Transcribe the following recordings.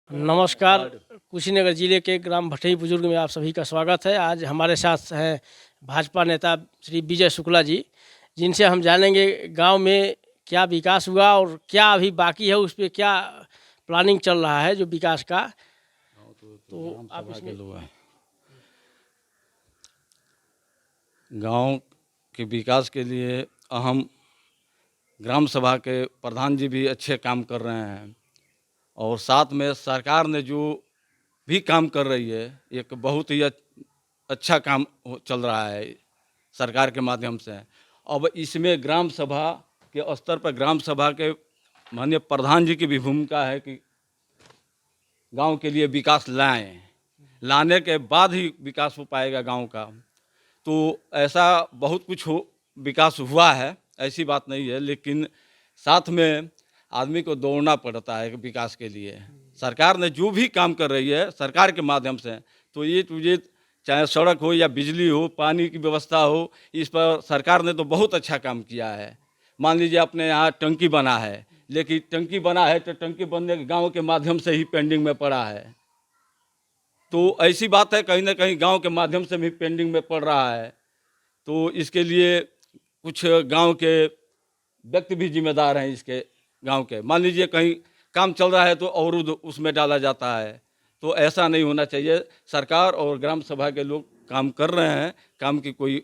नमस्कार। कुशीनगर जिले के ग्राम भटई बुजुर्ग में आप सभी का स्वागत है। आज हमारे साथ हैं भाजपा नेता श्री विजय शुक्ला जी, जिनसे हम जानेंगे गांव में क्या विकास हुआ और क्या अभी बाकी है, उस पर क्या प्लानिंग चल रहा है जो विकास का। तो आप इसमें गांव के विकास के लिए अहम ग्राम सभा के प्रधान जी भी अच्छे काम कर रहे हैं और साथ में सरकार ने जो भी काम कर रही है एक बहुत ही अच्छा काम चल रहा है सरकार के माध्यम से। अब इसमें ग्राम सभा के स्तर पर ग्राम सभा के माननीय प्रधान जी की भी भूमिका है कि गांव के लिए विकास लाने के बाद ही विकास हो पाएगा गांव का। तो ऐसा बहुत कुछ विकास हुआ है, ऐसी बात नहीं है, लेकिन साथ में आदमी को दौड़ना पड़ता है विकास के लिए। सरकार ने जो भी काम कर रही है सरकार के माध्यम से, तो ये तुझे चाहे सड़क हो या बिजली हो, पानी की व्यवस्था हो, इस पर सरकार ने तो बहुत अच्छा काम किया है। मान लीजिए अपने यहाँ टंकी बना है, लेकिन टंकी बना है तो टंकी बनने के गाँव के माध्यम से ही पेंडिंग में पड़ा है। तो ऐसी बात है कहीं ना कहीं गांव के माध्यम से भी पेंडिंग में पड़ रहा है। तो इसके लिए कुछ गांव के व्यक्ति भी जिम्मेदार हैं इसके गांव के। मान लीजिए कहीं काम चल रहा है तो अवरुद्ध उसमें डाला जाता है, तो ऐसा नहीं होना चाहिए। सरकार और ग्राम सभा के लोग काम कर रहे हैं, काम की कोई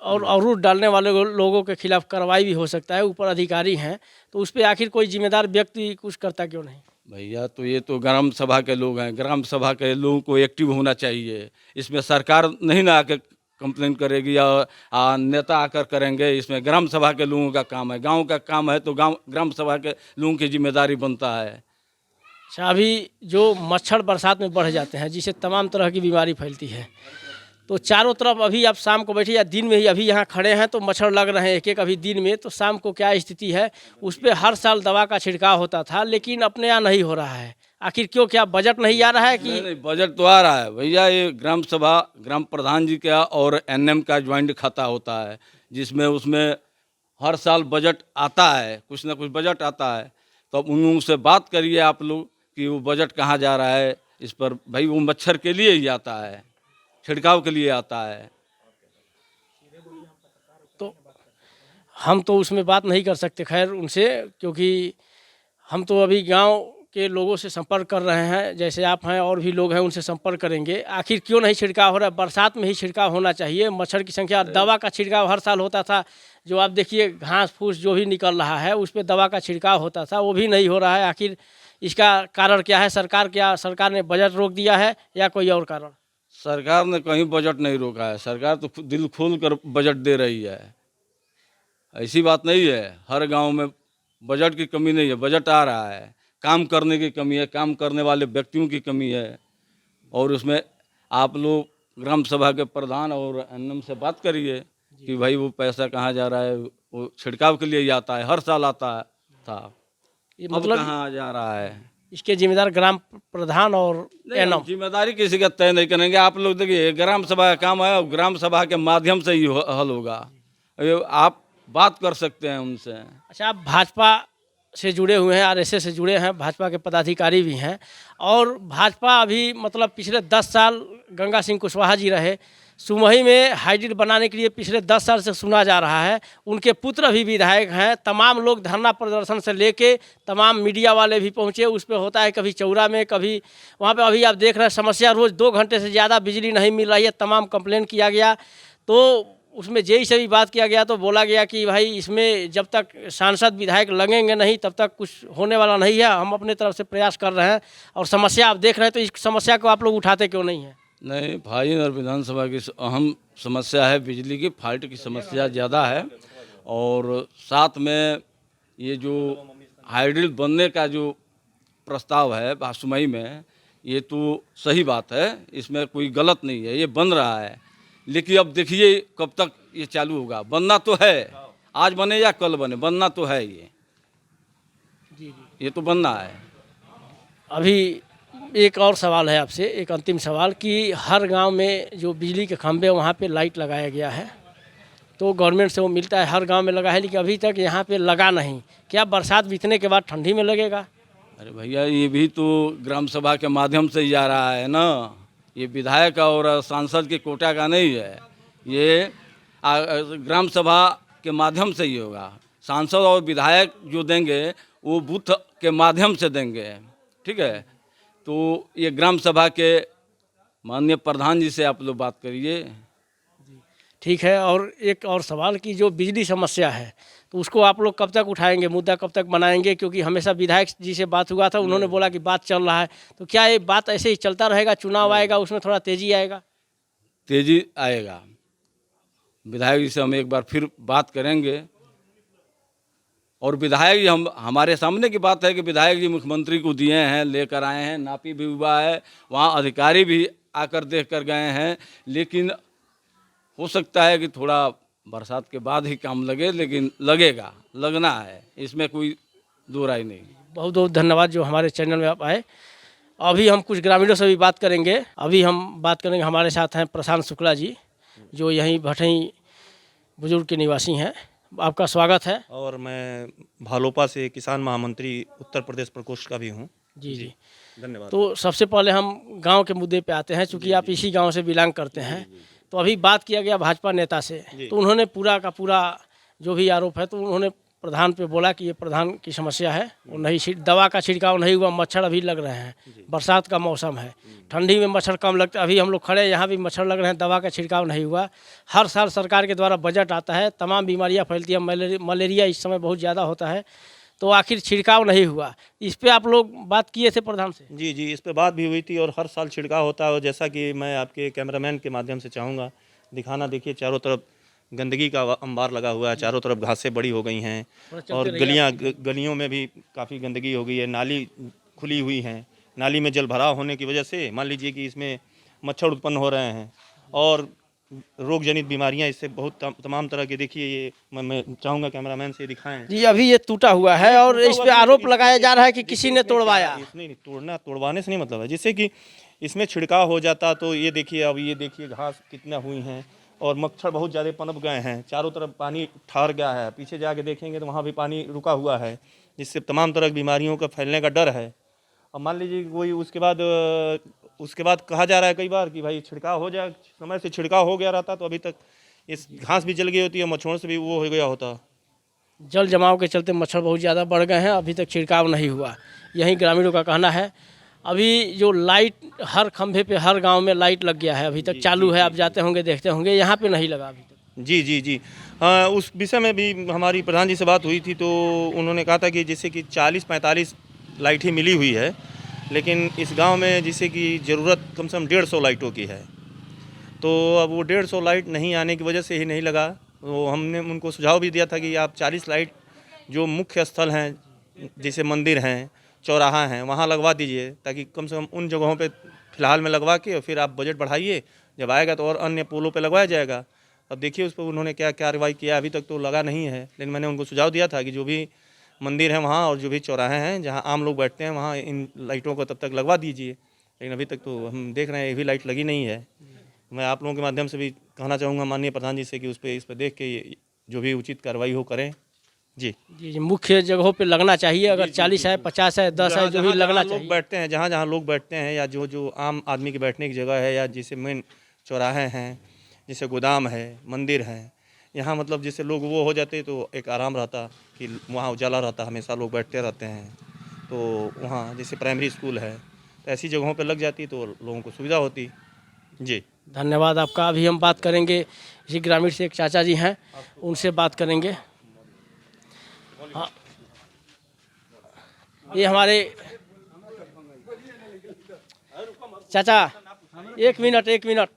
और अवरुद्ध डालने वाले लोगों के खिलाफ कार्रवाई भी हो सकता है, ऊपर अधिकारी हैं, तो उस पर आखिर कोई जिम्मेदार व्यक्ति कुछ करता क्यों नहीं? भैया तो ये तो ग्राम सभा के लोग हैं, ग्राम सभा के लोगों को एक्टिव होना चाहिए। इसमें सरकार नहीं ना आकर कंप्लेंट करेगी या नेता आकर करेंगे, इसमें ग्राम सभा के लोगों का काम है, गांव का काम है, तो ग्राम सभा के लोगों की जिम्मेदारी बनता है। अच्छा, अभी जो मच्छर बरसात में बढ़ जाते हैं जिससे तमाम तरह की बीमारी फैलती है, तो चारों तरफ अभी आप शाम को बैठे या दिन में ही अभी यहाँ खड़े हैं तो मच्छर लग रहे हैं एक एक अभी दिन में, तो शाम को क्या स्थिति है? उस पर हर साल दवा का छिड़काव होता था, लेकिन अपने यहाँ नहीं हो रहा है। आखिर क्यों? क्या बजट नहीं आ रहा है कि नहीं, बजट तो आ रहा है भैया। ये ग्राम सभा ग्राम प्रधान जी का और एनएम का ज्वाइंट खाता होता है, जिसमें उसमें हर साल बजट आता है, कुछ ना कुछ बजट आता है। तो अब उन लोगों से बात करिए आप लोग कि वो बजट कहाँ जा रहा है इस पर। भाई वो मच्छर के लिए ही आता है, छिड़काव के लिए आता है। तो हम तो उसमें बात नहीं कर सकते खैर उनसे, क्योंकि हम तो अभी गांव के लोगों से संपर्क कर रहे हैं, जैसे आप हैं और भी लोग हैं उनसे संपर्क करेंगे। आखिर क्यों नहीं छिड़काव हो रहा है? बरसात में ही छिड़काव होना चाहिए। मच्छर की संख्या, दवा का छिड़काव हर साल होता था, जो आप देखिए घास फूस जो भी निकल रहा है उस पर दवा का छिड़काव होता था, वो भी नहीं हो रहा है। आखिर इसका कारण क्या है? सरकार ने बजट रोक दिया है या कोई और कारण? सरकार ने कहीं बजट नहीं रोका है, सरकार तो दिल खोल कर बजट दे रही है। ऐसी बात नहीं है, हर गांव में बजट की कमी नहीं है, बजट आ रहा है। काम करने की कमी है, काम करने वाले व्यक्तियों की कमी है। और उसमें आप लोग ग्राम सभा के प्रधान और एनएम से बात करिए कि भाई वो पैसा कहाँ जा रहा है। वो छिड़काव के लिए ही आता है, हर साल आता था, ये अब मतलब कहाँ जा रहा है। इसके जिम्मेदार ग्राम प्रधान और एनएम। जिम्मेदारी किसी का तय नहीं करेंगे। आप लोग देखिए ग्राम सभा का काम है और ग्राम सभा के माध्यम से ही हल होगा। आप बात कर सकते हैं उनसे। अच्छा, आप भाजपा से जुड़े हुए हैं, आरएसएस से जुड़े हैं, भाजपा के पदाधिकारी भी हैं, और भाजपा अभी मतलब पिछले 10 साल गंगा सिंह कुशवाहा जी रहे, सुमही में हाइड्रिल बनाने के लिए पिछले 10 साल से सुना जा रहा है। उनके पुत्र भी विधायक हैं। तमाम लोग धरना प्रदर्शन से लेके तमाम मीडिया वाले भी पहुंचे, उस पर होता है कभी चौरा में, कभी वहाँ पे। अभी आप देख रहे हैं समस्या, रोज़ 2 घंटे से ज़्यादा बिजली नहीं मिल रही है, तमाम कंप्लेंट किया गया। तो उसमें जेई से भी बात किया गया, तो बोला गया कि भाई इसमें जब तक सांसद विधायक लगेंगे नहीं तब तक कुछ होने वाला नहीं है। हम अपने तरफ से प्रयास कर रहे हैं और समस्या आप देख रहे हैं, तो इस समस्या को आप लोग उठाते क्यों नहीं हैं? नहीं भाई, और विधानसभा की अहम समस्या है बिजली की, फाल्ट की समस्या ज़्यादा है। और साथ में ये जो हाइड्रिल बनने का जो प्रस्ताव है बासुमई में, ये तो सही बात है, इसमें कोई गलत नहीं है, ये बन रहा है। लेकिन अब देखिए कब तक ये चालू होगा। बनना तो है, आज बने या कल बने, बनना तो है ये तो बनना है। अभी एक और सवाल है आपसे, एक अंतिम सवाल, कि हर गांव में जो बिजली के खंभे वहाँ पे लाइट लगाया गया है, तो गवर्नमेंट से वो मिलता है, हर गांव में लगा है, लेकिन अभी तक यहाँ पे लगा नहीं। क्या बरसात बीतने के बाद ठंडी में लगेगा? अरे भैया, ये भी तो ग्राम सभा के माध्यम से ही जा रहा है ना। ये विधायक और सांसद के कोटा का नहीं है। ये ग्राम सभा के माध्यम से ही होगा। सांसद और विधायक जो देंगे वो बूथ के माध्यम से देंगे, ठीक है। तो ये ग्राम सभा के माननीय प्रधान जी से आप लोग बात करिए। ठीक है। और एक और सवाल कि जो बिजली समस्या है तो उसको आप लोग कब तक उठाएंगे, मुद्दा कब तक बनाएंगे? क्योंकि हमेशा विधायक जी से बात हुआ था, उन्होंने बोला कि बात चल रहा है। तो क्या ये बात ऐसे ही चलता रहेगा, चुनाव आएगा उसमें थोड़ा तेजी आएगा? तेजी आएगा। विधायक जी से हम एक बार फिर बात करेंगे। और विधायक जी हमारे सामने की बात है कि विधायक जी मुख्यमंत्री को दिए हैं, लेकर आए हैं, नापी भी हुआ है, वहाँ अधिकारी भी आकर देख कर गए हैं। लेकिन हो सकता है कि थोड़ा बरसात के बाद ही काम लगे, लेकिन लगेगा, लगना है, इसमें कोई दो राय नहीं। बहुत बहुत धन्यवाद जो हमारे चैनल में आप आए। अभी हम कुछ ग्रामीणों से भी बात करेंगे। अभी हम बात करेंगे, हमारे साथ हैं प्रशांत शुक्ला जी, जो यहीं भटई बुजुर्ग के निवासी हैं। आपका स्वागत है। और मैं भालोपा से किसान महामंत्री उत्तर प्रदेश प्रकोष्ठ का भी हूँ। जी जी, धन्यवाद। तो सबसे पहले हम गांव के मुद्दे पे आते हैं, चूँकि आप इसी गांव से बिलोंग करते हैं। तो अभी बात किया गया भाजपा नेता से, तो उन्होंने पूरा का पूरा जो भी आरोप है, तो उन्होंने प्रधान पे बोला कि ये प्रधान की समस्या है, वो नहीं दवा का छिड़काव नहीं हुआ, मच्छर अभी लग रहे हैं, बरसात का मौसम है, ठंडी में मच्छर कम लगते, अभी हम लोग खड़े हैं यहाँ भी मच्छर लग रहे हैं, दवा का छिड़काव नहीं हुआ। हर साल सरकार के द्वारा बजट आता है, तमाम बीमारियाँ फैलती हैं, मलेरिया इस समय बहुत ज़्यादा होता है, तो आखिर छिड़काव नहीं हुआ। इस पे आप लोग बात किए थे प्रधान से? जी जी, इस पे बात भी हुई थी और हर साल छिड़काव होता है। और जैसा कि मैं आपके कैमरामैन के माध्यम से चाहूँगा दिखाना, देखिए चारों तरफ गंदगी का अंबार लगा हुआ है, चारों तरफ घासें बड़ी हो गई हैं और गलियों में भी काफ़ी गंदगी हो गई है। नाली खुली हुई हैं, नाली में जल भराव होने की वजह से मान लीजिए कि इसमें मच्छर उत्पन्न हो रहे हैं और रोग जनित बीमारियां इससे बहुत तमाम तरह की। देखिए ये मैं चाहूँगा कैमरामैन से दिखाएं। जी, अभी ये टूटा हुआ है और इस पे आरोप लगाया जा रहा है कि किसी ने तोड़वाया। नहीं, तोड़वाने से नहीं मतलब है। जिससे कि इसमें छिड़काव हो जाता तो ये देखिए, अब ये देखिए घास कितना हुई हैं और मच्छर बहुत ज़्यादा पनप गए हैं, चारों तरफ पानी ठहर गया है। पीछे जाके देखेंगे तो वहाँ भी पानी रुका हुआ है, जिससे तमाम तरह की बीमारियों का फैलने का डर है। और मान लीजिए कोई उसके बाद कहा जा रहा है कई बार कि भाई छिड़काव हो जाए, समय से छिड़काव हो गया रहता तो अभी तक इस घास भी जल गई होती है, मच्छरों से भी वो हो गया होता। जल जमाव के चलते मच्छर बहुत ज़्यादा बढ़ गए हैं, अभी तक छिड़काव नहीं हुआ, यही ग्रामीणों का कहना है। अभी जो लाइट हर खंभे पे हर गांव में लाइट लग गया है, अभी तक चालू है, आप जाते होंगे देखते होंगे, यहाँ पे नहीं लगा अभी तक। जी जी जी, हाँ, उस विषय में भी हमारी प्रधान जी से बात हुई थी, तो उन्होंने कहा था कि जैसे कि 40-45 लाइट ही मिली हुई है, लेकिन इस गांव में जैसे कि ज़रूरत कम से कम 150 लाइटों की है। तो अब वो 150 लाइट नहीं आने की वजह से ही नहीं लगा। तो हमने उनको सुझाव भी दिया था कि आप 40 लाइट जो मुख्य स्थल हैं, जैसे मंदिर हैं, चौराहा हैं, वहाँ लगवा दीजिए, ताकि कम से कम उन जगहों पे फ़िलहाल में लगवा के और फिर आप बजट बढ़ाइए, जब आएगा तो और अन्य पोलों पे लगवाया जाएगा। अब देखिए उस पर उन्होंने क्या कार्रवाई किया, अभी तक तो लगा नहीं है। लेकिन मैंने उनको सुझाव दिया था कि जो भी मंदिर है वहाँ और जो भी चौराहे हैं जहाँ आम लोग बैठते हैं वहाँ इन लाइटों को तब तक लगवा दीजिए। लेकिन अभी तक तो हम देख रहे हैं ये भी लाइट लगी नहीं है। मैं आप लोगों के माध्यम से भी कहना चाहूँगा माननीय प्रधान जी से कि इस पर देख के जो भी उचित कार्रवाई हो करें। जी जी, मुख्य जगहों पे लगना चाहिए, अगर 40 है, 50 है, 10 है, जो भी लगना चाहिए। लोग बैठते हैं, जहाँ जहाँ लोग बैठते हैं, या जो आम आदमी के बैठने की जगह है, या जैसे मेन चौराहे हैं, जैसे गोदाम है, मंदिर है, यहाँ मतलब जैसे लोग वो हो जाते तो एक आराम रहता कि वहाँ उजाला रहता, हमेशा लोग बैठते रहते हैं। तो वहाँ जैसे प्राइमरी स्कूल है, तो ऐसी जगहों पे लग जाती तो लोगों को सुविधा होती। जी, धन्यवाद आपका। अभी हम बात करेंगे, इसी ग्रामीण से एक चाचा जी हैं, उनसे बात करेंगे। हाँ, ये हमारे चाचा, एक मिनट।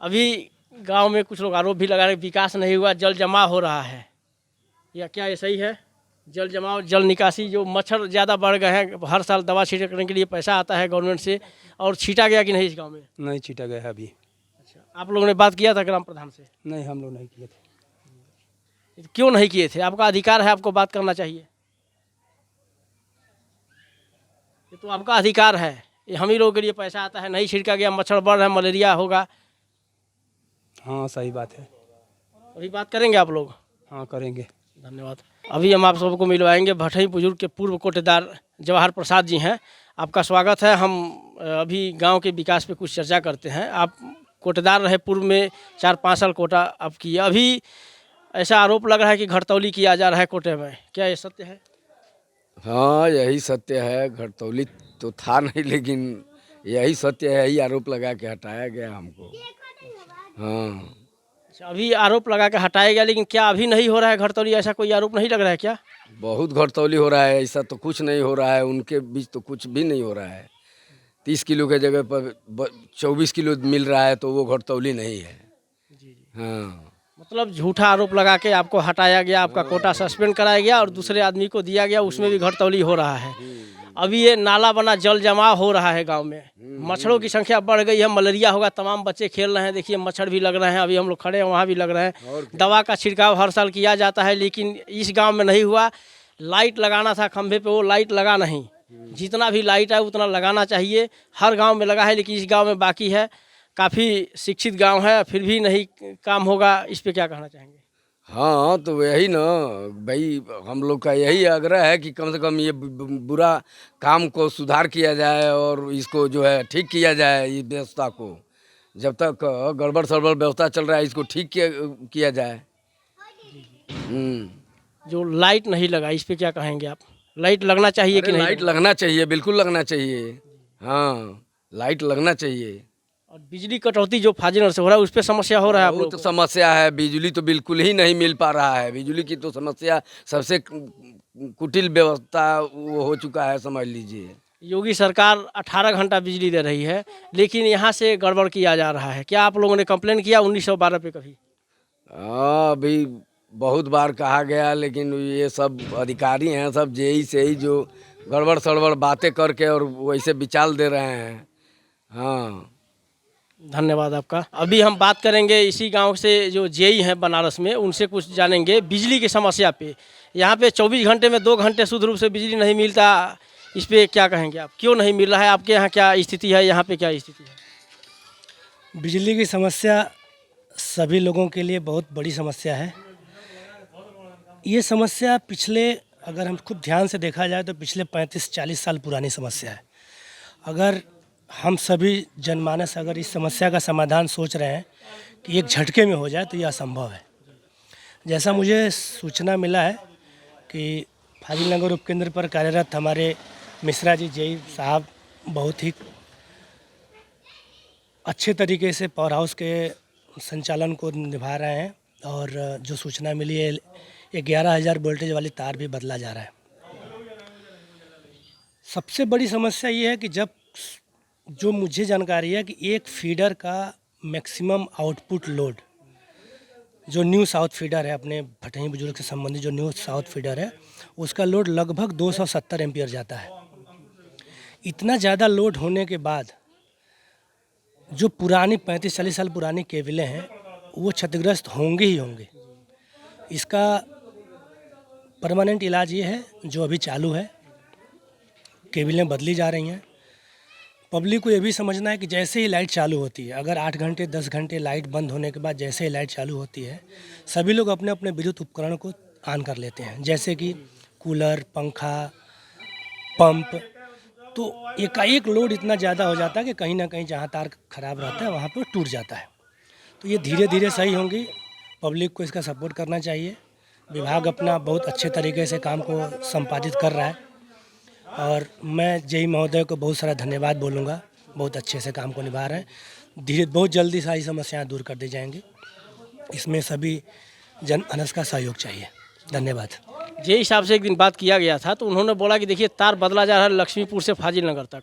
अभी गांव में कुछ लोग आरोप भी लगा रहे, विकास नहीं हुआ, जल जमाव हो रहा है, या क्या ये सही है? जल जमाव, जल निकासी, जो मच्छर ज़्यादा बढ़ गए हैं, हर साल दवा छिड़कने के लिए पैसा आता है गवर्नमेंट से, और छीटा गया कि नहीं इस गांव में? नहीं छीटा गया है अभी। अच्छा, आप लोगों ने बात किया था ग्राम प्रधान से? नहीं, हम लोग नहीं किए थे। क्यों नहीं किए थे? आपका अधिकार है, आपको बात करना चाहिए, ये तो आपका अधिकार है। ये हम ही लोगों के लिए पैसा आता है, नहीं छिड़का गया, मच्छर बढ़ रहा है, मलेरिया होगा। हाँ, सही बात है। अभी बात करेंगे आप लोग? हाँ, करेंगे। धन्यवाद। अभी हम आप सबको मिलवाएंगे भटई बुजुर्ग के पूर्व कोटेदार जवाहर प्रसाद जी हैं। आपका स्वागत है। हम अभी गांव के विकास पे कुछ चर्चा करते हैं। आप कोटेदार रहे पूर्व में, 4-5 साल कोटा आप किया। अभी ऐसा आरोप लग रहा है कि घटतौली किया जा रहा है कोटे में, क्या ये सत्य है? हाँ, यही सत्य है। घटतौली तो था नहीं, लेकिन यही सत्य है। यही आरोप लगा के हटाया गया हमको। हाँ, अच्छा, अभी आरोप लगा के हटाया गया, लेकिन क्या अभी नहीं हो रहा है घटतौली? ऐसा कोई आरोप नहीं लग रहा है क्या? बहुत घटतौली हो रहा है। ऐसा तो कुछ नहीं हो रहा है। उनके बीच तो कुछ भी नहीं हो रहा है। 30 किलो के जगह पर 24 किलो मिल रहा है, तो वो घटतौली नहीं है। हाँ, मतलब झूठा आरोप लगा के आपको हटाया गया, आपका कोटा सस्पेंड कराया गया और दूसरे आदमी को दिया गया, उसमें भी घटतौली हो रहा है। अभी ये नाला बना, जल जमाव हो रहा है गांव में, मच्छरों की संख्या बढ़ गई है, मलेरिया होगा, तमाम बच्चे खेल रहे हैं, देखिए मच्छर भी लग रहे हैं। अभी हम लोग खड़े हैं, वहाँ भी लग रहे हैं। दवा का छिड़काव हर साल किया जाता है, लेकिन इस गांव में नहीं हुआ। लाइट लगाना था खंभे पे, वो लाइट लगा नहीं। जितना भी लाइट है उतना लगाना चाहिए। हर गाँव में लगा है, लेकिन इस गाँव में बाकी है। काफ़ी शिक्षित गाँव है, फिर भी नहीं काम होगा। इस पर क्या कहना चाहेंगे? हाँ, तो यही ना भाई, हम लोग का यही आग्रह है कि कम से कम ये बुरा काम को सुधार किया जाए और इसको जो है ठीक किया जाए। इस व्यवस्था को जब तक गड़बड़ सड़बड़ व्यवस्था चल रहा है, इसको ठीक किया जाए। जो लाइट नहीं लगा, इस पे क्या कहेंगे आप? लाइट लगना चाहिए कि नहीं? लाइट लगना चाहिए, बिल्कुल लगना चाहिए। हाँ, लाइट लगना चाहिए। और बिजली कटौती जो फाजिलनगर से हो रहा है, उस पर समस्या हो रहा है आप लोगों बहुत समस्या है। बिजली तो बिल्कुल ही नहीं मिल पा रहा है। बिजली की तो समस्या सबसे कुटिल व्यवस्था वो हो चुका है, समझ लीजिए। को? योगी सरकार 18 घंटा बिजली दे रही है, लेकिन यहाँ से गड़बड़ किया जा रहा है। क्या आप लोगों ने कंप्लेन किया 1912 पे कभी? हाँ, अभी बहुत बार कहा गया, लेकिन ये सब अधिकारी हैं, सब जेई से ही जो गड़बड़ सड़बड़ बातें करके और वैसे बिचाल दे रहे हैं। हाँ, धन्यवाद आपका। अभी हम बात करेंगे इसी गांव से जो जेई हैं बनारस में, उनसे कुछ जानेंगे बिजली की समस्या पे। यहाँ पे 24 घंटे में 2 घंटे शुद्ध रूप से बिजली नहीं मिलता। इस पे क्या कहेंगे आप? क्यों नहीं मिल रहा है? आपके यहाँ क्या स्थिति है, यहाँ पे क्या स्थिति है? बिजली की समस्या सभी लोगों के लिए बहुत बड़ी समस्या है। ये समस्या पिछले, अगर हम खूब ध्यान से देखा जाए तो पिछले 35-40 साल पुरानी समस्या है। अगर हम सभी जनमानस अगर इस समस्या का समाधान सोच रहे हैं कि एक झटके में हो जाए, तो यह असंभव है। जैसा मुझे सूचना मिला है कि फाजिलनगर उपकेंद्र पर कार्यरत हमारे मिश्रा जी जेई साहब बहुत ही अच्छे तरीके से पावर हाउस के संचालन को निभा रहे हैं। और जो सूचना मिली है, 11,000 वोल्टेज वाली तार भी बदला जा रहा है। सबसे बड़ी समस्या ये है कि जो मुझे जानकारी है कि एक फीडर का मैक्सिमम आउटपुट लोड, जो न्यू साउथ फीडर है, अपने भटही बुजुर्ग से संबंधित जो न्यू साउथ फीडर है, उसका लोड लगभग 270 एम्पियर जाता है। इतना ज़्यादा लोड होने के बाद जो पुरानी 35-40 साल पुरानी केबलें हैं, वो क्षतिग्रस्त होंगे ही होंगे। इसका परमानेंट इलाज ये है, जो अभी चालू है, केबलें बदली जा रही हैं। पब्लिक को ये भी समझना है कि जैसे ही लाइट चालू होती है, अगर 8 घंटे 10 घंटे लाइट बंद होने के बाद जैसे ही लाइट चालू होती है, सभी लोग अपने अपने विद्युत उपकरण को ऑन कर लेते हैं, जैसे कि कूलर, पंखा, पंप। तो एकाएक लोड इतना ज़्यादा हो जाता है कि कहीं ना कहीं जहाँ तार खराब रहता है वहाँ पर टूट जाता है। तो ये धीरे धीरे सही होंगी। पब्लिक को इसका सपोर्ट करना चाहिए। विभाग अपना बहुत अच्छे तरीके से काम को संपादित कर रहा है और मैं जेई महोदय को बहुत सारा धन्यवाद बोलूँगा। बहुत अच्छे से काम को निभा रहे हैं। बहुत जल्दी सारी समस्याएं दूर कर दी जाएंगी। इसमें सभी जन मानस का सहयोग चाहिए। धन्यवाद। जेई साहब से एक दिन बात किया गया था, तो उन्होंने बोला कि देखिए तार बदला जा रहा है लक्ष्मीपुर से फाजिलनगर तक,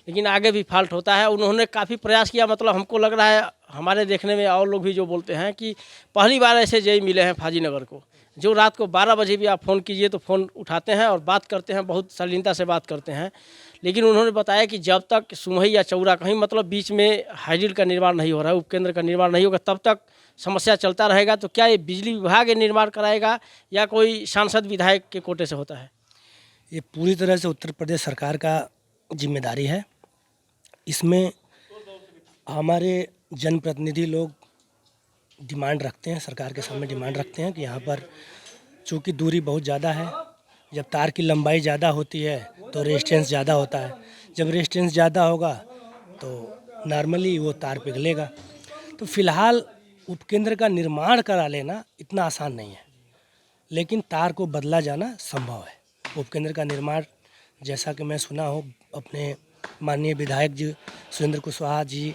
लेकिन आगे भी फॉल्ट होता है। उन्होंने काफ़ी प्रयास किया। मतलब हमको लग रहा है, हमारे देखने में और लोग भी जो बोलते हैं कि पहली बार ऐसे जेई मिले हैं फाजिलनगर को, जो रात को 12 बजे भी आप फ़ोन कीजिए तो फ़ोन उठाते हैं और बात करते हैं, बहुत शालीनता से बात करते हैं। लेकिन उन्होंने बताया कि जब तक सुमही या चौरा कहीं मतलब बीच में हाइड्रिल का निर्माण नहीं हो रहा है, उपकेंद्र का निर्माण नहीं होगा, तब तक समस्या चलता रहेगा। तो क्या ये बिजली विभाग ये निर्माण कराएगा या कोई सांसद विधायक के कोटे से होता है? ये पूरी तरह से उत्तर प्रदेश सरकार का जिम्मेदारी है। इसमें हमारे जनप्रतिनिधि लोग डिमांड रखते हैं, सरकार के सामने डिमांड रखते हैं कि यहाँ पर चूँकि दूरी बहुत ज़्यादा है जब तार की लंबाई ज़्यादा होती है तो रेजिस्टेंस ज़्यादा होता है, जब रेजिस्टेंस ज़्यादा होगा तो नॉर्मली वो तार पिघलेगा। तो फिलहाल उपकेंद्र का निर्माण करा लेना इतना आसान नहीं है, लेकिन तार को बदला जाना संभव है। उपकेंद्र का निर्माण, जैसा कि मैं सुना हूँ, अपने माननीय विधायक जी सुरेंद्र कुशवाहा जी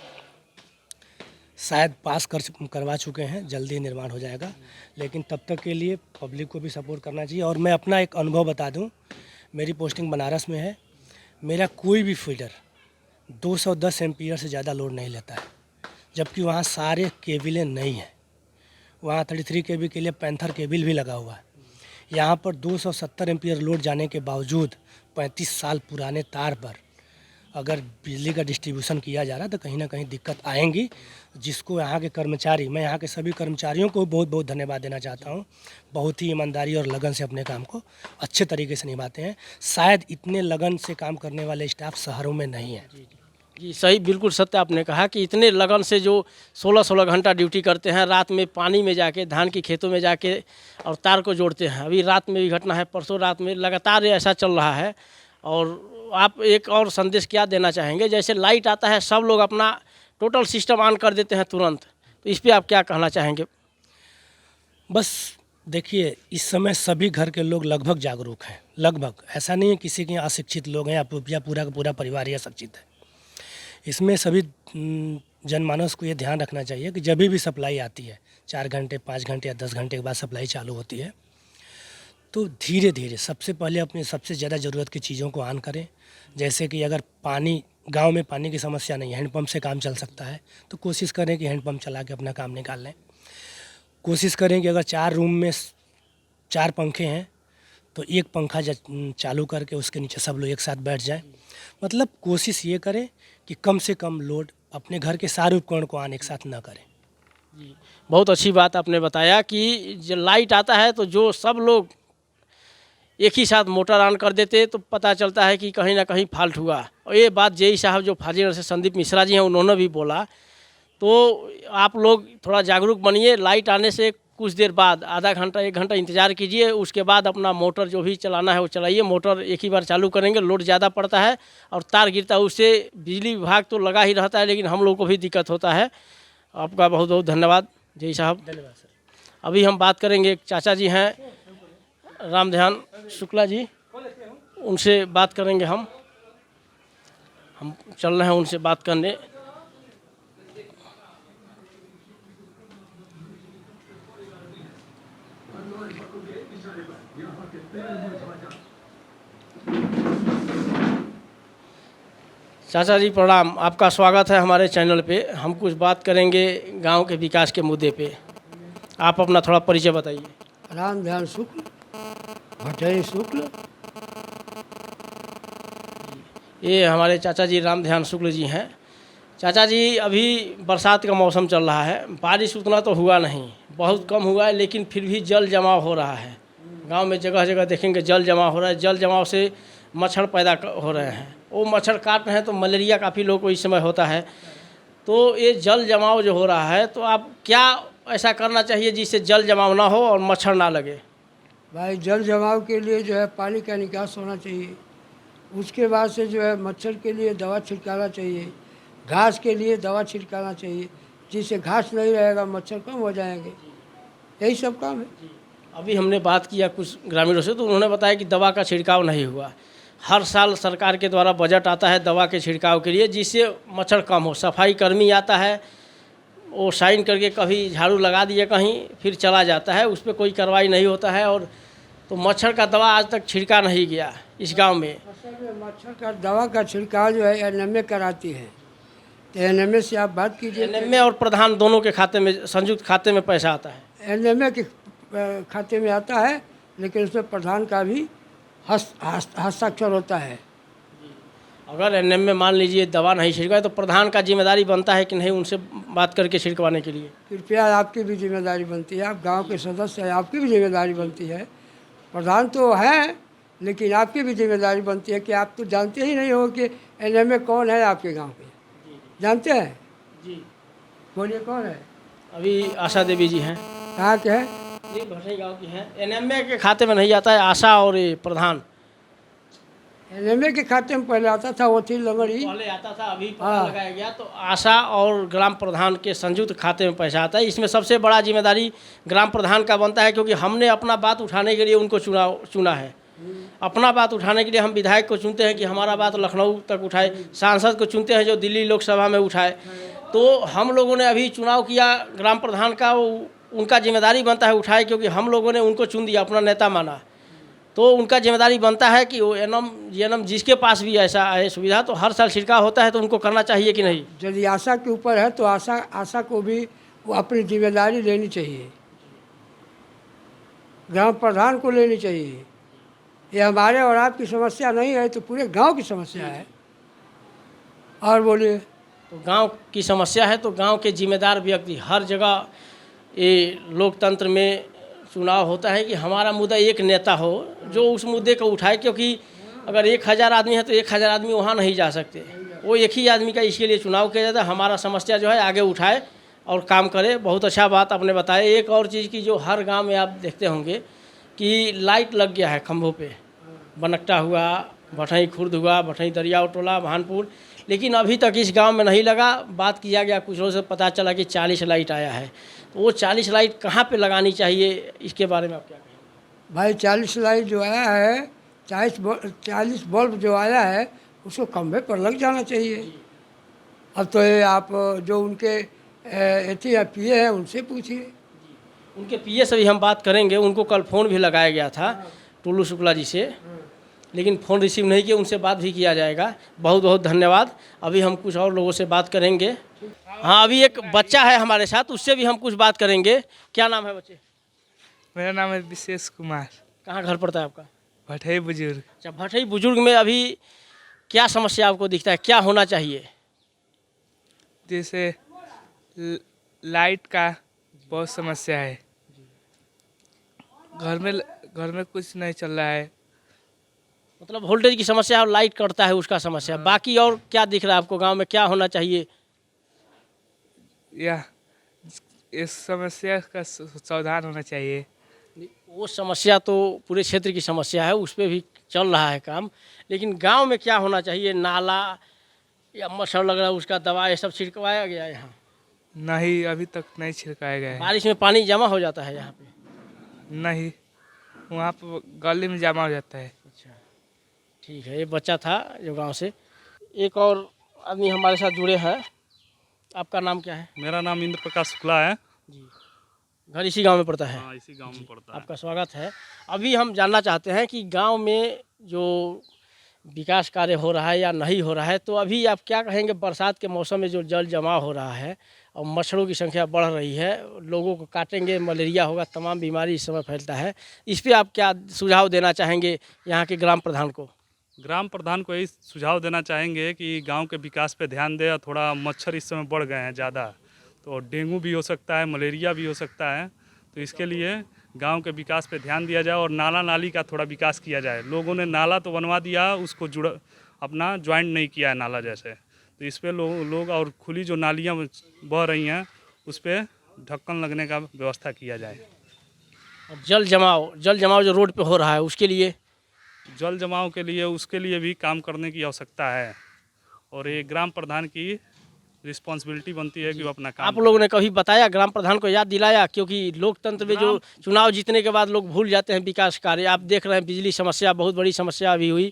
शायद पास करवा चुके हैं, जल्दी निर्माण हो जाएगा। लेकिन तब तक के लिए पब्लिक को भी सपोर्ट करना चाहिए। और मैं अपना एक अनुभव बता दूं, मेरी पोस्टिंग बनारस में है, मेरा कोई भी फीडर 210 एम्पीयर से ज़्यादा लोड नहीं लेता है, जबकि वहाँ सारे केबलें नई हैं। वहाँ 33 केबी के लिए पैंथर केबल भी लगा हुआ है। यहाँ पर 270 एम्पीयर लोड जाने के बावजूद 35 साल पुराने तार पर अगर बिजली का डिस्ट्रीब्यूशन किया जा रहा है तो कहीं ना कहीं दिक्कत आएंगी, जिसको यहाँ के कर्मचारी, मैं यहाँ के सभी कर्मचारियों को बहुत बहुत धन्यवाद देना चाहता हूँ। बहुत ही ईमानदारी और लगन से अपने काम को अच्छे तरीके से निभाते हैं। शायद इतने लगन से काम करने वाले स्टाफ शहरों में नहीं है। जी सही, बिल्कुल सत्य आपने कहा कि इतने लगन से जो 16-16 घंटा ड्यूटी करते हैं, रात में पानी में जाके, धान की खेतों में जाके और तार को जोड़ते हैं। अभी रात में भी घटना है, परसों रात में लगातार ऐसा चल रहा है। और आप एक और संदेश क्या देना चाहेंगे? जैसे लाइट आता है, सब लोग अपना टोटल सिस्टम ऑन कर देते हैं तुरंत, तो इस पर आप क्या कहना चाहेंगे? बस देखिए, इस समय सभी घर के लोग लगभग जागरूक हैं, लगभग, ऐसा नहीं है किसी के अशिक्षित लोग हैं या पूरा का पूरा परिवार ही अशिक्षित है। इसमें सभी जनमानस को ये ध्यान रखना चाहिए कि जब भी सप्लाई आती है, 4 घंटे 5 घंटे या 10 घंटे के बाद सप्लाई चालू होती है, तो धीरे धीरे सबसे पहले अपनी सबसे ज़्यादा ज़रूरत की चीज़ों को ऑन करें। जैसे कि अगर पानी, गांव में पानी की समस्या नहीं है, हैंडपम्प से काम चल सकता है, तो कोशिश करें कि हैंडपम्प चला के अपना काम निकाल लें। कोशिश करें कि अगर 4 रूम में 4 पंखे हैं तो एक पंखा चालू करके उसके नीचे सब लोग एक साथ बैठ जाएं। मतलब कोशिश ये करें कि कम से कम लोड अपने घर के सारे उपकरण को ऑन एक साथ ना करें। जी, बहुत अच्छी बात आपने बताया कि जब लाइट आता है तो जो सब लोग एक ही साथ मोटर ऑन कर देते तो पता चलता है कि कहीं ना कहीं फॉल्ट हुआ। और ये बात जेई साहब जो फाजिलनगर से संदीप मिश्रा जी हैं, उन्होंने भी बोला। तो आप लोग थोड़ा जागरूक बनिए। लाइट आने से कुछ देर बाद आधा घंटा 1 घंटा इंतज़ार कीजिए, उसके बाद अपना मोटर जो भी चलाना है वो चलाइए। मोटर एक ही बार चालू करेंगे, लोड ज़्यादा पड़ता है और तार गिरता है, उससे बिजली विभाग तो लगा ही रहता है, लेकिन हम लोग को भी दिक्कत होता है। आपका बहुत बहुत धन्यवाद जेई साहब। धन्यवाद सर। अभी हम बात करेंगे, एक चाचा जी हैं रामध्यान शुक्ला जी, उनसे बात करेंगे। हम चल रहे हैं उनसे बात करने। चाचा जी प्रणाम, आपका स्वागत है हमारे चैनल पे। हम कुछ बात करेंगे गांव के विकास के मुद्दे पे। आप अपना थोड़ा परिचय बताइए। रामध्यान शुक्ल, भट्टरी शुक्ल। ये हमारे चाचा जी रामध्यान शुक्ल जी हैं। चाचा जी, अभी बरसात का मौसम चल रहा है, बारिश उतना तो हुआ नहीं, बहुत कम हुआ है, लेकिन फिर भी जल जमाव हो रहा है। गांव में जगह जगह देखेंगे जल जमाव हो रहा है। जल जमाव से मच्छर पैदा हो रहे हैं, वो मच्छर काट रहे हैं तो मलेरिया काफ़ी लोगों को इस समय होता है। तो ये जल जमाव जो हो रहा है, तो आप क्या ऐसा करना चाहिए जिससे जल जमाव ना हो और मच्छर ना लगे? भाई, जल जमाव के लिए जो है पानी का निकास होना चाहिए। उसके बाद से जो है मच्छर के लिए दवा छिड़काना चाहिए, घास के लिए दवा छिड़काना चाहिए, जिससे घास नहीं रहेगा, मच्छर कम हो जाएंगे। यही सब काम है। अभी हमने बात किया कुछ ग्रामीणों से, तो उन्होंने बताया कि दवा का छिड़काव नहीं हुआ। हर साल सरकार के द्वारा बजट आता है दवा के छिड़काव के लिए, जिससे मच्छर कम हो। सफाई कर्मी आता है, वो साइन करके कभी झाड़ू लगा दिया कहीं, फिर चला जाता है, उस पर कोई कार्रवाई नहीं होता है। और तो मच्छर का दवा आज तक छिड़का नहीं गया इस गांव में। असल में मच्छर का दवा का छिड़काव जो है एनएमए कराती है, तो एनएमए से आप बात कीजिए। एनएमए और प्रधान दोनों के खाते में, संयुक्त खाते में पैसा आता है। एनएमए के खाते में आता है, लेकिन उसमें प्रधान का भी हस्ताक्षर होता है। अगर एनएमए मान लीजिए दवा नहीं छिड़का तो प्रधान का जिम्मेदारी बनता है कि नहीं उनसे बात करके छिड़कवाने के लिए? कृपया आपकी भी जिम्मेदारी बनती है, आप गांव के सदस्य हैं, आपकी भी जिम्मेदारी बनती है। प्रधान तो है, लेकिन आपकी भी जिम्मेदारी बनती है कि आप तो जानते ही नहीं हो कि एनएमए कौन है आपके गांव के। जानते हैं? जी, बोलिए कौन है? अभी आशा देवी जी हैं। कहाँ के हैं? ये भटई गांव की है। एनएमए के खाते में नहीं आता है आशा और ये प्रधान, एनएमए के खाते में पहले आता था, वो थी लंगड़ी। पहले आता था, अभी पता लगाया गया तो आशा और ग्राम प्रधान के संयुक्त खाते में पैसा आता है। इसमें सबसे बड़ा जिम्मेदारी ग्राम प्रधान का बनता है, क्योंकि हमने अपना बात उठाने के लिए उनको चुना है। अपना बात उठाने के लिए हम विधायक को चुनते हैं कि हमारा बात लखनऊ तक उठाए, सांसद को चुनते हैं जो दिल्ली लोकसभा में उठाए। तो हम लोगों ने अभी चुनाव किया ग्राम प्रधान का, उनका जिम्मेदारी बनता है उठाए, क्योंकि हम लोगों ने उनको चुन दिया, अपना नेता माना। तो उनका जिम्मेदारी बनता है कि वो एनएम जिसके पास भी ऐसा है सुविधा, तो हर साल छिड़काव होता है तो उनको करना चाहिए कि नहीं। यदि आशा के ऊपर है तो आशा को भी वो अपनी जिम्मेदारी लेनी चाहिए, ग्राम प्रधान को लेनी चाहिए। ये हमारे और आपकी समस्या नहीं है, तो पूरे गांव की समस्या है। और बोलिए। तो गांव की समस्या है तो गांव के जिम्मेदार व्यक्ति हर जगह, ये लोकतंत्र में चुनाव होता है कि हमारा मुद्दा एक नेता हो जो उस मुद्दे को उठाए, क्योंकि अगर 1000 आदमी है तो 1000 आदमी वहाँ नहीं जा सकते, वो एक ही आदमी का इसके लिए चुनाव किया जाता है। हमारा समस्या जो है आगे उठाए और काम करे। बहुत अच्छा बात आपने बताया। एक और चीज़ की जो हर गांव में आप देखते होंगे कि लाइट लग गया है खंभों पे, बनकटा हुआ, भटई खुर्द हुआ, भटई दरियाव टोला, भानपुर, लेकिन अभी तक इस गांव में नहीं लगा। बात किया गया, कुछ लोगों से पता चला कि 40 लाइट आया है। तो वो 40 लाइट कहाँ पे लगानी चाहिए, इसके बारे में आप क्या कहेंगे? भाई 40 लाइट जो आया है, 40 बल्ब जो आया है, उसको खंभे पर लग जाना चाहिए। अब तो ये आप जो उनके पीए हैं उनसे पूछिए। उनके पीए से भी हम बात करेंगे। उनको कल फ़ोन भी लगाया गया था टुल्लू शुक्ला जी से, लेकिन फ़ोन रिसीव नहीं किया। उनसे बात भी किया जाएगा। बहुत बहुत धन्यवाद। अभी हम कुछ और लोगों से बात करेंगे। हाँ, अभी एक बच्चा है हमारे साथ, उससे भी हम कुछ बात करेंगे। क्या नाम है बच्चे? मेरा नाम है विशेष कुमार। कहाँ घर पड़ता है आपका? भटई बुजुर्ग। अच्छा, भटई बुजुर्ग में अभी क्या समस्या आपको दिखता है, क्या होना चाहिए? जैसे लाइट का बहुत समस्या है, घर में कुछ नहीं चल रहा है। मतलब वोल्टेज की समस्या और लाइट कटता है उसका समस्या। बाकी और क्या दिख रहा है आपको गांव में, क्या होना चाहिए? या इस समस्या का समाधान होना चाहिए। वो समस्या तो पूरे क्षेत्र की समस्या है, उस पर भी चल रहा है काम। लेकिन गांव में क्या होना चाहिए? नाला या मच्छर लग रहा है उसका दवा ये सब छिड़कवाया गया है यहाँ? नहीं, अभी तक नहीं छिड़काया गया है। बारिश में पानी जमा हो जाता है यहाँ पे? नहीं, वहाँ पर गली में जमा हो जाता है। अच्छा, ठीक है। ये बच्चा था जो गांव से। एक और आदमी हमारे साथ जुड़े हैं। आपका नाम क्या है? मेरा नाम इंद्र प्रकाश शुक्ला है जी, घर इसी गांव में पड़ता है? हाँ, इसी गांव में पड़ता है। आपका स्वागत है। अभी हम जानना चाहते हैं कि गांव में जो विकास कार्य हो रहा है या नहीं हो रहा है, तो अभी आप क्या कहेंगे? बरसात के मौसम में जो जल जमाव हो रहा है और मच्छरों की संख्या बढ़ रही है, लोगों को काटेंगे, मलेरिया होगा, तमाम बीमारी इस समय फैलता है, इस पर आप क्या सुझाव देना चाहेंगे यहाँ के ग्राम प्रधान को? ग्राम प्रधान को यही सुझाव देना चाहेंगे कि गांव के विकास पे ध्यान दे। थोड़ा मच्छर इस समय बढ़ गए हैं ज़्यादा, तो डेंगू भी हो सकता है, मलेरिया भी हो सकता है। तो इसके लिए गांव के विकास पे ध्यान दिया जाए और नाला नाली का थोड़ा विकास किया जाए। लोगों ने नाला तो बनवा दिया, उसको अपना ज्वाइंट नहीं किया है नाला जैसे। तो इस पर लोग और खुली जो नालियाँ बह रही हैं उस पर ढक्कन लगने का व्यवस्था किया जाए। और जल जमाव जो रोड पे हो रहा है उसके लिए? जल जमाव के लिए उसके लिए भी काम करने की आवश्यकता है और ये ग्राम प्रधान की रिस्पॉन्सिबिलिटी बनती है कि वो अपना काम आप लोगों ने कभी बताया, ग्राम प्रधान को याद दिलाया? क्योंकि लोकतंत्र में जो चुनाव जीतने के बाद लोग भूल जाते हैं विकास कार्य। आप देख रहे हैं बिजली समस्या बहुत बड़ी समस्या अभी हुई,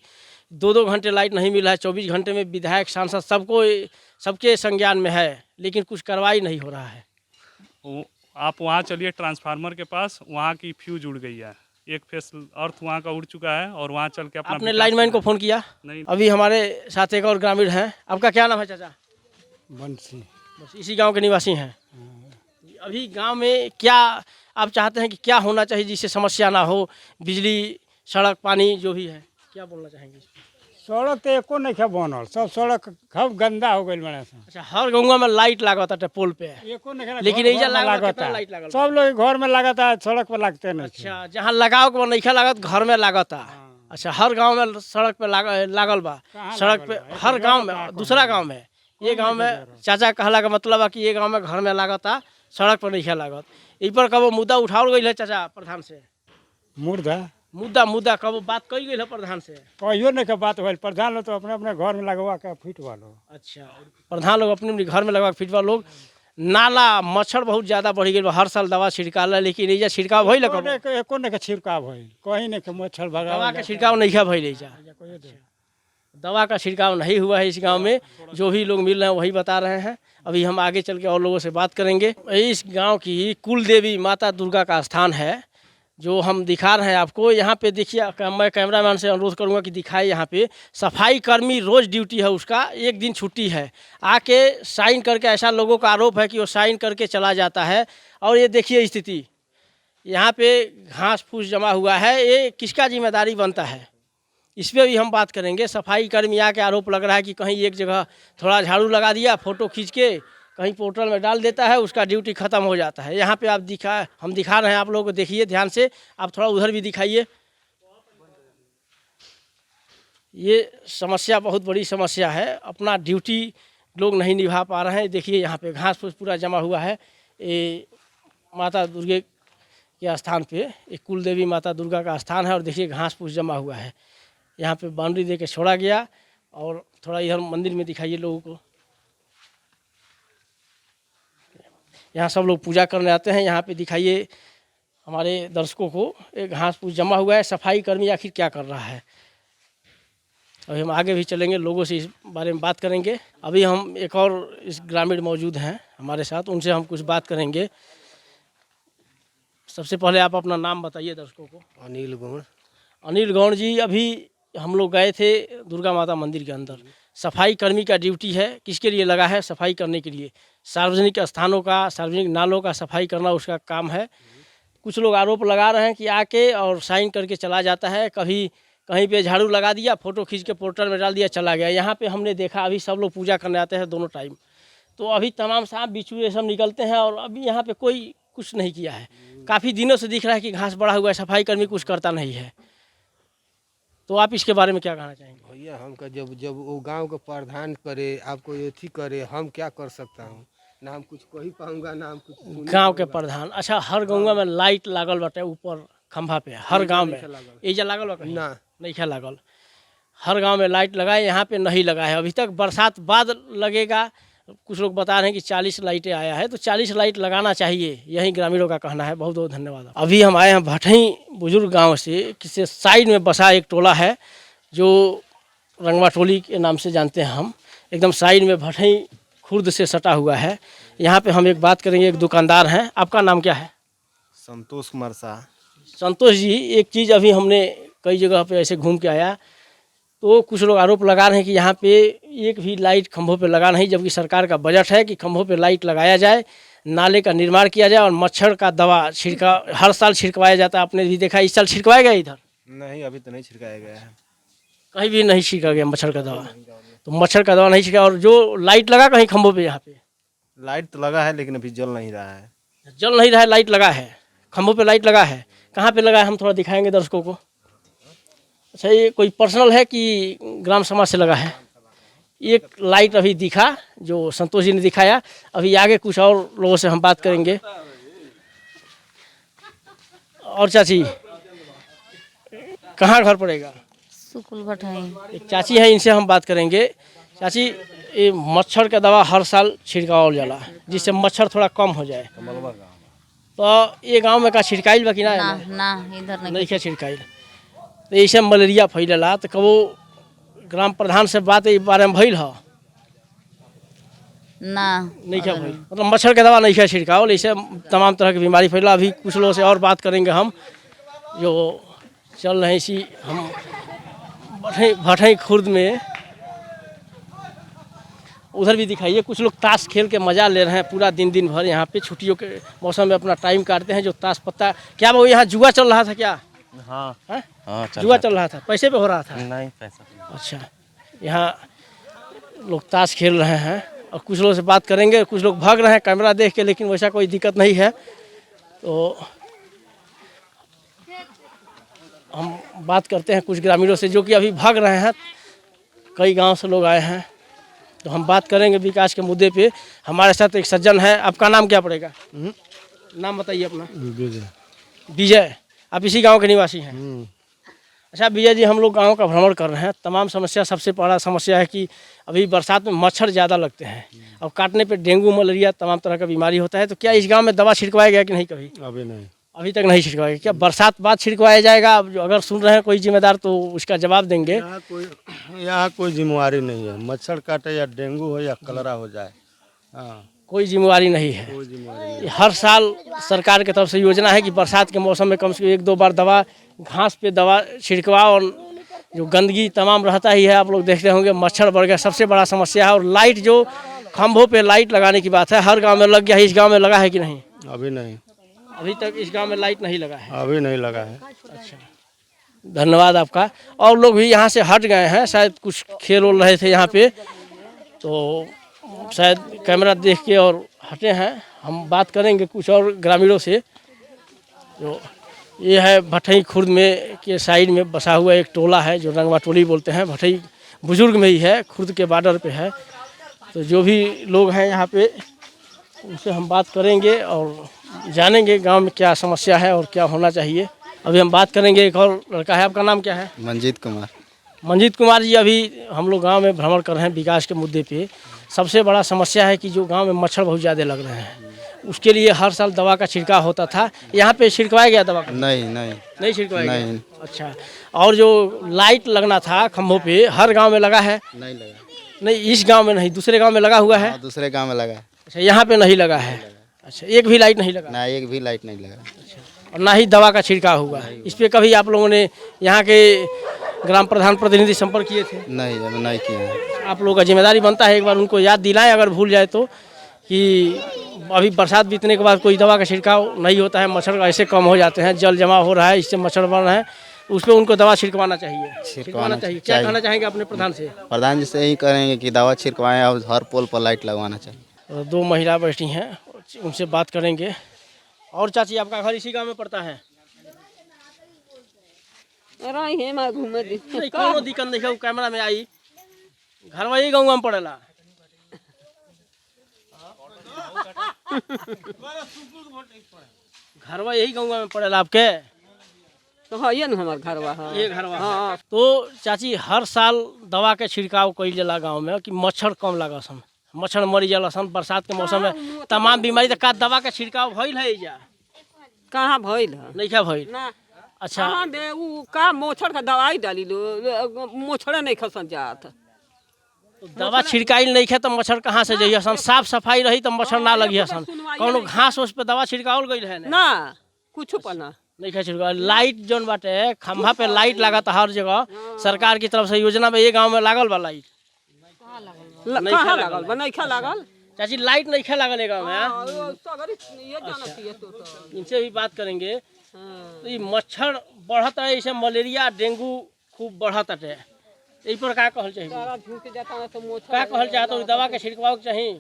2-2 घंटे लाइट नहीं मिला है, 24 घंटे में विधायक सांसद सबके संज्ञान में है, लेकिन कुछ कार्रवाई नहीं हो रहा है। आप वहाँ चलिए ट्रांसफार्मर के पास, वहाँ की फ्यूज उड़ गई है, एक फेस अर्थ वहाँ का उड़ चुका है और वहाँ चल के अपना आपने लाइनमैन को फ़ोन किया? नहीं। अभी हमारे साथ एक और ग्रामीण हैं। आपका क्या नाम है चाचा? बंसी। बस इसी गांव के निवासी हैं। अभी गांव में क्या आप चाहते हैं कि क्या होना चाहिए जिससे समस्या ना हो? बिजली, सड़क, पानी जो भी है, क्या बोलना चाहेंगे? सड़क तो एको नहीं है बनल, सब सड़क सब गंदा हो गई बड़ा सा। अच्छा, हर गाँव में लाइट लागता है पोल पे, एको नहीं लेकिन ऐसा लागता लाइट लागल? सब लोग घर में लगाता है, सड़क पर लगते नहीं। अच्छा, जहाँ लगाओ के नहीं लागत, घर में लागता। अच्छा, हर गांव में सड़क पे लागल बा? सड़क पे हर गांव में, दूसरा गांव में, ये गांव में चाचा कहला का मतलब है कि ये गांव में घर में लागता, सड़क पर नहीं लागत। इ पर कबो मुद्दा उठाओल गई है चाचा प्रधान से? मुर्दा मुद्दा कबो बात कही गई है प्रधान से? कहियो नहीं के बात भइल, प्रधान लोग तो अपने अपने घर में लगवा के फिट वालो। अच्छा, प्रधान लोग अपने अपने घर में लगा फिटवा लोग। नाला मच्छर बहुत ज़्यादा बढ़ गई, हर साल दवा छिड़काला, लेकिन एजा छिड़काव भइल कबो? एको नहीं के छिड़काव भइल, कहीं नहीं के मच्छर भगा। दवा का छिड़काव नहीं भइल एजा? दवा का छिड़काव नहीं हुआ है इस गांव में। जो भी लोग मिल रहे हैं वही बता रहे हैं। अभी हम आगे चल के और लोगों से बात करेंगे। इस गांव की कुल देवी माता दुर्गा का स्थान है, जो हम दिखा रहे हैं आपको। यहाँ पे देखिए, मैं कैमरामैन से अनुरोध करूँगा कि दिखाए। यहाँ पे सफाई कर्मी रोज़ ड्यूटी है उसका, एक दिन छुट्टी है। आके साइन करके, ऐसा लोगों का आरोप है कि वो साइन करके चला जाता है। और ये देखिए स्थिति, यहाँ पे घास फूस जमा हुआ है, ये किसका जिम्मेदारी बनता है? इस पर भी हम बात करेंगे। सफाई कर्मी आके आरोप लग रहा है कि कहीं एक जगह थोड़ा झाड़ू लगा दिया, फ़ोटो खींच के कहीं पोर्टल में डाल देता है, उसका ड्यूटी ख़त्म हो जाता है। यहाँ पे आप हम दिखा रहे हैं, आप लोगों को देखिए ध्यान से। आप थोड़ा उधर भी दिखाइए। ये समस्या बहुत बड़ी समस्या है, अपना ड्यूटी लोग नहीं निभा पा रहे हैं। देखिए यहाँ पे घास फूस पूरा जमा हुआ है। ये माता दुर्गे के स्थान पे, एक कुल देवी माता दुर्गा का स्थान है। और देखिए घास फूस जमा हुआ है। यहाँ पे बाउंड्री दे के छोड़ा गया। और थोड़ा इधर मंदिर में दिखाइए लोगों को। यहाँ सब लोग पूजा करने आते हैं। यहाँ पे दिखाइए हमारे दर्शकों को, एक घास फूस जमा हुआ है। सफाई कर्मी आखिर क्या कर रहा है? अभी हम आगे भी चलेंगे, लोगों से इस बारे में बात करेंगे। अभी हम एक और इस ग्रामीण मौजूद हैं हमारे साथ, उनसे हम कुछ बात करेंगे। सबसे पहले आप अपना नाम बताइए दर्शकों को। अनिल गौड़। अनिल गौड़ जी, अभी हम लोग गए थे दुर्गा माता मंदिर के अंदर। सफाई कर्मी का ड्यूटी है, किसके लिए लगा है? सफाई करने के लिए। सार्वजनिक स्थानों का, सार्वजनिक नालों का सफाई करना उसका काम है। कुछ लोग आरोप लगा रहे हैं कि आके और साइन करके चला जाता है। कभी कहीं पे झाड़ू लगा दिया, फ़ोटो खींच के पोर्टल में डाल दिया, चला गया। यहाँ पे हमने देखा, अभी सब लोग पूजा करने आते हैं दोनों टाइम, तो अभी तमाम सांप बिच्छू ये सब निकलते हैं। और अभी यहाँ पे कोई कुछ नहीं किया है। काफ़ी दिनों से दिख रहा है कि घास बढ़ा हुआ है, सफाई कर्मी कुछ करता नहीं है। तो आप इसके बारे में क्या कहना चाहेंगे? भैया हमका जब वो गांव का प्रधान करे, आपको ये थी करे, हम क्या कर सकता हूँ? ना हम कुछ कह पाऊंगा, ना हम कुछ गांव के प्रधान। अच्छा, हर गाँव में लाइट लागल बाटे ऊपर खंभा पे, हर गांव में। एजा लागल बा कहीं? ना नहीं क्या लागल। हर गांव में लाइट लगाए, यहाँ पे नहीं लगा है अभी तक। बरसात बाद लगेगा। कुछ लोग बता रहे हैं कि 40 लाइटें आया है, तो 40 लाइट लगाना चाहिए, यही ग्रामीणों का कहना है। बहुत बहुत धन्यवाद। अभी हम आए हैं भटई बुजुर्ग गांव से, किसी साइड में बसा एक टोला है जो रंगवा टोली के नाम से जानते हैं हम। एकदम साइड में भटई खुर्द से सटा हुआ है। यहाँ पे हम एक बात करेंगे, एक दुकानदार हैं। आपका नाम क्या है? संतोष कुमार शाह। संतोष जी, एक चीज़ अभी हमने कई जगह पे ऐसे घूम के आया, तो कुछ लोग आरोप लगा रहे हैं कि यहाँ पे एक भी लाइट खंभों पे लगा नहीं, जबकि सरकार का बजट है कि खंभों पे लाइट लगाया जाए, नाले का निर्माण किया जाए और मच्छर का दवा हर साल छिड़कवाया जाता है। आपने भी देखा, इस साल छिड़कवाया गया इधर? नहीं, अभी तो नहीं छिड़काया गया है, कहीं भी नहीं छिड़का गया मच्छर का दवा। तो मच्छर का दवा नहीं छिड़का। और जो लाइट लगा कहीं खंभों पे, यहाँ पे लाइट तो लगा है लेकिन अभी जल नहीं रहा है। जल नहीं रहा है, लाइट लगा है, खंभों पे लाइट लगा है। कहाँ पे लगा है हम थोड़ा दिखाएंगे दर्शकों को। अच्छा, ये कोई पर्सनल है कि ग्राम समाज से लगा है? एक लाइट अभी दिखा जो संतोष जी ने दिखाया। अभी आगे कुछ और लोगों से हम बात करेंगे। और चाची, कहाँ घर पड़ेगा? सुकुल भटाई। एक चाची है, इनसे हम बात करेंगे। चाची, ये मच्छर का दवा हर साल छिड़कावल जाला जिससे मच्छर थोड़ा कम हो जाए, तो ये गांव में का छिड़काइल बा कि ना? ना इधर नहीं क्या छिड़काइल। तो ऐसे मलेरिया फैलेला, तो कबो ग्राम प्रधान से बात इस बारे में भइल है? ना नहीं क्या भइल, मतलब मच्छर का दवा नहीं क्या छिड़कावल, ऐसे तमाम तरह की बीमारी फैला। अभी कुछ लोगों से और बात करेंगे हम, जो चल रहे हैं इसी हम भटई खुर्द में। उधर भी दिखाइए, कुछ लोग ताश खेल के मज़ा ले रहे हैं पूरा दिन भर। यहाँ पे छुट्टियों के मौसम में अपना टाइम काटते हैं, जो ताश पत्ता। क्या वो यहाँ जुआ चल रहा था क्या? हाँ है? हाँ, जुआ चल रहा था, पैसे पे हो रहा था? नहीं, पैसा। अच्छा, यहाँ लोग ताश खेल रहे हैं और कुछ लोगों से बात करेंगे। कुछ लोग भाग रहे हैं कैमरा देख के, लेकिन वैसा कोई दिक्कत नहीं है। तो हम बात करते हैं कुछ ग्रामीणों से जो कि अभी भाग रहे हैं। कई गांव से लोग आए हैं। तो हम बात करेंगे विकास के मुद्दे पे। हमारे साथ एक सज्जन है, आपका नाम क्या पड़ेगा? नाम बताइए अपना। विजय, आप इसी गांव के निवासी हैं? अच्छा विजय जी, हम लोग गांव का भ्रमण कर रहे हैं। तमाम समस्या, सबसे बड़ा समस्या है कि अभी बरसात में मच्छर ज़्यादा लगते हैं और काटने पे डेंगू मलेरिया तमाम तरह का बीमारी होता है। तो क्या इस गांव में दवा छिड़कवाया गया कि नहीं कभी? अभी नहीं। अभी तक नहीं छिड़कवाया गया। क्या बरसात बाद छिड़कवाया जाएगा? अब अगर सुन रहे हैं कोई जिम्मेदार तो उसका जवाब देंगे। यहाँ कोई जिम्मेवारी नहीं है, मच्छर काटे या डेंगू हो या कलरा हो जाए, हाँ कोई जिम्मेवारी नहीं है। कोई जिम्मेवारी नहीं। हर साल सरकार की तरफ से योजना है कि बरसात के मौसम में कम से कम 1-2 बार दवा, घास पे दवा छिड़कवाओ। और जो गंदगी तमाम रहता ही है, आप लोग देखते होंगे मच्छर बढ़ गया, सबसे बड़ा समस्या है। और लाइट, जो खंभों पे लाइट लगाने की बात है, हर गांव में लग गया है। इस गांव में लगा है कि नहीं? अभी नहीं, अभी तक इस गांव में लाइट नहीं लगा है। अभी नहीं लगा है। अच्छा, धन्यवाद आपका। और लोग भी यहाँ से हट गए हैं, शायद कुछ खेल उल रहे थे यहाँ पे, तो शायद कैमरा देख के और हटे हैं। हम बात करेंगे कुछ और ग्रामीणों से। जो ये है भटई खुर्द में के साइड में बसा हुआ एक टोला है, जो रंगवा टोली बोलते हैं। भटई बुजुर्ग में ही है, खुर्द के बॉर्डर पे है। तो जो भी लोग हैं यहाँ पे, उनसे हम बात करेंगे और जानेंगे गांव में क्या समस्या है और क्या होना चाहिए। अभी हम बात करेंगे, एक और लड़का है, आपका नाम क्या है? मंजीत कुमार। मंजीत कुमार जी, अभी हम लोग गांव में भ्रमण कर रहे हैं विकास के मुद्दे पे। सबसे बड़ा समस्या है कि जो गांव में मच्छर बहुत ज़्यादा लग रहे हैं, उसके लिए हर साल दवा का छिड़काव होता था। यहाँ पे छिड़कवाया गया दवा का? नहीं छिड़कवाया गया। अच्छा, और जो लाइट लगना था खंभों पे, हर गाँव में लगा है? नहीं लगा। नहीं, इस गाँव में नहीं, दूसरे गाँव में लगा हुआ है? दूसरे गांव में लगा। अच्छा, यहाँ पे नहीं लगा है। अच्छा, एक भी लाइट नहीं लगा? ना एक भी लाइट नहीं लगा। और ना ही दवा का छिड़काव हुआ। इस पे कभी आप लोगों ने यहाँ के ग्राम प्रधान प्रतिनिधि संपर्क किए थे? नहीं, अभी नहीं किया है। आप लोगों का जिम्मेदारी बनता है एक बार उनको याद दिलाएं, अगर भूल जाए तो, कि अभी बरसात बीतने के बाद कोई दवा का छिड़काव नहीं होता है, मच्छर ऐसे कम हो जाते हैं, जल जमा हो रहा है, इससे मच्छर बढ़ रहे हैं, उस पर उनको दवा छिड़कवाना चाहिए। क्या कहना चाहेंगे अपने प्रधान से? प्रधान जी से यही करेंगे कि दवा छिड़कवाएं और हर पोल पर लाइट लगवाना चाहिए। 2 महिला बैठी हैं, उनसे बात करेंगे। और चाची, आपका घर इसी गांव में पड़ता है? नहीं, कोनो दिक्कत नहीं है, कैमरा में आई। घर वही गाँव में पड़ेला। घरवा यही गाँव में पड़ेला आपके? तो हाँ, ये ना हमारे घरवा। हाँ, ये घरवा। हाँ। तो चाची, हर साल दवा के छिड़काव कइल जाला गाँव में कि मच्छर कम लगा सन, मच्छर मरी जाला सन बरसात के मौसम में, तमाम बीमारी। तो का दवा के छिड़काव भइल है? जा कहाँ भइल है? नहीं क्या भइल? अच्छा, कहाँ बे, उ का मच्छर का दवाई डाली लो, मच्छर नहीं खसन जात। तो दवा छिड़काइल नहीं है तो मच्छर कहाँ से जाइए सन? साफ सफाई रही तो मच्छर ना लगी सन। कौनो घास उस पे दवा छिड़कावल गई है ना? कुछ पना नहीं खा छिड़का। लाइट जोन बाटे खंभा पे लाइट लगा था हर जगह, सरकार की तरफ से योजना में। ये गांव में लागल बा लाइट? कहाँ लागल बा? नहीं खा लागल चाची, लाइट नहीं खा लागल गाँव में। इनसे भी बात करेंगे। तो ये मच्छर बढ़ता है, इसे मलेरिया डेंगू खूब बढ़ता है, यही पर का कहल चाहिए? का कहल चाहते हो? दवा के छिड़काव चाहिए?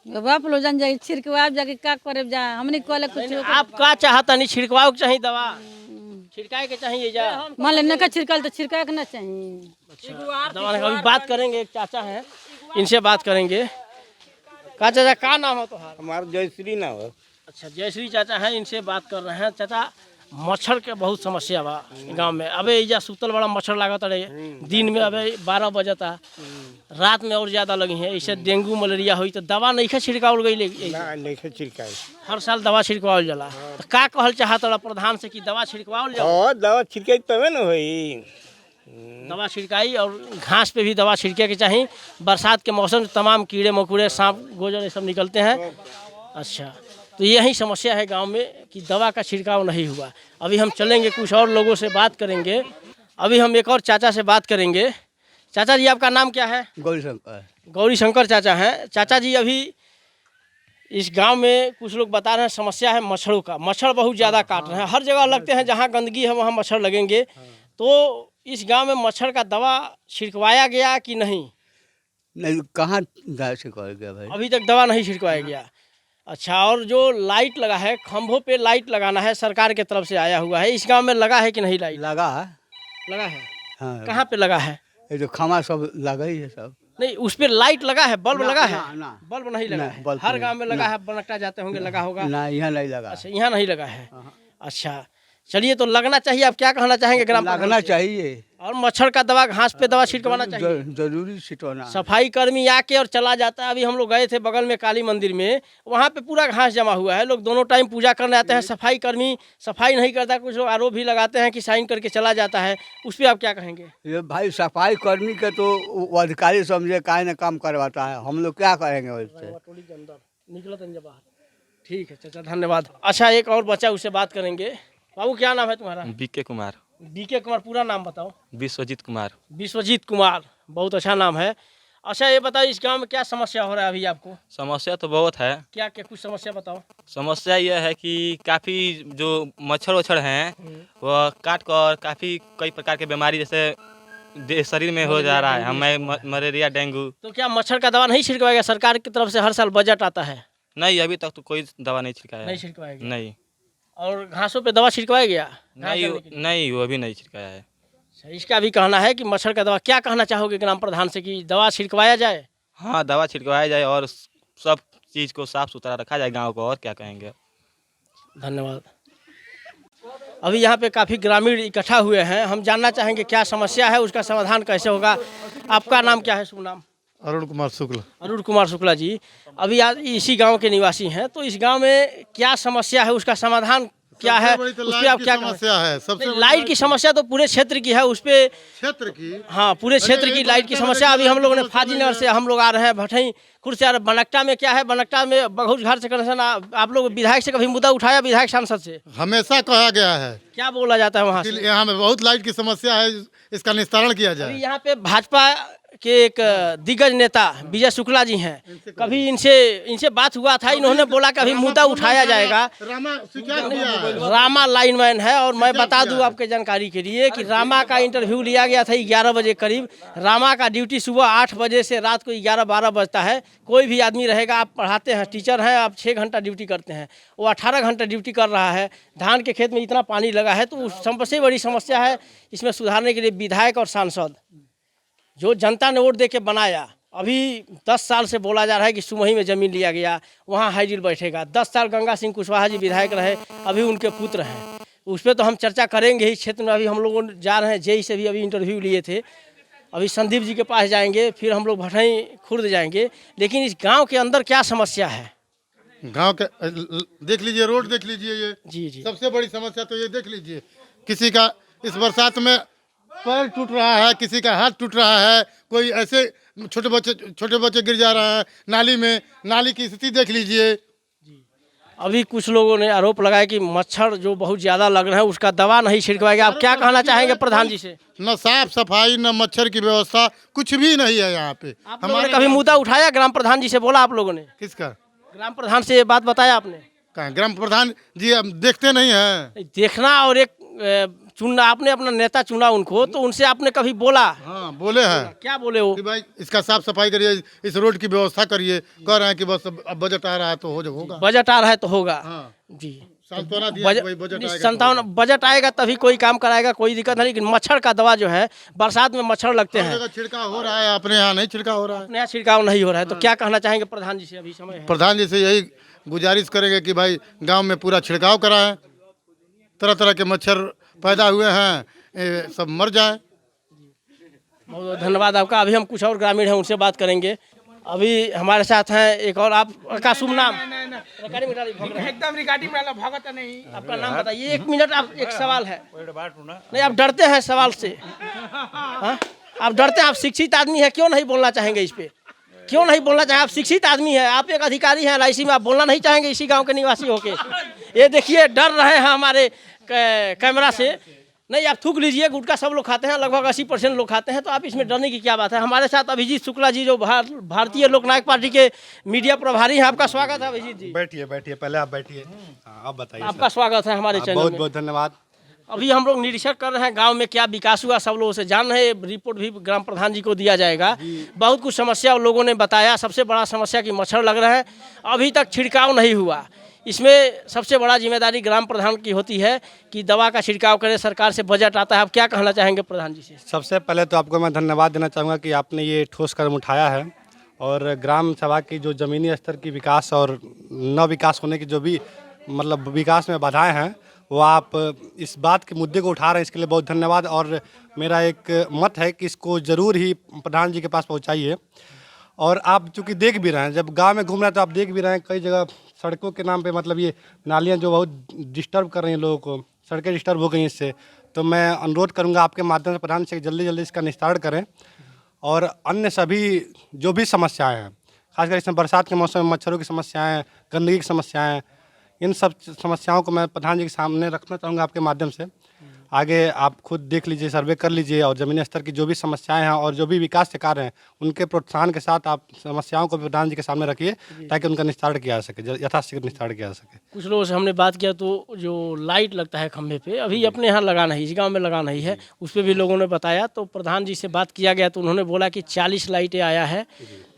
बाप लोग जान जाए छिड़कवा जाके का करे जा, हमने कहले कुछ। आप का चाहता नहीं? छिड़काव चाहिए, दवा छिड़काए के चाहिए जा। मान ले नका छिड़काल तो छिड़का के ना चाहिए। अच्छा, दवा अभी बात करेंगे, एक चाचा हैं, इनसे बात करेंगे। का चाचा, का नाम है तुम्हारा? हमारा जयश्री नाम है। अच्छा, जयश्री चाचा हैं, इनसे बात कर रहे हैं। चाचा, मच्छर के बहुत समस्या बा गांव में। अबे इजा सुतल बड़ा मच्छर लागत रहे, दिन में अबे 12 बजता, रात में और ज्यादा लगी है। इससे डेंगू मलेरिया हुई तो दवा नहीं खा छिड़कावल गई? नहीं छिड़काई, हर साल दवा छिड़कावल जाला। तो का कहल चाहता प्रधान से कि दवा छिड़कावल जाओ? दवा छिड़काई तबे न होई। दवा छिड़काई और घास पे भी दवा छिड़के के चाहिए। बरसात के मौसम में तमाम कीड़े मकोड़े, सांप गोजर ये सब निकलते हैं। अच्छा, तो यही समस्या है गांव में कि दवा का छिड़काव नहीं हुआ। अभी हम चलेंगे, कुछ और लोगों से बात करेंगे। अभी हम एक और चाचा से बात करेंगे। चाचा जी, आपका नाम क्या है? गौरी शंकर। गौरी शंकर चाचा हैं। चाचा जी, अभी इस गांव में कुछ लोग बता रहे हैं समस्या है मच्छरों का। मच्छर बहुत ज़्यादा काट रहे हैं, हर जगह लगते हैं, जहाँ गंदगी है वहाँ मच्छर लगेंगे। तो इस गांव में मच्छर का दवा छिड़कवाया गया कि नहीं? नहीं, कहाँ छिड़काया गया भाई? अभी तक दवा नहीं छिड़कवाया गया। अच्छा, और जो लाइट लगा है, खंभों पे लाइट लगाना है, सरकार के तरफ से आया हुआ है, इस गांव में लगा है कि नहीं? लाइट लगा है। लगा है? हाँ, कहाँ पे लगा है? ये जो खमा सब लगा ही है सब। नहीं उस पर लाइट लगा है, बल्ब लगा है? ना। बल्ब नहीं लगा है। बल्ब हर नहीं, गांव में लगा है, बनकटा जाते होंगे लगा होगा। ना यहाँ नहीं लगा। अच्छा यहाँ नहीं लगा है। अच्छा चलिए, तो लगना चाहिए। आप क्या कहना चाहेंगे ग्राम प्रधान लगना से? चाहिए, और मच्छर का दवा, घास पे दवा छिड़कवाना चाहिए। जरूरी छिटवाना। सफाई कर्मी आके और चला जाता है। अभी हम लोग गए थे बगल में काली मंदिर में, वहाँ पे पूरा घास जमा हुआ है। लोग दोनों टाइम पूजा करने आते हैं, सफाई कर्मी सफाई नहीं करता। कुछ लोग आरोप भी लगाते हैं कि साइन करके चला जाता है। उस पर आप क्या कहेंगे? ये भाई सफाई कर्मी के तो वो अधिकारी समझे काहे न काम करवाता है, हम लोग क्या करेंगे उससे। ठीक है चाचा, धन्यवाद। अच्छा एक और बच्चा, उससे बात करेंगे। बाबू क्या नाम है तुम्हारा? बीके कुमार। बीके कुमार, पूरा नाम बताओ। विश्वजीत कुमार। विश्वजीत कुमार, बहुत अच्छा नाम है। अच्छा ये बताओ, इस गांव में क्या समस्या हो रहा है अभी आपको? समस्या तो बहुत है। क्या क्या कुछ समस्या बताओ। समस्या यह है कि काफ़ी जो मच्छर वच्छर हैं वह काट कर काफ़ी कई प्रकार के बीमारी जैसे शरीर में हो जा रहा है, हमें मलेरिया, डेंगू। तो क्या मच्छर का दवा नहीं छिड़कवाएगा? सरकार की तरफ से हर साल बजट आता है। नहीं, अभी तक तो कोई दवा नहीं छिड़काया। नहीं छिड़कवाएगा? नहीं। और घासों पे दवा छिड़कवाया गया? नहीं वो भी नहीं छिड़काया है। अच्छा, इसका भी कहना है कि मच्छर का दवा। क्या कहना चाहोगे ग्राम प्रधान से कि दवा छिड़कवाया जाए? हाँ, दवा छिड़कवाया जाए और सब चीज़ को साफ सुथरा रखा जाए गाँव को, और क्या कहेंगे। धन्यवाद। अभी यहाँ पे काफ़ी ग्रामीण इकट्ठा हुए हैं। हम जानना चाहेंगे क्या समस्या है, उसका समाधान कैसे होगा। आपका नाम क्या है? शुभ नाम? अरुण कुमार शुक्ला। अरुण कुमार शुक्ला जी, अभी आज इसी गांव के निवासी हैं, तो इस गांव में क्या समस्या है, उसका समाधान क्या है, उस पर आप क्या समस्या है? सबसे लाइट की समस्या तो पूरे क्षेत्र की है, उस पे क्षेत्र की, हाँ पूरे क्षेत्र की लाइट की समस्या। अभी हम लोगों ने फाजिलनगर से हम लोग आ रहे हैं, भटई खुर्द से आ रहे हैं। बनकटा में क्या है, बनकटा में बघौच घाट से कनेक्शन। आप लोग विधायक से कभी मुद्दा उठाया? विधायक सांसद से हमेशा कहा गया है। क्या बोला जाता है वहाँ से? यहाँ में बहुत लाइट की समस्या है, इसका निस्तारण किया जाए। यहाँ पे भाजपा के एक दिग्गज नेता विजय शुक्ला जी हैं, कभी इनसे बात हुआ था, इन्होंने बोला कि अभी मुद्दा उठाया जाएगा। रामा लाइनमैन है, और मैं बता दूं आपके जानकारी के लिए कि रामा का इंटरव्यू लिया गया था 11 बजे करीब। रामा का ड्यूटी सुबह 8 बजे से रात को 11-12 बजता है। कोई भी आदमी रहेगा, आप पढ़ाते हैं, टीचर हैं, आप 6 घंटा ड्यूटी करते हैं, वो 18 घंटा ड्यूटी कर रहा है। धान के खेत में इतना पानी लगा है, तो सबसे बड़ी समस्या है। इसमें सुधारने के लिए विधायक और सांसद, जो जनता ने वोट दे के बनाया, अभी 10 साल से बोला जा रहा है कि सुमही में ज़मीन लिया गया, वहाँ हाईडील बैठेगा। 10 साल गंगा सिंह कुशवाहा जी विधायक रहे, अभी उनके पुत्र हैं, उस पर तो हम चर्चा करेंगे ही। क्षेत्र में अभी हम लोग जा रहे हैं, जेई से भी अभी इंटरव्यू लिए थे, अभी संदीप जी के पास जाएंगे, फिर हम लोग भटई खुर्द जाएंगे। लेकिन इस गाँव के अंदर क्या समस्या है? गांव के देख लीजिए, रोड देख लीजिए, ये जी सबसे बड़ी समस्या तो ये देख लीजिए। किसी का इस बरसात में पैर टूट रहा है, किसी का हाथ टूट रहा है, कोई ऐसे छोटे बच्चे गिर जा रहा है नाली में। नाली की स्थिति देख लीजिए। अभी कुछ लोगों ने आरोप लगाया कि मच्छर जो बहुत ज़्यादा लग रहा है, उसका दवा नहीं छिड़कवाएगा। आप क्या कहना चाहेंगे प्रधान जी से? न साफ सफाई, न मच्छर की व्यवस्था, कुछ भी नहीं है यहाँ पे। आप लोगों ने कभी मुद्दा उठाया ग्राम प्रधान जी से? बोला आप लोगों ने? किसका? ग्राम प्रधान से ये बात बताया आपने? कहाँ ग्राम प्रधान जी अब देखते नहीं हैं। देखना और एक चुनना, आपने अपना नेता चुना उनको, तो उनसे आपने कभी बोला? हाँ बोले हैं। क्या बोले वो? कि भाई इसका साफ सफाई करिए, इस रोड की व्यवस्था करिए। कह रहे हैं कि बस अब बजट आ रहा है तो होगा। बजट आ रहा है तो होगा। हाँ। जी सांत्वना दिया कि भाई बजट आएगा। संतावन बजट आएगा तभी कोई काम कराएगा, कोई दिक्कत नहीं। लेकिन मच्छर का दवा जो है, बरसात में मच्छर लगते हैं, छिड़काव हो रहा है, अपने यहाँ नहीं छिड़काव हो रहा है। अपने यहाँ छिड़काव नहीं हो रहा है, तो क्या कहना चाहेंगे प्रधान जी से? अभी समय है। प्रधान जी से यही गुजारिश करेंगे कि भाई गांव में पूरा छिड़काव कराएं, तरह तरह के मच्छर पैदा हुए हैं, ये सब मर जाए। बहुत बहुत धन्यवाद आपका। अभी हम कुछ और ग्रामीण हैं, उनसे बात करेंगे। अभी हमारे साथ हैं एक और, आपका शुभ नाम? एकदम रिकॉर्डिंग वाला भगत नहीं। आपका नाम बताइए। 1 मिनट, आप एक सवाल है। नहीं आप डरते हैं सवाल से? हाँ आप डरते हैं? आप शिक्षित आदमी है, क्यों नहीं बोलना चाहेंगे इस पे? क्यों नहीं बोलना चाहेंगे? आप शिक्षित आदमी हैं, आप एक अधिकारी हैं LIC में, आप बोलना नहीं चाहेंगे इसी गांव के निवासी होके? ये देखिए डर रहे हैं हमारे कैमरा से। नहीं आप थूक लीजिए, गुटखा सब लोग खाते हैं, लगभग 80% लोग खाते हैं, तो आप इसमें डरने की क्या बात है? हमारे साथ अभिजीत शुक्ला जी, जो भारतीय लोकनायक पार्टी के मीडिया प्रभारी हैं। आपका स्वागत है अभिजीत जी। बैठिए बैठिए, पहले आप बैठिए। आप बताइए। आपका स्वागत है हमारे चैनल में। बहुत बहुत धन्यवाद। अभी हम लोग निरीक्षण कर रहे हैं गांव में क्या विकास हुआ, सब लोगों से जान रहे हैं। रिपोर्ट भी ग्राम प्रधान जी को दिया जाएगा। बहुत कुछ समस्या लोगों ने बताया। सबसे बड़ा समस्या कि मच्छर लग रहा है, अभी तक छिड़काव नहीं हुआ। इसमें सबसे बड़ा जिम्मेदारी ग्राम प्रधान की होती है कि दवा का छिड़काव करें, सरकार से बजट आता है। आप क्या कहना चाहेंगे प्रधान जी से? सबसे पहले तो आपको मैं धन्यवाद देना चाहूँगा कि आपने ये ठोस कदम उठाया है और ग्राम सभा की जो ज़मीनी स्तर की विकास और न विकास होने की जो भी मतलब विकास में बाधाएं हैं वो आप इस बात के मुद्दे को उठा रहे हैं, इसके लिए बहुत धन्यवाद। और मेरा एक मत है कि इसको ज़रूर ही प्रधान जी के पास पहुँचाइए। और आप चूँकि देख भी रहे हैं, जब गांव में घूम रहे हैं तो आप देख भी रहे हैं कई जगह सड़कों के नाम पे मतलब ये नालियाँ जो बहुत डिस्टर्ब कर रही हैं लोगों को, सड़कें डिस्टर्ब हो गई इससे। तो मैं अनुरोध करूँगा आपके माध्यम से प्रधान से जल्दी जल्दी इसका निस्तारण करें और अन्य सभी जो भी समस्याएं हैं, खासकर इसमें बरसात के मौसम में मच्छरों की समस्याएं, गंदगी की समस्याएं, इन सब समस्याओं को मैं प्रधान जी के सामने रखना चाहूँगा आपके माध्यम से। आगे आप खुद देख लीजिए, सर्वे कर लीजिए और ज़मीनी स्तर की जो भी समस्याएं हैं और जो भी विकास के कार्य हैं उनके प्रोत्साहन के साथ आप समस्याओं को भी प्रधान जी के सामने रखिए ताकि उनका निस्तारण किया जा सके, यथाशीघ्र निस्तारण किया जा सके। कुछ लोगों से हमने बात किया तो जो लाइट लगता है खंभे पे, अभी अपने यहाँ लगा नहीं, इस गांव में लगा नहीं है, उस पर भी लोगों ने बताया। तो प्रधान जी से बात किया गया तो उन्होंने बोला कि 40 लाइटें आया है।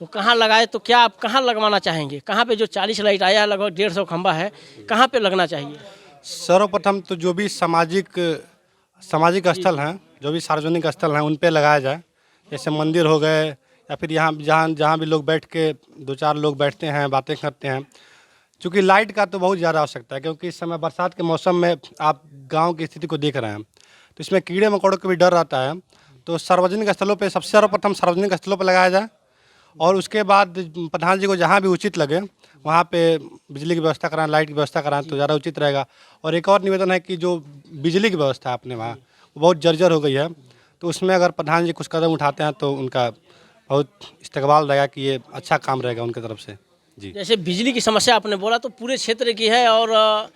तो कहाँ लगाए, तो क्या आप कहाँ लगवाना चाहेंगे? कहाँ पे जो 40 लाइट आया है, लगभग 150 खंभा है, कहाँ पे लगना चाहिए? सर्वप्रथम तो जो भी सामाजिक स्थल हैं, जो भी सार्वजनिक स्थल हैं उन पे लगाया जाए, जैसे मंदिर हो गए या फिर यहाँ जहाँ भी लोग बैठ के 2-4 लोग बैठते हैं, बातें करते हैं। क्योंकि लाइट का तो बहुत ज़्यादा आवश्यकता है, क्योंकि इस समय बरसात के मौसम में आप गांव की स्थिति को देख रहे हैं तो इसमें कीड़े मकोड़ों का भी डर रहता है। तो सार्वजनिक स्थलों पे सबसे सर्वप्रथम सार्वजनिक स्थलों पर लगाया जाए और उसके बाद प्रधान जी को जहाँ भी उचित लगे वहाँ पे बिजली की व्यवस्था कराएं, लाइट की व्यवस्था कराएं तो ज़्यादा उचित रहेगा। और एक और निवेदन है कि जो बिजली की व्यवस्था है अपने वहाँ वो बहुत जर्जर हो गई है, तो उसमें अगर प्रधान जी कुछ कदम उठाते हैं तो उनका बहुत इस्तकबाल रहेगा कि ये अच्छा काम रहेगा उनकी तरफ से। जी, जैसे बिजली की समस्या आपने बोला तो पूरे क्षेत्र की है और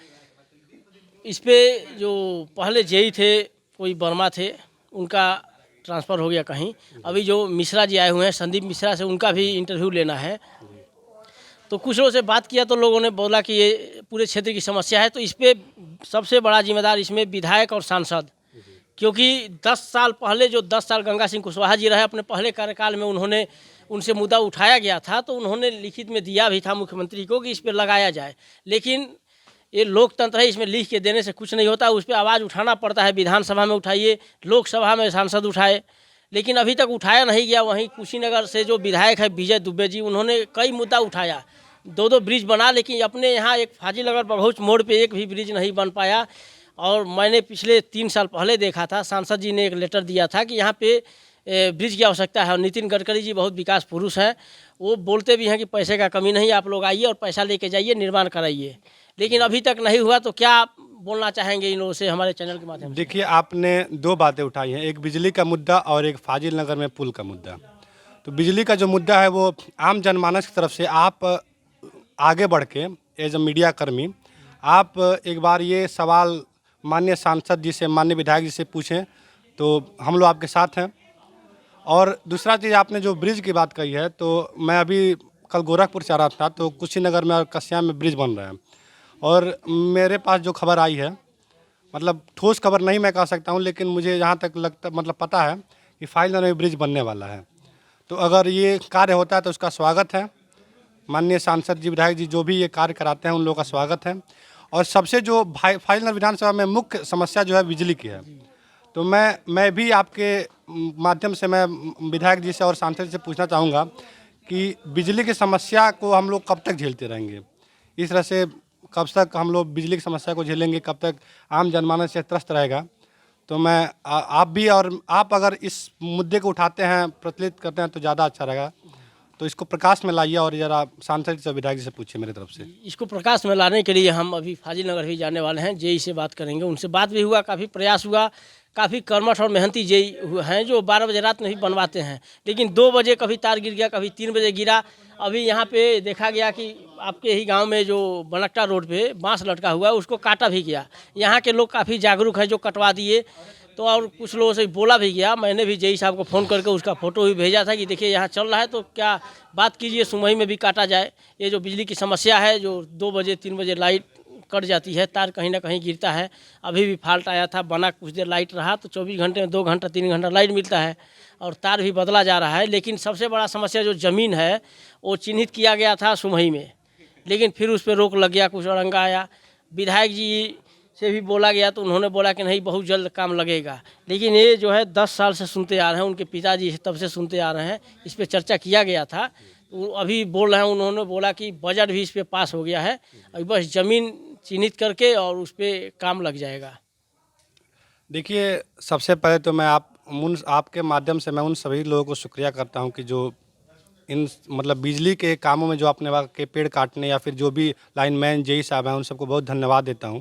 इस पे जो पहले जेई थे, कोई वर्मा थे, उनका ट्रांसफ़र हो गया कहीं। अभी जो मिश्रा जी आए हुए हैं, संदीप मिश्रा से, उनका भी इंटरव्यू लेना है। तो कुछ लोगों से बात किया तो लोगों ने बोला कि ये पूरे क्षेत्र की समस्या है। तो इस पे सबसे बड़ा जिम्मेदार इसमें विधायक और सांसद, क्योंकि 10 साल पहले जो 10 साल गंगा सिंह कुशवाहा जी रहे, अपने पहले कार्यकाल में उन्होंने उनसे मुद्दा उठाया गया था तो उन्होंने लिखित में दिया भी था मुख्यमंत्री को कि इस पर लगाया जाए। लेकिन ये लोकतंत्र है, इसमें लिख के देने से कुछ नहीं होता, उस पर आवाज़ उठाना पड़ता है। विधानसभा में उठाइए, लोकसभा में सांसद उठाए, लेकिन अभी तक उठाया नहीं गया। वहीं कुशीनगर से जो विधायक है विजय दुबे जी, उन्होंने कई मुद्दा उठाया, 2-2 ब्रिज बना, लेकिन अपने यहाँ एक फाजिलनगर बघौच मोड़ पे एक भी ब्रिज नहीं बन पाया। और मैंने पिछले 3 साल पहले देखा था, सांसद जी ने एक लेटर दिया था कि यहाँ पे ब्रिज की आवश्यकता है। और नितिन गडकरी जी बहुत विकास पुरुष हैं, वो बोलते भी हैं कि पैसे का कमी नहीं, आप लोग आइए और पैसा लेके जाइए, निर्माण कराइए, लेकिन अभी तक नहीं हुआ। तो क्या बोलना चाहेंगे इन लोगों से हमारे चैनल के माध्यम से? देखिए, आपने 2 बातें उठाई हैं, एक बिजली का मुद्दा और एक फाजिल नगर में पुल का मुद्दा। तो बिजली का जो मुद्दा है वो आम जनमानस की तरफ से आप आगे बढ़ के एज ए मीडिया कर्मी आप एक बार ये सवाल माननीय सांसद जी से, माननीय विधायक जी से पूछें तो हम लोग आपके साथ हैं। और दूसरा चीज़, आपने जो ब्रिज की बात कही है, तो मैं अभी कल गोरखपुर से आ रहा था तो कुशीनगर में और कस्याम में ब्रिज बन रहा है और मेरे पास जो खबर आई है, मतलब ठोस खबर नहीं मैं कह सकता हूँ, लेकिन मुझे जहाँ तक लगता मतलब पता है कि फाइनल में ब्रिज बनने वाला है। तो अगर ये कार्य होता है तो उसका स्वागत है। माननीय सांसद जी, विधायक जी जो भी ये कार्य कराते हैं उन लोगों का स्वागत है। और सबसे जो फाइनल विधानसभा में मुख्य समस्या जो है बिजली की है, तो मैं भी आपके माध्यम से मैं विधायक जी से और सांसद जी से पूछना चाहूँगा कि बिजली की समस्या को हम लोग कब तक झेलते रहेंगे? इस तरह से कब तक हम लोग बिजली की समस्या को झेलेंगे, कब तक आम जनमानस से त्रस्त रहेगा? तो मैं आप भी और आप अगर इस मुद्दे को उठाते हैं, प्रचलित करते हैं तो ज़्यादा अच्छा रहेगा। तो इसको प्रकाश में लाइए और ज़रा सांसद से, विधायक जी से पूछिए मेरी तरफ से। इसको प्रकाश में लाने के लिए हम अभी फाजिलनगर भी जाने वाले हैं, जेई से बात करेंगे। उनसे बात भी हुआ, काफ़ी प्रयास हुआ, काफ़ी कर्मठ और मेहनती जेई हैं जो 12 बजे रात में भी बनवाते हैं, लेकिन 2 बजे कभी तार गिर गया, कभी 3 बजे गिरा। अभी यहाँ पे देखा गया कि आपके ही गांव में जो बनकटा रोड पे बांस लटका हुआ है उसको काटा भी गया। यहाँ के लोग काफ़ी जागरूक हैं जो कटवा दिए। तो और कुछ लोगों से बोला भी गया, मैंने भी जेई साहब को फ़ोन करके उसका फ़ोटो भी भेजा था कि देखिए यहाँ चल रहा है तो क्या बात कीजिए, सुमही में भी काटा जाए। ये जो बिजली की समस्या है, जो 2 बजे 3 बजे लाइट कट जाती है, तार कहीं ना कहीं गिरता है। अभी भी फॉल्ट आया था, बना कुछ देर लाइट रहा तो 24 घंटे में 2 घंटा 3 घंटा लाइट मिलता है और तार भी बदला जा रहा है। लेकिन सबसे बड़ा समस्या जो ज़मीन है वो चिन्हित किया गया था सुमही में, लेकिन फिर उस पर रोक लग गया, कुछ अड़ंगा आया। विधायक जी से भी बोला गया तो उन्होंने बोला कि नहीं बहुत जल्द काम लगेगा, लेकिन ये जो है 10 साल से सुनते आ रहे हैं, उनके पिताजी तब से सुनते आ रहे हैं। इस पर चर्चा किया गया था, तो अभी बोल रहे हैं, उन्होंने बोला कि बजट भी इस पर पास हो गया है, अभी बस ज़मीन चिन्हित करके और उस पर काम लग जाएगा। देखिए, सबसे पहले तो मैं आपके माध्यम से मैं उन सभी लोगों को शुक्रिया करता हूं कि जो इन मतलब बिजली के कामों में जो अपने वहाँ के पेड़ काटने या फिर जो भी लाइनमैन जेई साहब हैं, उन सबको बहुत धन्यवाद देता हूं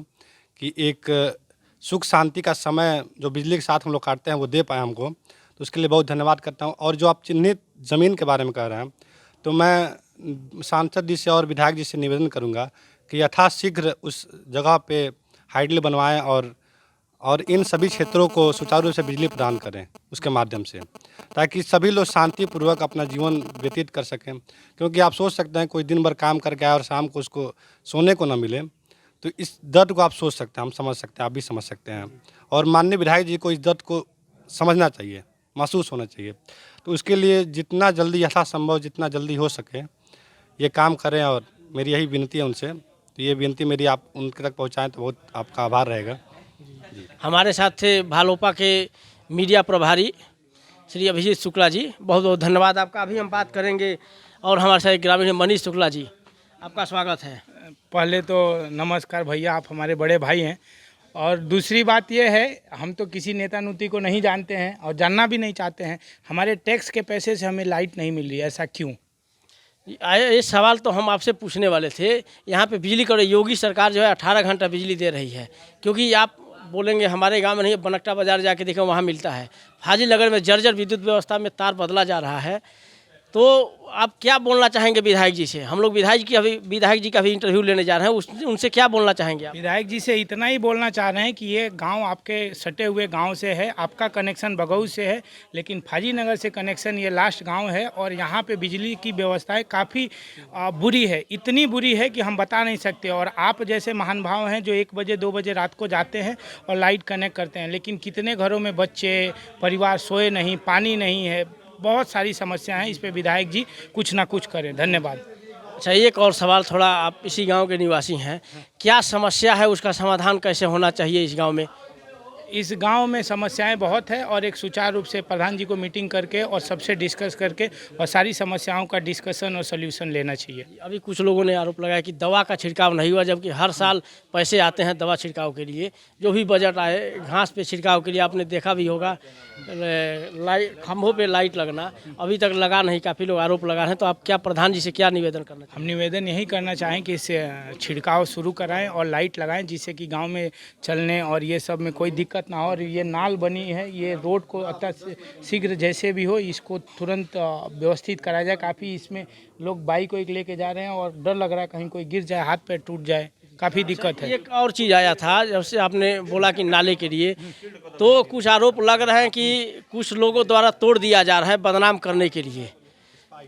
कि एक सुख शांति का समय जो बिजली के साथ हम लोग काटते हैं वो दे पाए हमको, तो उसके लिए बहुत धन्यवाद करता हूँ। और जो आप चिन्हित ज़मीन के बारे में कह रहे हैं, तो मैं सांसद जी से और विधायक जी से निवेदन करूँगा कि यथाशीघ्र उस जगह पे हाइडल बनवाएं और इन सभी क्षेत्रों को सुचारू रूप से बिजली प्रदान करें उसके माध्यम से, ताकि सभी लोग शांतिपूर्वक अपना जीवन व्यतीत कर सकें। क्योंकि आप सोच सकते हैं कोई दिन भर काम करके आए और शाम को उसको सोने को ना मिले, तो इस दर्द को आप सोच सकते हैं, हम समझ सकते हैं, आप भी समझ सकते हैं। और माननीय विधायक जी को इस दर्द को समझना चाहिए, महसूस होना चाहिए। तो उसके लिए जितना जल्दी यथासंभव जितना जल्दी हो सके ये काम करें, और मेरी यही विनती है उनसे। तो ये विनती मेरी आप उनके तक पहुँचाएँ तो बहुत आपका आभार रहेगा। हमारे साथ थे भालोपा के मीडिया प्रभारी श्री अभिजीत शुक्ला जी, बहुत बहुत धन्यवाद आपका। अभी हम बात करेंगे और हमारे साथ ग्रामीण मनीष शुक्ला जी, आपका स्वागत है। पहले तो नमस्कार भैया, आप हमारे बड़े भाई हैं। और दूसरी बात ये है, हम तो किसी नेता नुती को नहीं जानते हैं और जानना भी नहीं चाहते हैं। हमारे टैक्स के पैसे से हमें लाइट नहीं मिल रही है, ऐसा क्यों? ये सवाल तो हम आपसे पूछने वाले थे। यहाँ पे बिजली का योगी सरकार जो है 18 घंटा बिजली दे रही है, क्योंकि आप बोलेंगे हमारे गांव में नहीं, बनकटा बाज़ार जाके देखें वहाँ मिलता है। फाजिल नगर में जर्जर विद्युत व्यवस्था में तार बदला जा रहा है। तो आप क्या बोलना चाहेंगे विधायक जी से? हम लोग विधायक जी का भी इंटरव्यू लेने जा रहे हैं, उनसे क्या बोलना चाहेंगे आप? विधायक जी से इतना ही बोलना चाह रहे हैं कि ये गांव आपके सटे हुए गांव से है, आपका कनेक्शन बगऊ से है, लेकिन फाजी नगर से कनेक्शन ये लास्ट गांव है। और यहाँ पे बिजली की व्यवस्थाएं काफ़ी बुरी है, इतनी बुरी है कि हम बता नहीं सकते। और आप जैसे महान भाव हैं जो 1 बजे 2 बजे रात को जाते हैं और लाइट कनेक्ट करते हैं, लेकिन कितने घरों में बच्चे परिवार सोए नहीं, पानी नहीं है, बहुत सारी समस्या हैं। इस पे विधायक जी कुछ ना कुछ करें। धन्यवाद। अच्छा, एक और सवाल, थोड़ा आप इसी गांव के निवासी हैं, क्या समस्या है, उसका समाधान कैसे होना चाहिए इस गांव में? इस गांव में समस्याएं बहुत है और एक सुचारू रूप से प्रधान जी को मीटिंग करके और सबसे डिस्कस करके और सारी समस्याओं का डिस्कशन और सल्यूशन लेना चाहिए। अभी कुछ लोगों ने आरोप लगाया कि दवा का छिड़काव नहीं हुआ, जबकि हर साल पैसे आते हैं दवा छिड़काव के लिए। जो भी बजट आए घास पे छिड़काव के लिए, आपने देखा भी होगा लाइट खंभों पे लाइट लगना अभी तक लगा नहीं, काफ़ी लोग आरोप लगा रहे हैं। तो आप क्या प्रधान जी से क्या निवेदन करना चाहिए? हम निवेदन यही करना चाहें कि इसे छिड़काव शुरू कराएं और लाइट लगाएं, जिससे कि गांव में चलने और ये सब में कोई दिक्कत ना हो। और ये नाल बनी है, ये रोड को अत्यंत शीघ्र जैसे भी हो इसको तुरंत व्यवस्थित कराया जाए। काफ़ी इसमें लोग बाइक को लेके जा रहे हैं और डर लग रहा है कहीं कोई गिर जाए, हाथ पैर टूट जाए, काफ़ी दिक्कत है। एक और चीज़ आया था, जब से आपने बोला कि नाले के लिए, तो कुछ आरोप लग रहे हैं कि कुछ लोगों द्वारा तोड़ दिया जा रहा है बदनाम करने के लिए।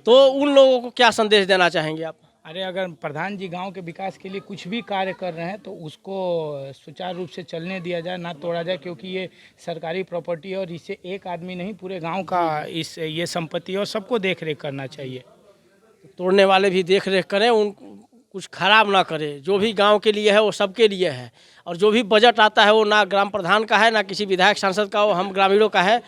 तो उन लोगों को क्या संदेश देना चाहेंगे आप? अरे अगर प्रधान जी गांव के विकास के लिए कुछ भी कार्य कर रहे हैं तो उसको सुचारू रूप से चलने दिया जाए, ना तोड़ा जाए, क्योंकि ये सरकारी प्रॉपर्टी है और इसे एक आदमी नहीं पूरे गांव का ये संपत्ति है और सबको देख रेख करना चाहिए। तोड़ने वाले भी देख रेख करें, उन कुछ खराब ना करें। जो भी गांव के लिए है वो सबके लिए है, और जो भी बजट आता है वो ना ग्राम प्रधान का है, ना किसी विधायक सांसद का, वो हम ग्रामीणों का है।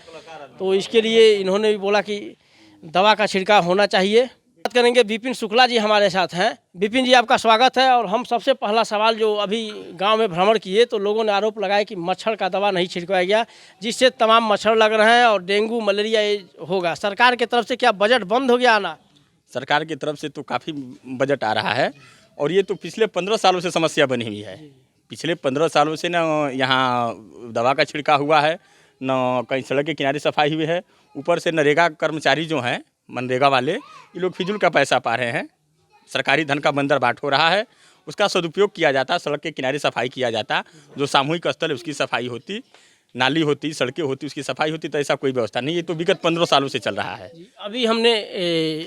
तो इसके लिए इन्होंने भी बोला कि दवा का छिड़काव होना चाहिए। बात करेंगे, विपिन शुक्ला जी हमारे साथ हैं। विपिन जी, आपका स्वागत है। और हम सबसे पहला सवाल, जो अभी गांव में भ्रमण किए तो लोगों ने आरोप लगाया कि मच्छर का दवा नहीं छिड़काया गया, जिससे तमाम मच्छर लग रहे हैं और डेंगू मलेरिया होगा। सरकार की तरफ से क्या बजट बंद हो गया आना? सरकार की तरफ से तो काफ़ी बजट आ रहा है, और ये तो पिछले 15 सालों से समस्या बनी हुई है। पिछले 15 सालों से ना यहाँ दवा का छिड़काव हुआ है, न कहीं सड़क के किनारे सफाई हुई है। ऊपर से नरेगा कर्मचारी जो हैं, मनरेगा वाले, ये लोग फिजूल का पैसा पा रहे हैं। सरकारी धन का बंदर बाट हो रहा है, उसका सदुपयोग किया जाता, सड़क के किनारे सफाई किया जाता, जो सामूहिक स्थल है उसकी सफाई होती, नाली होती, सड़कें होती, उसकी सफाई होती, तो ऐसा कोई व्यवस्था नहीं। ये तो विगत 15 सालों से चल रहा है। अभी हमने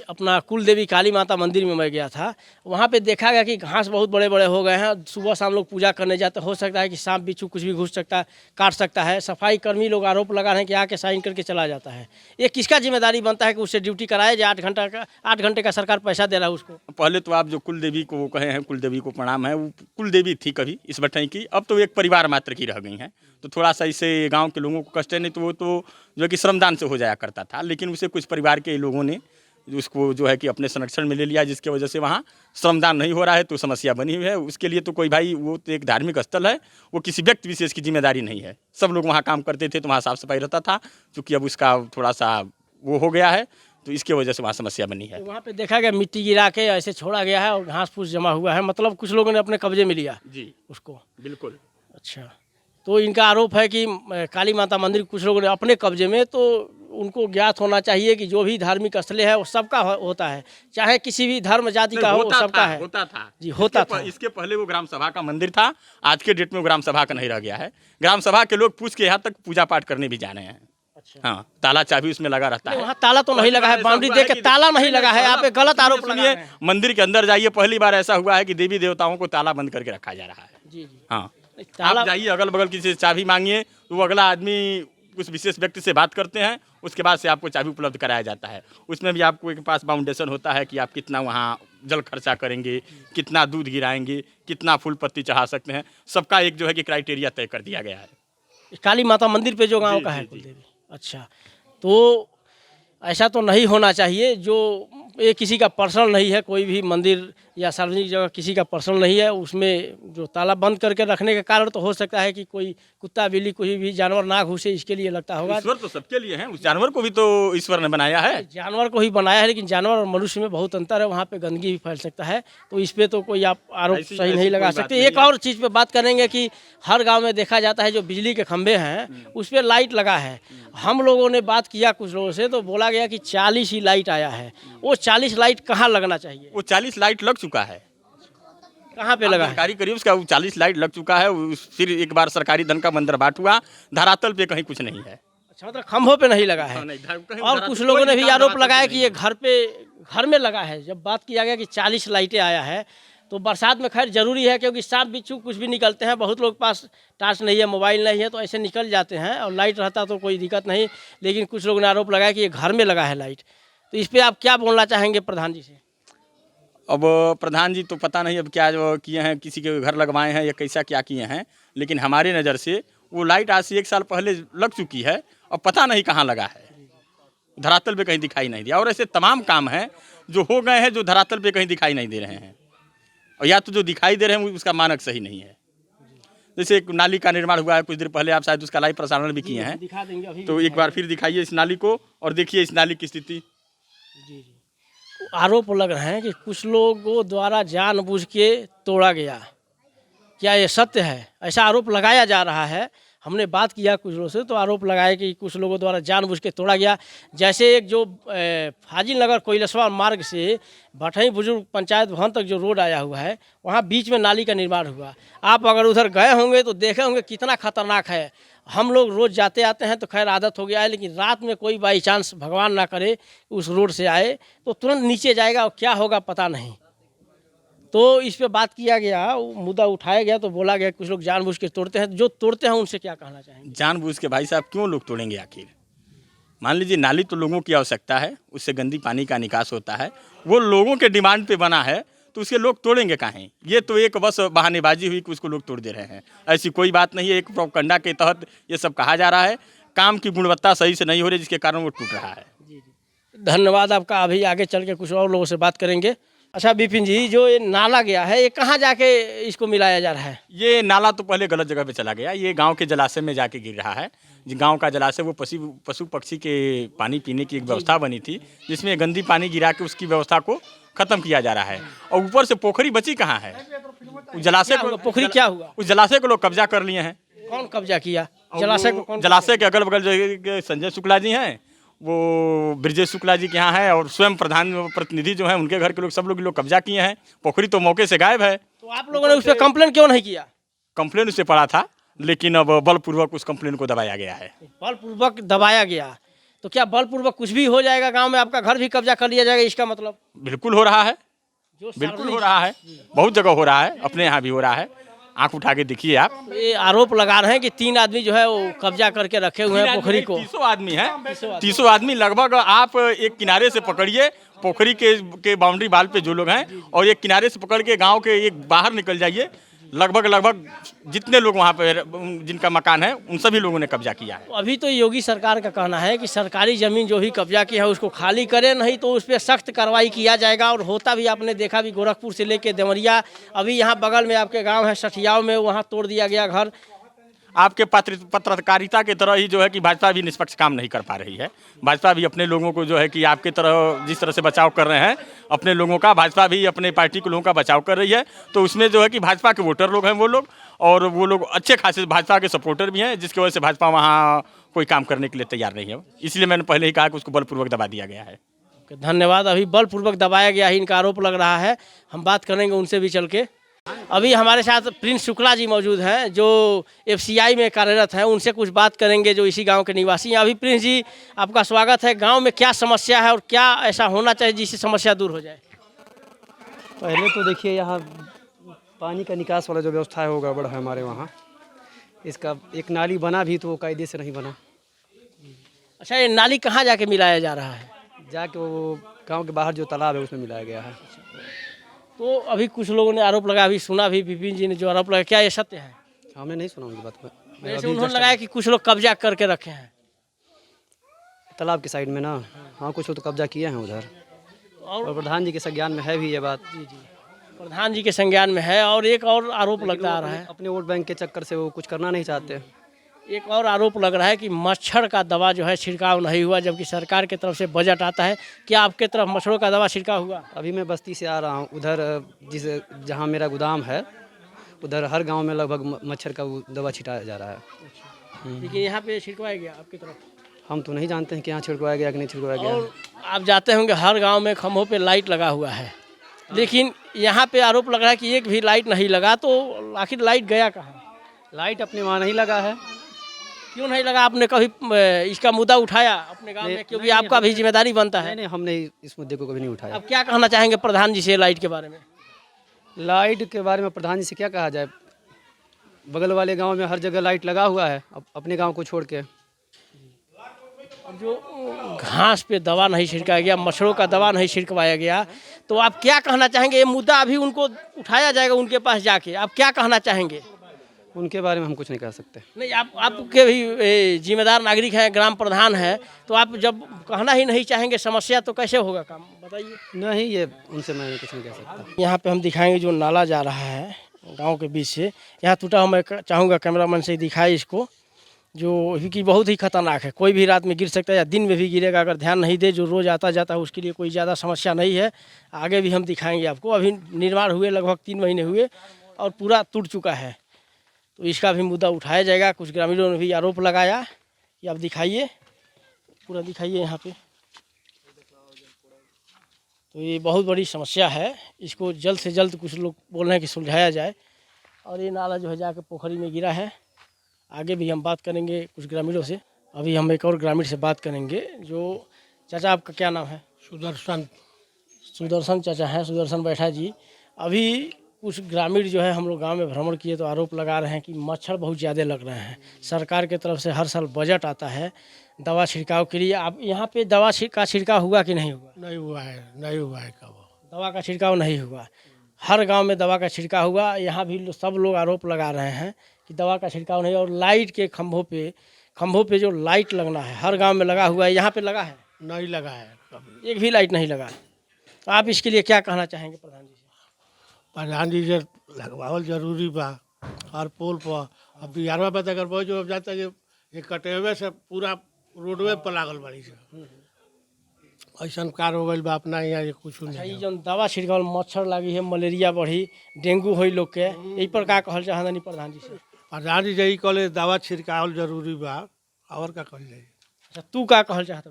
अपना कुल देवी काली माता मंदिर में मैं गया था, वहाँ पे देखा गया कि घास बहुत बड़े बड़े हो गए हैं। सुबह शाम लोग पूजा करने जाते, हो सकता है कि सांप बिच्छू कुछ भी घुस सकता है, काट सकता है। सफाई कर्मी लोग आरोप लगा रहे हैं कि आके साइन करके चला जाता है। ये किसका जिम्मेदारी बनता है कि उससे ड्यूटी कराए जाए? 8 घंटे का सरकार पैसा दे रहा है उसको। पहले तो आप जो कुल देवी को कहे हैं, कुल देवी को प्रणाम है, वो कुल देवी थी कभी इस बठई की, अब तो एक परिवार मात्र की रह गई हैं। तो थोड़ा सा इससे गांव के लोगों को कष्ट है, नहीं तो वो तो जो है कि श्रमदान से हो जाया करता था, लेकिन उसे कुछ परिवार के लोगों ने उसको जो है कि अपने संरक्षण में ले लिया, जिसकी वजह से वहाँ श्रमदान नहीं हो रहा है, तो समस्या बनी हुई है। उसके लिए तो कोई भाई, वो तो एक धार्मिक स्थल है, वो किसी व्यक्ति विशेष की जिम्मेदारी नहीं है। सब लोग वहाँ काम करते थे, तो वहाँ साफ सफाई रहता था। चूँकि अब उसका थोड़ा सा वो हो गया है, तो इसके वजह से वहाँ समस्या बनी है। तो वहाँ पे देखा गया मिट्टी गिरा के ऐसे छोड़ा गया है और घास फूस जमा हुआ है, मतलब कुछ लोगों ने अपने कब्जे में लिया जी उसको। बिल्कुल। अच्छा, तो इनका आरोप है कि काली माता मंदिर कुछ लोगों ने अपने कब्जे में, तो उनको ज्ञात होना चाहिए कि जो भी धार्मिक स्थल है वो सबका होता है, चाहे किसी भी धर्म जाति का हो, सबका है। होता था जी, होता था। इसके पहले वो ग्राम सभा का मंदिर था, आज के डेट में वो ग्राम सभा का नहीं रह गया है। ग्राम सभा के लोग पूछ के यहाँ तक पूजा पाठ करने भी जा रहे हैं। अच्छा। हाँ, ताला चाबी उसमें लगा रहता है। वहाँ ताला तो नहीं लगा है, बाउंड्री देख के ताला नहीं लगा है। आप गलत आरोप लगा रहे हैं। मंदिर के अंदर जाइए, पहली बार ऐसा हुआ है कि देवी देवताओं को ताला बंद करके रखा जा रहा है। जी जी। हाँ, ताला आप जाइए अगल बगल किसी से चाबी मांगिए, तो वो अगला आदमी उस विशेष व्यक्ति से बात करते हैं, उसके बाद से आपको चाबी उपलब्ध कराया जाता है। उसमें भी आपको एक पास बाउंडेशन होता है कि आप कितना वहाँ जल खर्चा करेंगे, कितना दूध गिराएंगे, कितना फूल पत्ती चढ़ा सकते हैं, सबका एक जो है कि क्राइटेरिया तय कर दिया गया है। काली माता मंदिर पे जो गांव का है कुलदेवी। अच्छा, तो ऐसा तो नहीं होना चाहिए। जो ये किसी का पर्सनल नहीं है, कोई भी मंदिर या सार्वजनिक जगह किसी का पर्सनल नहीं है, उसमें जो ताला बंद करके रखने के कारण तो हो सकता है कि कोई कुत्ता बिल्ली कोई भी जानवर ना घुसे, इसके लिए लगता होगा। ईश्वर तो सबके लिए है, उस जानवर को भी तो ईश्वर ने बनाया है। जानवर को ही बनाया है, लेकिन जानवर और मनुष्य में बहुत अंतर है, वहाँ पे गंदगी भी फैल सकता है। तो इस पे तो कोई आप आरोप सही नहीं लगा सकते। एक और चीज़ पे बात करेंगे कि हर गाँव में देखा जाता है जो बिजली के खंभे हैं उस पर लाइट लगा है। हम लोगों ने बात किया कुछ लोगों से, तो बोला गया कि 40 ही लाइट आया है। वो 40 लाइट कहाँ लगना चाहिए? वो 40 लाइट लग चुका है। कहाँ पे लगा है? सरकारी करीब उसका 40 लाइट लग चुका है। फिर एक बार सरकारी धन का मंदरबाट हुआ, धरातल पे कहीं कुछ नहीं है। अच्छा, मतलब खंभों पे नहीं लगा है। और कुछ लोगों ने भी आरोप लगाया कि ये घर में लगा है। जब बात किया गया कि 40 लाइटें आया है, तो बरसात में खैर जरूरी है, क्योंकि सांप बिच्छू कुछ भी निकलते हैं। बहुत लोग पास टॉर्च नहीं है, मोबाइल नहीं है, तो ऐसे निकल जाते हैं, और लाइट रहता तो कोई दिक्कत नहीं। लेकिन कुछ लोगों ने आरोप लगाया कि ये घर में लगा है लाइट। तो इस पर आप क्या बोलना चाहेंगे प्रधान जी से? अब प्रधान जी तो पता नहीं अब क्या जो किए हैं, किसी के घर लगवाए हैं या कैसा क्या किए हैं, लेकिन हमारी नज़र से वो लाइट आज से 1 साल पहले लग चुकी है, और पता नहीं कहाँ लगा है, धरातल पे कहीं दिखाई नहीं दिया। और ऐसे तमाम काम हैं जो हो गए हैं, जो धरातल पे कहीं दिखाई नहीं दे रहे हैं, और या तो जो दिखाई दे रहे हैं उसका मानक सही नहीं है। जैसे एक नाली का निर्माण हुआ है कुछ देर पहले, आप शायद उसका लाइव प्रसारण भी किए हैं, तो एक बार फिर दिखाइए इस नाली को और देखिए इस नाली की स्थिति। जी। आरोप लग रहे हैं कि कुछ लोगों द्वारा जानबूझ के तोड़ा गया, क्या ये सत्य है? ऐसा आरोप लगाया जा रहा है। हमने बात किया कुछ लोगों से, तो आरोप लगाया कि कुछ लोगों द्वारा जानबूझ के तोड़ा गया। जैसे एक जो फाजिल नगर कोइलसवा मार्ग से भटई बुजुर्ग पंचायत भवन तक जो रोड आया हुआ है, वहाँ बीच में नाली का निर्माण हुआ। आप अगर उधर गए होंगे तो देखे होंगे कितना खतरनाक है। हम लोग रोज़ जाते आते हैं तो खैर आदत हो गया है, लेकिन रात में कोई बाई चांस भगवान ना करे उस रोड से आए तो तुरंत नीचे जाएगा, और क्या होगा पता नहीं। तो इस पे बात किया गया, मुद्दा उठाया गया, तो बोला गया कुछ लोग जानबूझ के तोड़ते हैं। जो तोड़ते हैं उनसे क्या कहना चाहेंगे? जानबूझ के भाई साहब क्यों लोग तोड़ेंगे आखिर? मान लीजिए नाली तो लोगों की आवश्यकता है, उससे गंदी पानी का निकास होता है, वो लोगों के डिमांड पे बना है, तो उसके लोग तोड़ेंगे काहे? ये तो एक बस बहानेबाजी हुई कि उसको लोग तोड़ दे रहे हैं। ऐसी कोई बात नहीं है, एक प्रोपगंडा के तहत ये सब कहा जा रहा है। काम की गुणवत्ता सही से नहीं हो रही, जिसके कारण वो टूट रहा है। धन्यवाद आपका। अभी आगे चल के कुछ और लोगों से बात करेंगे। अच्छा विपिन जी, जो ये नाला गया है, ये कहाँ जाके इसको मिलाया जा रहा है? ये नाला तो पहले गलत जगह पे चला गया, ये गांव के जलाशय में जाके गिर रहा है। गांव का जलाशय वो पशु पक्षी के पानी पीने की एक व्यवस्था बनी थी, जिसमें गंदी पानी गिरा के उसकी व्यवस्था को खत्म किया जा रहा है। और ऊपर से पोखरी बची कहाँ है? उस जलाशय को, पोखरी क्या हुआ? उस जलाशय को लोग कब्जा कर लिए हैं। कौन कब्जा किया जलाशय को? जलाशय के अगल बगल जो संजय शुक्ला जी हैं, वो ब्रजेश शुक्ला जी के यहाँ है, और स्वयं प्रधान प्रतिनिधि जो हैं उनके घर के लोग, सब लोग कब्जा किए हैं। पोखरी तो मौके से गायब है। तो आप लोगों ने उस पर कंप्लेन क्यों नहीं किया? कंप्लेन उससे पड़ा था, लेकिन अब बलपूर्वक उस कंप्लेन को दबाया गया है। बलपूर्वक दबाया गया, तो क्या बलपूर्वक कुछ भी हो जाएगा गांव में, आपका घर भी कब्जा कर लिया जाएगा, इसका मतलब? बिल्कुल हो रहा है, जो बिल्कुल हो रहा है, बहुत जगह हो रहा है, अपने यहाँ भी हो रहा है। आंख उठा के देखिए आप। ये आरोप लगा रहे हैं कि 3 आदमी जो है वो कब्जा करके रखे हुए हैं पोखरी को। 300 आदमी है, 300 आदमी लगभग। आप एक किनारे से पकड़िए पोखरी के बाउंड्री वाल पे जो लोग हैं, और एक किनारे से पकड़ के गांव के एक बाहर निकल जाइए, लगभग जितने लोग वहाँ पे जिनका मकान है उन सभी लोगों ने कब्जा किया है। अभी तो योगी सरकार का कहना है कि सरकारी जमीन जो भी कब्जा की है उसको खाली करें, नहीं तो उस पर सख्त कार्रवाई किया जाएगा। और होता भी आपने देखा भी, गोरखपुर से लेके देवरिया, अभी यहाँ बगल में आपके गांव है सठियाव में, वहाँ तोड़ दिया गया घर। आपके पत्रकारिता के तरह ही जो है कि भाजपा भी निष्पक्ष काम नहीं कर पा रही है। भाजपा भी अपने लोगों को जो है कि आपके तरह जिस तरह से बचाव कर रहे हैं अपने लोगों का, भाजपा भी अपने पार्टी के लोगों का बचाव कर रही है। तो उसमें जो है कि भाजपा के वोटर लोग हैं वो लोग, और वो लोग अच्छे खासे भाजपा के सपोर्टर भी हैं, जिसकी वजह से भाजपा वहाँ कोई काम करने के लिए तैयार नहीं है। इसलिए मैंने पहले ही कहा कि उसको बलपूर्वक दबा दिया गया है। धन्यवाद। अभी बलपूर्वक दबाया गया ही इनका आरोप लग रहा है, हम बात करेंगे उनसे भी चल के। अभी हमारे साथ प्रिंस शुक्ला जी मौजूद हैं जो FCI में कार्यरत हैं, उनसे कुछ बात करेंगे जो इसी गांव के निवासी हैं। अभी प्रिंस जी आपका स्वागत है। गांव में क्या समस्या है और क्या ऐसा होना चाहिए जिससे समस्या दूर हो जाए? पहले तो देखिए यहाँ पानी का निकास वाला जो व्यवस्था है वो गड़बड़ है हमारे वहाँ। इसका एक नाली बना भी तो वो कायदे से नहीं बना। अच्छा, ये नाली कहाँ जाके मिलाया जा रहा है? जाके वो गांव के बाहर जो तालाब है उसमें मिलाया गया है। तो अभी कुछ लोगों ने आरोप लगाया, अभी सुना भी विपिन जी ने जो आरोप लगाया, क्या ये सत्य है? हमने नहीं सुना उनकी बात में। जैसे उन्होंने लगाया कि कुछ लोग कब्जा करके रखे हैं तालाब के साइड में ना। हाँ, कुछ लोग तो कब्जा किए हैं उधर, और प्रधान जी के संज्ञान में है भी ये बात। जी, प्रधान जी के संज्ञान में है। और एक और आरोप लगता आ रहा है, अपने वोट बैंक के चक्कर से वो कुछ करना नहीं चाहते। एक और आरोप लग रहा है कि मच्छर का दवा जो है छिड़काव नहीं हुआ, जबकि सरकार की तरफ से बजट आता है। क्या आपके तरफ मच्छरों का दवा छिड़काव हुआ? अभी मैं बस्ती से आ रहा हूँ, उधर जहाँ मेरा गोदाम है उधर हर गांव में लगभग मच्छर का दवा छिटाया जा रहा है। लेकिन यहाँ पे छिड़कवाया गया आपकी तरफ? हम तो नहीं जानते हैं कि यहाँ छिड़कवाया गया कि नहीं छिड़कवाया गया। और आप जाते होंगे हर गाँव में खम्भों पे लाइट लगा हुआ है, लेकिन यहाँ पे आरोप लग रहा है कि एक भी लाइट नहीं लगा। तो आखिर लाइट गया कहाँ? लाइट अपने वहाँ नहीं लगा है। क्यों नहीं लगा? आपने कभी इसका मुद्दा उठाया अपने गांव में? क्योंकि आपका भी जिम्मेदारी बनता है। नहीं, हमने इस मुद्दे को कभी नहीं उठाया। अब क्या कहना चाहेंगे प्रधान जी से लाइट के बारे में? लाइट के बारे में प्रधान जी से क्या कहा जाए? बगल वाले गांव में हर जगह लाइट लगा हुआ है, अपने गांव को छोड़ के। जो घास पे दवा नहीं छिड़काया गया, मच्छरों का दवा नहीं छिड़कवाया गया, तो आप क्या कहना चाहेंगे? ये मुद्दा अभी उनको उठाया जाएगा उनके पास जाके, आप क्या कहना चाहेंगे? उनके बारे में हम कुछ नहीं कह सकते। नहीं, आपके भी जिम्मेदार नागरिक हैं, ग्राम प्रधान है, तो आप जब कहना ही नहीं चाहेंगे समस्या, तो कैसे होगा काम, बताइए। नहीं, ये उनसे मैं कुछ नहीं कह सकता। यहाँ पे हम दिखाएंगे जो नाला जा रहा है गांव के बीच से, यहाँ टूटा हुआ। मैं चाहूँगा कैमरामैन से दिखाए इसको, जो कि बहुत ही खतरनाक है। कोई भी रात में गिर सकता है या दिन में भी गिरेगा, अगर ध्यान नहीं दे। जो रोज़ आता जाता है उसके लिए कोई ज़्यादा समस्या नहीं है। आगे भी हम दिखाएंगे आपको। अभी निर्माण हुए लगभग 3 महीने हुए और पूरा टूट चुका है, तो इसका भी मुद्दा उठाया जाएगा। कुछ ग्रामीणों ने भी आरोप लगाया। ये आप दिखाइए, पूरा दिखाइए यहाँ पे। तो ये बहुत बड़ी समस्या है, इसको जल्द से जल्द कुछ लोग बोल रहे हैं कि सुलझाया जाए। और ये नाला जो है जाकर पोखरी में गिरा है। आगे भी हम बात करेंगे कुछ ग्रामीणों से। अभी हम एक और ग्रामीण से बात करेंगे। जो चाचा, आपका क्या नाम है? सुदर्शन चाचा हैं, सुदर्शन बैठा जी। अभी कुछ ग्रामीण जो है हम लोग गांव में भ्रमण किए तो आरोप लगा रहे हैं कि मच्छर बहुत ज़्यादा लग रहे हैं। सरकार के तरफ से हर साल बजट आता है दवा छिड़काव के लिए। आप यहाँ पे दवा का छिड़काव हुआ कि नहीं हुआ? नहीं हुआ है, नहीं हुआ है। कब दवा का छिड़काव नहीं हुआ? हर गांव में दवा का छिड़काव हुआ। यहाँ भी सब लोग आरोप लगा रहे हैं कि दवा का छिड़काव नहीं। और लाइट के खंभों पे जो लाइट लगना है हर गाँव में लगा हुआ है, यहाँ पे लगा है? नहीं लगा है, एक भी लाइट नहीं लगा। तो आप इसके लिए क्या कहना चाहेंगे प्रधान जी से? प्रधान जी से लगवावल जरूरी बा हर पोल पर। अब बिहारवा पे अगर बहुत जो जाता है ये कटेवे से पूरा रोडवे पर लागल बाड़ी से ऐसा कार हो गई बा अपना यहाँ ये कुछ नहीं। जो दवा छिड़काव मच्छर लगी है, मलेरिया बढ़ी, डेंगू हुई लोग के, यही पर का कहल चाहता नहीं प्रधान जी से? प्रधान जी यही कहले दवा छिड़कावल जरूरी बा, और का कहल जाए? अच्छा, तू का कहल चाहता?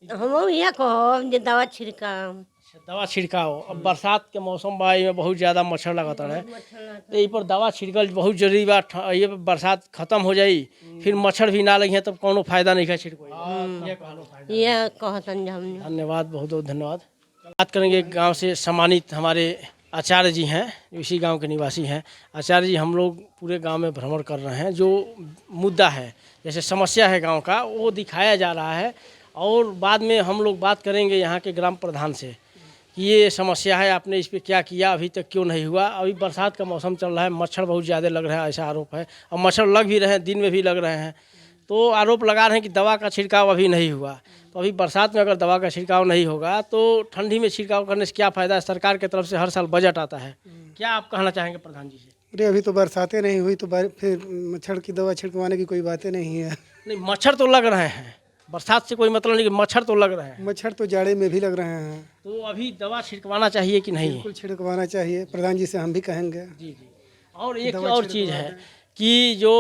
हम यहाँ कहो दवा छिड़काव। दवा छिड़काओ। अब बरसात के मौसम बा, में बहुत ज़्यादा मच्छर लगाता है, तो ये पर दवा छिड़कल बहुत जरूरी बा। ये बरसात खत्म हो जाई, फिर मच्छर भी ना लगे तब कोनो फायदा नहीं है छिड़को। ये कहतन हम धन्यवाद, बहुत बहुत धन्यवाद। बात करेंगे गांव से सम्मानित हमारे आचार्य जी हैं, इसी गांव के निवासी हैं। आचार्य जी, हम लोग पूरे गांव में भ्रमण कर रहे हैं, जो मुद्दा है जैसे समस्या है गांव का वो दिखाया जा रहा है, और बाद में हम लोग बात करेंगे यहाँ के ग्राम प्रधान से कि ये समस्या है, आपने इस पर क्या किया, अभी तक क्यों नहीं हुआ। अभी बरसात का मौसम चल रहा है, मच्छर बहुत ज़्यादा लग रहा है, ऐसा आरोप है, और मच्छर लग भी रहे हैं, दिन में भी लग रहे हैं। तो आरोप लगा रहे हैं कि दवा का छिड़काव अभी नहीं हुआ। तो अभी बरसात में अगर दवा का छिड़काव नहीं होगा तो ठंडी में छिड़काव करने से क्या फ़ायदा है। सरकार की तरफ से हर साल बजट आता है, क्या आप कहना चाहेंगे प्रधान जी से? अरे अभी तो बरसातें नहीं हुई तो फिर मच्छर की दवा छिड़कवाने की कोई बातें नहीं है। नहीं, मच्छर तो लग रहे हैं, बरसात से कोई मतलब नहीं, मच्छर तो लग रहे हैं। मच्छर तो जाड़े में भी लग रहे हैं। तो अभी दवा छिड़कवाना चाहिए कि नहीं? बिल्कुल छिड़कवाना चाहिए, प्रधान जी से हम भी कहेंगे। जी जी। और एक और चीज़ है कि जो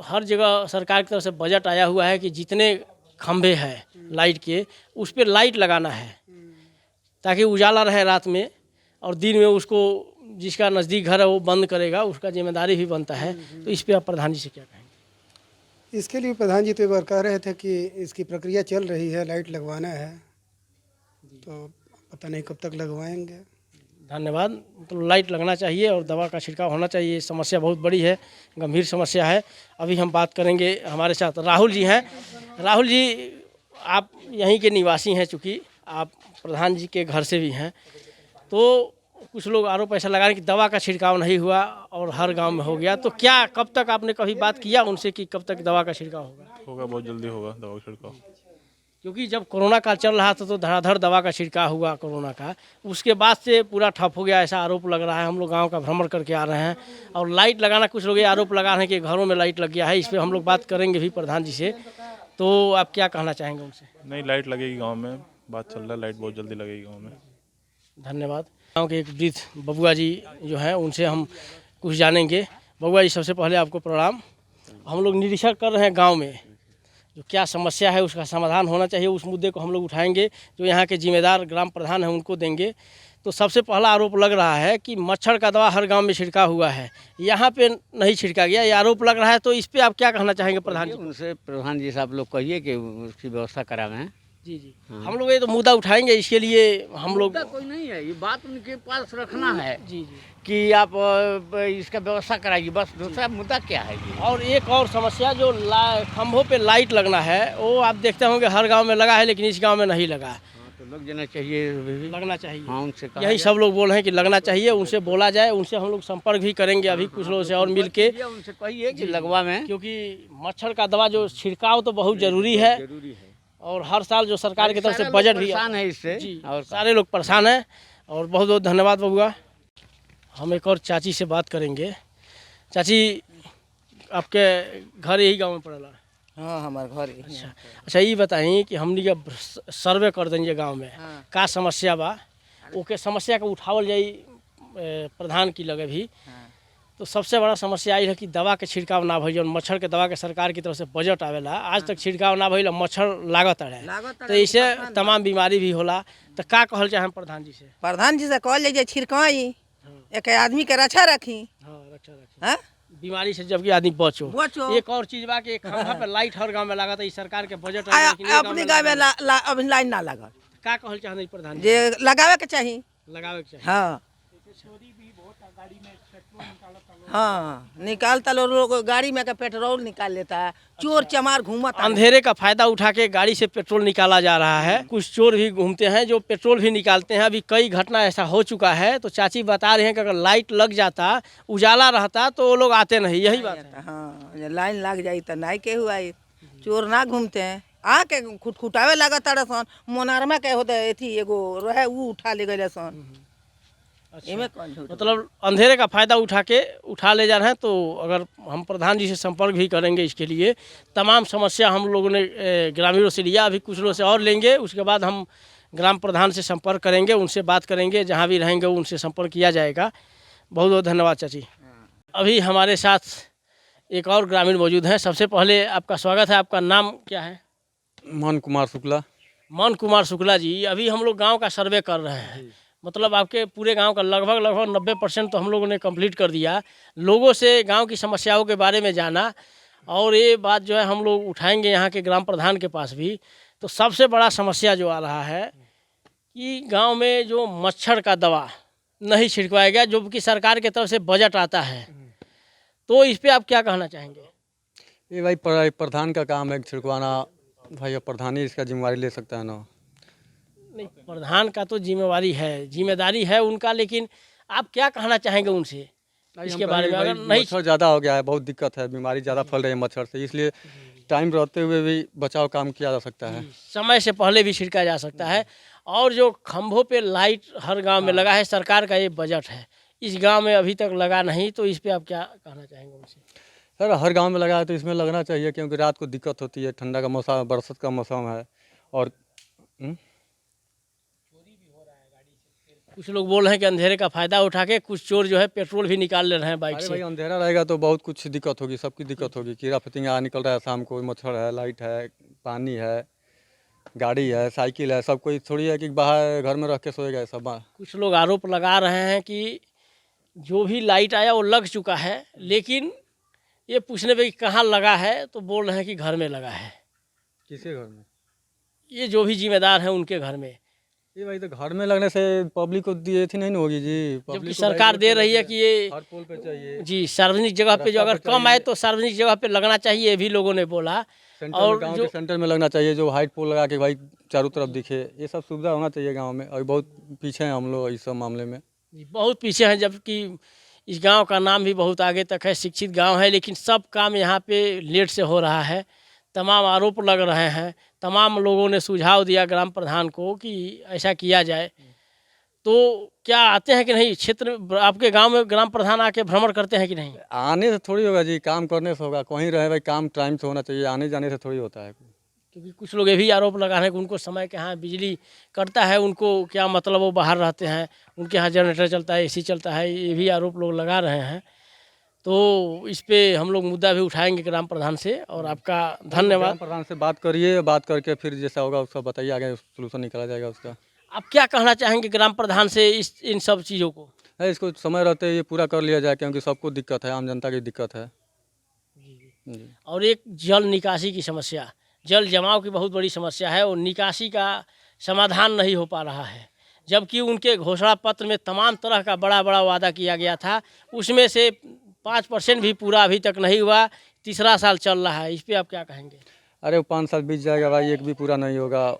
हर जगह सरकार की तरफ से बजट आया हुआ है कि जितने खंभे हैं लाइट के, उस पर लाइट लगाना है ताकि उजाला रहे रात में, और दिन में उसको जिसका नज़दीक घर है वो बंद करेगा, उसका जिम्मेदारी भी बनता है। तो इस पर आप प्रधान जी से क्या कहेंगे? इसके लिए प्रधान जी तो एक बार कह रहे थे कि इसकी प्रक्रिया चल रही है, लाइट लगवाना है, तो पता नहीं कब तक लगवाएंगे। धन्यवाद। मतलब लाइट लगना चाहिए और दवा का छिड़काव होना चाहिए। समस्या बहुत बड़ी है, गंभीर समस्या है। अभी हम बात करेंगे, हमारे साथ राहुल जी हैं। राहुल जी, आप यहीं के निवासी हैं, चूँकि आप प्रधान जी के घर से भी हैं, तो कुछ लोग आरोप ऐसा लगा रहे हैं कि दवा का छिड़काव नहीं हुआ और हर गांव में हो गया। तो क्या कब तक आपने कभी बात किया उनसे कि कब तक दवा का छिड़काव होगा? होगा, बहुत जल्दी होगा दवा का छिड़काव। क्योंकि जब कोरोना काल चल रहा था तो धड़ाधड़ दवा का छिड़काव हुआ कोरोना का, उसके बाद से पूरा ठप हो गया, ऐसा आरोप लग रहा है। हम लोग गांव का भ्रमण करके आ रहे हैं, और लाइट लगाना, कुछ लोग ये आरोप लगा रहे हैं कि घरों में लाइट लग गया है। इस पर हम लोग बात करेंगे भी प्रधान जी से। तो आप क्या कहना चाहेंगे उनसे? नहीं, लाइट लगेगी गांव में, बात चल रहा है, लाइट बहुत जल्दी लगेगी गांव में। धन्यवाद। गाँव के एक वृद्ध बबुआ जी जो हैं, उनसे हम कुछ जानेंगे। बबुआ जी, सबसे पहले आपको प्रणाम। हम लोग निरीक्षण कर रहे हैं गाँव में जो क्या समस्या है, उसका समाधान होना चाहिए, उस मुद्दे को हम लोग उठाएंगे, जो यहाँ के जिम्मेदार ग्राम प्रधान हैं उनको देंगे। तो सबसे पहला आरोप लग रहा है कि मच्छर का दवा हर गांव में छिड़का हुआ है, यहाँ पे नहीं छिड़का गया, ये आरोप लग रहा है। तो इस पे आप क्या कहना चाहेंगे प्रधान जी? उनसे प्रधान जी से आप लोग कहिए कि उसकी व्यवस्था करावें। जी जी। हम लोग ये तो मुद्दा उठाएंगे, इसके लिए हम लोग कोई नहीं है, ये बात उनके पास रखना है जी जी कि आप इसका व्यवस्था कराइए, बस। दूसरा मुद्दा क्या है ये? और एक और समस्या, जो खंभों पे लाइट लगना है, वो आप देखते होंगे हर गांव में लगा है, लेकिन इस गांव में नहीं लगा। तो लग जाना चाहिए, लगना चाहिए। हाँ, उनसे यही सब लोग बोल रहे हैं कि लगना चाहिए, उनसे बोला जाए। उनसे हम लोग संपर्क भी करेंगे अभी कुछ लोगों से और मिल के, उनसे कहिए कि लगवा में, क्योंकि मच्छर का दवा जो छिड़काव तो बहुत ज़रूरी है, और हर साल जो सरकार की तरफ से बजट भी है इससे, जी, और सारे लोग परेशान हैं। और बहुत बहुत धन्यवाद बबुआ। हम एक और चाची से बात करेंगे। चाची, आपके घर यही गांव में पड़ेला? हाँ, हमारे घर। अच्छा, ये बताइए कि हमने के सर्वे कर देंगे गांव में का समस्या बा, ओके समस्या का उठावल जाई प्रधान की लगे भी। तो सबसे बड़ा समस्या आई है कि दवा के छिड़काव ना भइल, मच्छर के दवा के सरकार की तरफ से बजट आवेला, आज तक छिड़काव ना भइल, मच्छर लागत रहे, तो इससे तमाम बीमारी भी होला। तो का कहल चाहे प्रधान जी से? प्रधान जी से कहल जाए छिड़काई, एक आदमी के रक्षा रखी। रक्षा रखी बीमारी से, जबकि आदमी बचो। एक और चीज बा कि खंभा पे लाइट हर गांव में लगा, इस सरकार के बजट अपने गाँव में अभी लाइन ना लगा। का कहल चाहे प्रधान जी? लगावे के चाहिए, लगावे के चाहिए। हाँ हाँ, निकालता लोग गाड़ी में का पेट्रोल निकाल लेता है, चोर चमार घूमता है। अंधेरे का फायदा उठा के गाड़ी से पेट्रोल निकाला जा रहा है। कुछ चोर भी घूमते हैं जो पेट्रोल भी निकालते हैं। अभी कई घटना ऐसा हो चुका है। तो चाची बता रहे हैं कि अगर लाइट लग जाता, उजाला रहता, तो वो लोग आते नहीं। यही बात है। हाँ, लाइन लग जाई तो नहीं के हुआ, चोर ना घूमते हैं, आके खुटखुटावे लगा तारा सन। मोनारमा के होते थी एगो रहे, वो उठा ले गए सन। मतलब अंधेरे का फायदा उठा ले जा रहे हैं। तो अगर हम प्रधान जी से संपर्क भी करेंगे, इसके लिए तमाम समस्या हम लोगों ने ग्रामीणों से लिया, अभी कुछ लोगों से और लेंगे। उसके बाद हम ग्राम प्रधान से संपर्क करेंगे, उनसे बात करेंगे, जहाँ भी रहेंगे उनसे संपर्क किया जाएगा। बहुत बहुत धन्यवाद चाची। अभी हमारे साथ एक और ग्रामीण मौजूद हैं। सबसे पहले आपका स्वागत है। आपका नाम क्या है? मोहन कुमार शुक्ला। मन कुमार शुक्ला जी, अभी हम लोग गांव का सर्वे कर रहे हैं। मतलब आपके पूरे गांव का लगभग 90% तो हम लोगों ने कंप्लीट कर दिया। लोगों से गांव की समस्याओं के बारे में जाना, और ये बात जो है हम लोग उठाएंगे यहाँ के ग्राम प्रधान के पास भी। तो सबसे बड़ा समस्या जो आ रहा है कि गांव में जो मच्छर का दवा नहीं छिड़कवाया गया, जो कि सरकार की तरफ से बजट आता है, तो इस पे आप क्या कहना चाहेंगे? ये भाई प्रधान का काम है छिड़कवाना भाई, अब प्रधान ही इसका जिम्मेवारी ले सकता है ना। नहीं, प्रधान का तो जिम्मेदारी है उनका, लेकिन आप क्या कहना चाहेंगे उनसे इसके बारे में? अगर नहीं, मच्छर ज़्यादा हो गया है, बहुत दिक्कत है, बीमारी ज़्यादा फैल रही है मच्छर से, इसलिए टाइम रहते हुए भी बचाव काम किया जा सकता है। समय से पहले भी छिड़का जा सकता है। और जो खंभों पे लाइट हर गांव में लगा है, सरकार का ये बजट है, इस गांव में अभी तक लगा नहीं, तो इस पे आप क्या कहना चाहेंगे उनसे? सर हर गांव में लगा है तो इसमें लगना चाहिए, क्योंकि रात को दिक्कत होती है, ठंडा का मौसम, बरसात का मौसम है। और कुछ लोग बोल रहे हैं कि अंधेरे का फ़ायदा उठा के कुछ चोर जो है पेट्रोल भी निकाल ले रहे हैं बाइक अरे से। भाई अंधेरा रहेगा तो बहुत कुछ दिक्कत होगी, सबकी दिक्कत होगी। कीड़ा फतिंगा निकल रहा है शाम को, मच्छर है, लाइट है, पानी है, गाड़ी है, साइकिल है, सब कोई थोड़ी है कि बाहर घर में रख के सोएगा सब। कुछ लोग आरोप लगा रहे हैं कि जो भी लाइट आया वो लग चुका है, लेकिन ये पूछने पे कि कहाँ लगा है तो बोल रहे हैं कि घर में लगा है। किसके घर में? ये जो भी जिम्मेदार हैं उनके घर में। ये भाई तो घर में लगने से पब्लिक को दिए थी नहीं होगी जी, जबकि सरकार दे रही है कि ये हर पोल पे चाहिए जी सार्वजनिक जगह पे, जो अगर कम आए तो सार्वजनिक जगह पे लगना चाहिए, ये भी लोगों ने बोला। और गांव के सेंटर में लगना चाहिए, जो हाइट पोल लगा के भाई चारों तरफ दिखे, ये सब सुविधा होना चाहिए गांव में। और बहुत पीछे हैं हम लोग इस सब मामले में, बहुत पीछे हैं, जबकि इस गांव का नाम भी बहुत आगे तक है, शिक्षित गांव है, लेकिन सब काम यहाँ पे लेट से हो रहा है। तमाम आरोप लग रहे हैं, तमाम लोगों ने सुझाव दिया ग्राम प्रधान को कि ऐसा किया जाए। तो क्या आते हैं कि नहीं क्षेत्र में? आपके गांव में ग्राम प्रधान आके भ्रमण करते हैं कि नहीं? आने से थोड़ी होगा जी, काम करने से होगा। कहीं रहे भाई, काम टाइम से होना चाहिए, आने जाने से थोड़ी होता है। क्योंकि कुछ लोग ये भी आरोप लगा रहे हैं कि उनको समय के यहाँ बिजली कटता है, उनको क्या मतलब, वो बाहर रहते हैं, उनके यहाँ जनरेटर चलता है, एसी चलता है, ये भी आरोप लोग लगा रहे हैं। तो इस पे हम लोग मुद्दा भी उठाएंगे ग्राम प्रधान से। और आपका धन्यवाद। ग्राम प्रधान से बात करिए, बात करके फिर जैसा होगा उसका बताइए, आगे सोल्यूशन निकाला जाएगा उसका। आप क्या कहना चाहेंगे ग्राम प्रधान से इन सब चीज़ों को? है इसको समय रहते ये पूरा कर लिया जाए, क्योंकि सबको दिक्कत है, आम जनता की दिक्कत है जी। और एक जल निकासी की समस्या, जल जमाव की बहुत बड़ी समस्या है, और निकासी का समाधान नहीं हो पा रहा है। जबकि उनके घोषणा पत्र में तमाम तरह का बड़ा बड़ा वादा किया गया था, उसमें से 5% भी पूरा अभी तक नहीं हुआ। तीसरा साल चल रहा है, इस पे आप क्या कहेंगे? अरे वो 5 साल बीत जाएगा भाई, एक भी पूरा नहीं होगा।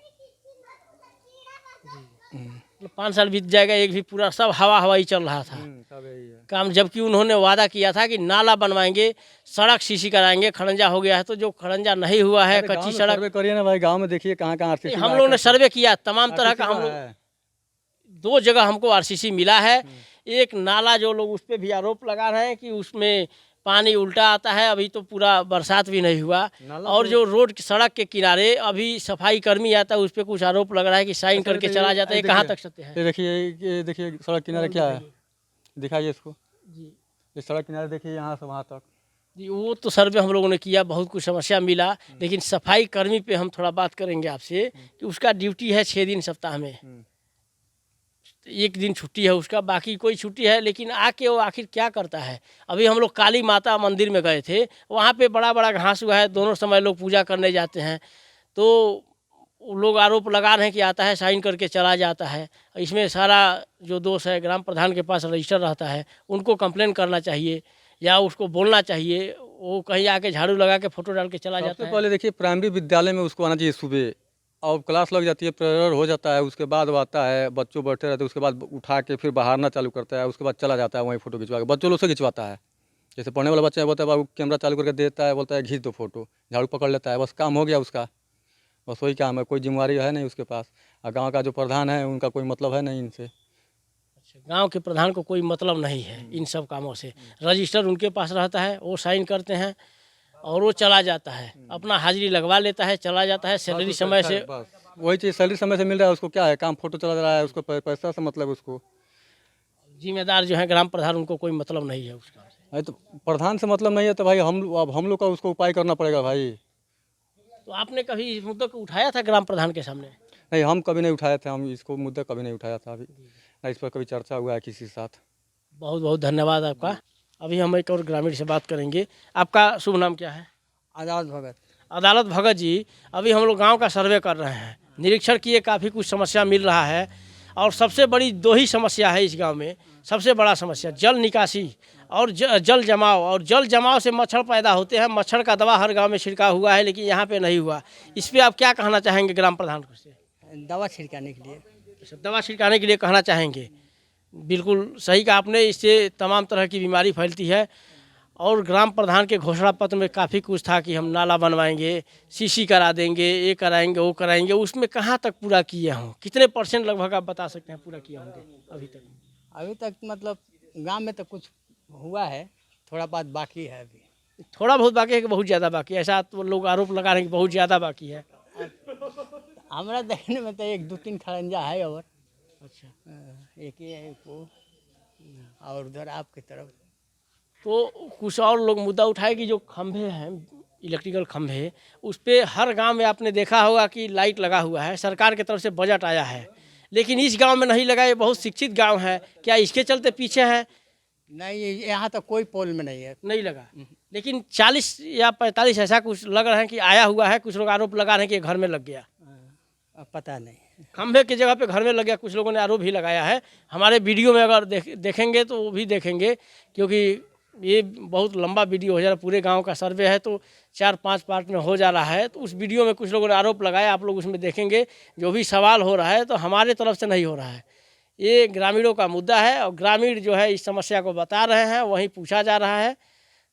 5 साल बीत जाएगा, एक भी पूरा, सब हवा ही चल रहा था सब यही है काम। जबकि उन्होंने वादा किया था कि नाला बनवाएंगे, सड़क सीसी कराएंगे। खड़ंजा हो गया है, तो जो खड़ंजा नहीं हुआ है, कच्ची सड़क। सर्वे करिए ना भाई, गांव में देखिए कहाँ कहाँ आरसीसी। हम लोग ने सर्वे किया तमाम तरह का, हम लोग 2 जगह हमको आरसीसी मिला है। एक नाला जो लोग उस पर भी आरोप लगा रहे हैं कि उसमें पानी उल्टा आता है, अभी तो पूरा बरसात भी नहीं हुआ। और जो रोड की सड़क के किनारे अभी सफाई कर्मी आता है, उस पर कुछ आरोप लग रहा है कि साइन करके चला जाता है। कहाँ तक सत्य है? ये देखिए सड़क किनारे क्या है, दिखाइए इसको जी। ये सड़क किनारे देखिए यहाँ से वहाँ तक जी। वो तो सर्वे हम लोगों ने किया, बहुत कुछ समस्या मिला। लेकिन सफाई कर्मी पे हम थोड़ा बात करेंगे आपसे कि उसका ड्यूटी है 6 दिन सप्ताह में, 1 दिन छुट्टी है उसका, बाकी कोई छुट्टी है, लेकिन आके वो आखिर क्या करता है? अभी हम लोग काली माता मंदिर में गए थे, वहाँ पे बड़ा बड़ा घास हुआ है, दोनों समय लोग पूजा करने जाते हैं। तो लोग आरोप लगा रहे हैं कि आता है, साइन करके चला जाता है। इसमें सारा जो दोष है ग्राम प्रधान के पास रजिस्टर रहता है, उनको कंप्लेन करना चाहिए या उसको बोलना चाहिए। वो कहीं आके झाड़ू लगा के फोटो डाल के चला जाता है। पहले देखिए प्राइमरी विद्यालय में उसको आना चाहिए सुबह, और क्लास लग जाती है, प्रेयर हो जाता है, उसके बाद वो आता है, बच्चों बैठे रहते हैं, उसके बाद उठा के फिर बहारना चालू करता है, उसके बाद चला जाता है वहीं फोटो खिंचवा के। बच्चों लोग से खिंचवाता है, जैसे पढ़ने वाला बच्चा है, बोलता है बाबू कैमरा चालू करके देता है, बोलता है खींच दो फोटो, झाड़ू पकड़ लेता है, बस काम हो गया उसका, बस वही काम है, कोई जिम्मेवारी है नहीं उसके पास। और गाँव का जो प्रधान है उनका कोई मतलब है नहीं इनसे। गांव के प्रधान को कोई मतलब नहीं है इन सब कामों से। रजिस्टर उनके पास रहता है, वो साइन करते हैं और वो चला जाता है, अपना हाजिरी लगवा लेता है, चला जाता है। सैलरी समय से, वही चीज़ सैलरी समय से मिल रहा है, उसको क्या है, काम फोटो चला रहा है, उसको पैसा से मतलब, उसको जिम्मेदार जो है ग्राम प्रधान, उनको कोई मतलब नहीं है उसका। भाई तो प्रधान से मतलब नहीं है तो भाई हम लोग का उसको उपाय करना पड़ेगा भाई। तो आपने कभी इस मुद्दे को उठाया था ग्राम प्रधान के सामने? नहीं, हम कभी नहीं उठाए थे, हम इसको मुद्दा कभी नहीं उठाया था अभी, ना इस पर कभी चर्चा हुआ है किसी के साथ। बहुत बहुत धन्यवाद आपका। अभी हम एक और ग्रामीण से बात करेंगे। आपका शुभ नाम क्या है? आजाद भगत। अदालत भगत जी, अभी हम लोग गांव का सर्वे कर रहे हैं, निरीक्षण किए, काफ़ी कुछ समस्या मिल रहा है और सबसे बड़ी 2 ही समस्या है इस गांव में। सबसे बड़ा समस्या जल निकासी और जल जमाव, और जल जमाव से मच्छर पैदा होते हैं। मच्छर का दवा हर गांव में छिड़काव हुआ है, लेकिन यहाँ पे नहीं हुआ। इस पर आप क्या कहना चाहेंगे ग्राम प्रधान को से? दवा छिड़काने के लिए। दवा छिड़काने के लिए कहना चाहेंगे। बिल्कुल सही कहा आपने, इससे तमाम तरह की बीमारी फैलती है। और ग्राम प्रधान के घोषणा पत्र में काफ़ी कुछ था कि हम नाला बनवाएंगे, सीसी करा देंगे, ये कराएंगे, वो कराएंगे। उसमें कहाँ तक पूरा किए हों? कितने % लगभग आप बता सकते हैं पूरा किए होंगे अभी तक? अभी तक मतलब गांव में तो कुछ हुआ है, थोड़ा बात बाकी है अभी। थोड़ा बहुत बाकी है कि बहुत ज़्यादा बाकी है? ऐसा तो लोग आरोप लगा रहे हैं कि बहुत ज़्यादा बाकी है। हमारा देखने में तो 1-2-3 खड़ंजा है और अच्छा, एक ही है वो, और उधर आपकी तरफ तो कुछ और लोग मुद्दा उठाए कि जो खंभे हैं, इलेक्ट्रिकल खंभे, उस पर हर गांव में आपने देखा होगा कि लाइट लगा हुआ है, सरकार की तरफ से बजट आया है, लेकिन इस गांव में नहीं लगा। ये बहुत शिक्षित गांव है, क्या इसके चलते पीछे है? नहीं, यहाँ तो कोई पोल में नहीं है, नहीं लगा। लेकिन 40 या 45 ऐसा कुछ लग रहा है कि आया हुआ है। कुछ लोग आरोप लगा रहे हैं कि घर में लग गया। अब पता नहीं, खंभे की जगह पे घर में लग गया, कुछ लोगों ने आरोप भी लगाया है। हमारे वीडियो में अगर देखेंगे तो वो भी देखेंगे, क्योंकि ये बहुत लंबा वीडियो हो जा रहा है। पूरे गांव का सर्वे है तो 4-5 पार्ट में हो जा रहा है। तो उस वीडियो में कुछ लोगों ने आरोप लगाया, आप लोग उसमें देखेंगे। जो भी सवाल हो रहा है तो हमारे तरफ से नहीं हो रहा है, ये ग्रामीणों का मुद्दा है। और ग्रामीण जो है इस समस्या को बता रहे हैं, वहीं पूछा जा रहा है।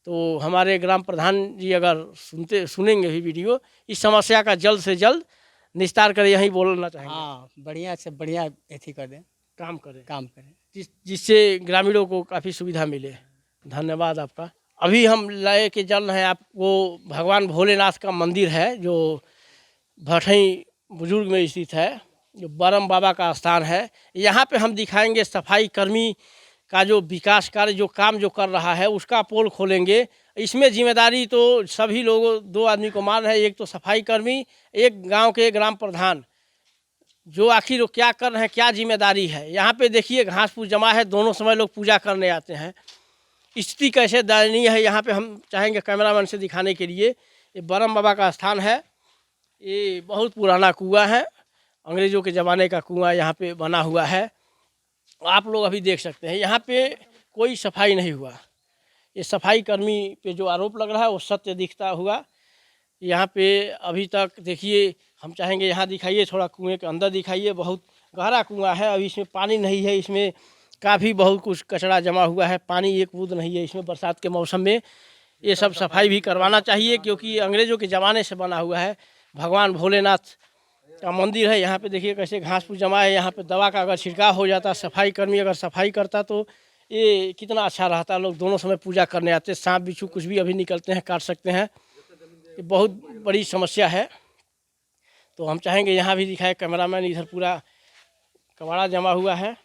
तो हमारे ग्राम प्रधान जी अगर सुनेंगे भी वीडियो, इस समस्या का जल्द से जल्द निस्तार करें, यही बोलना चाहेंगे। हाँ, बढ़िया से बढ़िया एथी कर दें, काम करें, जिससे ग्रामीणों को काफ़ी सुविधा मिले। धन्यवाद आपका। अभी हम ले के चल रहे हैं आपको भगवान भोलेनाथ का मंदिर है, जो भटई बुजुर्ग में स्थित है, जो बरम बाबा का स्थान है। यहाँ पे हम दिखाएंगे सफाई कर्मी का जो विकास कार्य, जो काम जो कर रहा है, उसका पोल खोलेंगे। इसमें जिम्मेदारी तो सभी लोगों, 2 आदमी को मान रहे हैं, एक तो सफाई कर्मी, एक गांव के ग्राम प्रधान, जो आखिर वो क्या कर रहे हैं, क्या जिम्मेदारी है। यहाँ पे देखिए घास फूस जमा है, दोनों समय लोग पूजा करने आते हैं। स्थिति कैसे दयनीय है, यहाँ पे हम चाहेंगे कैमरामैन से दिखाने के लिए। ये बरम बाबा का स्थान है, ये बहुत पुराना कुआं है, अंग्रेज़ों के ज़माने का कुआं यहाँ पे बना हुआ है। आप लोग अभी देख सकते हैं यहाँ पे कोई सफाई नहीं हुआ। ये सफाई कर्मी पे जो आरोप लग रहा है वो सत्य दिखता हुआ। यहाँ पे अभी तक देखिए, हम चाहेंगे यहाँ दिखाइए, थोड़ा कुएं के अंदर दिखाइए। बहुत गहरा कुआं है, अभी इसमें पानी नहीं है, इसमें काफ़ी बहुत कुछ कचरा जमा हुआ है, पानी एक बूंद नहीं है इसमें। बरसात के मौसम में ये सब सफाई भी करवाना चाहिए, क्योंकि अंग्रेज़ों के ज़माने से बना हुआ है। भगवान भोलेनाथ का मंदिर है। यहाँ पे देखिए कैसे घास फूस जमा है। यहाँ पे दवा का अगर छिड़काव हो जाता, सफाई कर्मी अगर सफाई करता तो ये कितना अच्छा रहता। लोग दोनों समय पूजा करने आते, सांप बिच्छू कुछ भी अभी निकलते हैं, काट सकते हैं। ये बहुत बड़ी समस्या है। तो हम चाहेंगे यहाँ भी दिखाए कैमरामैन, इधर पूरा कबाड़ा जमा हुआ है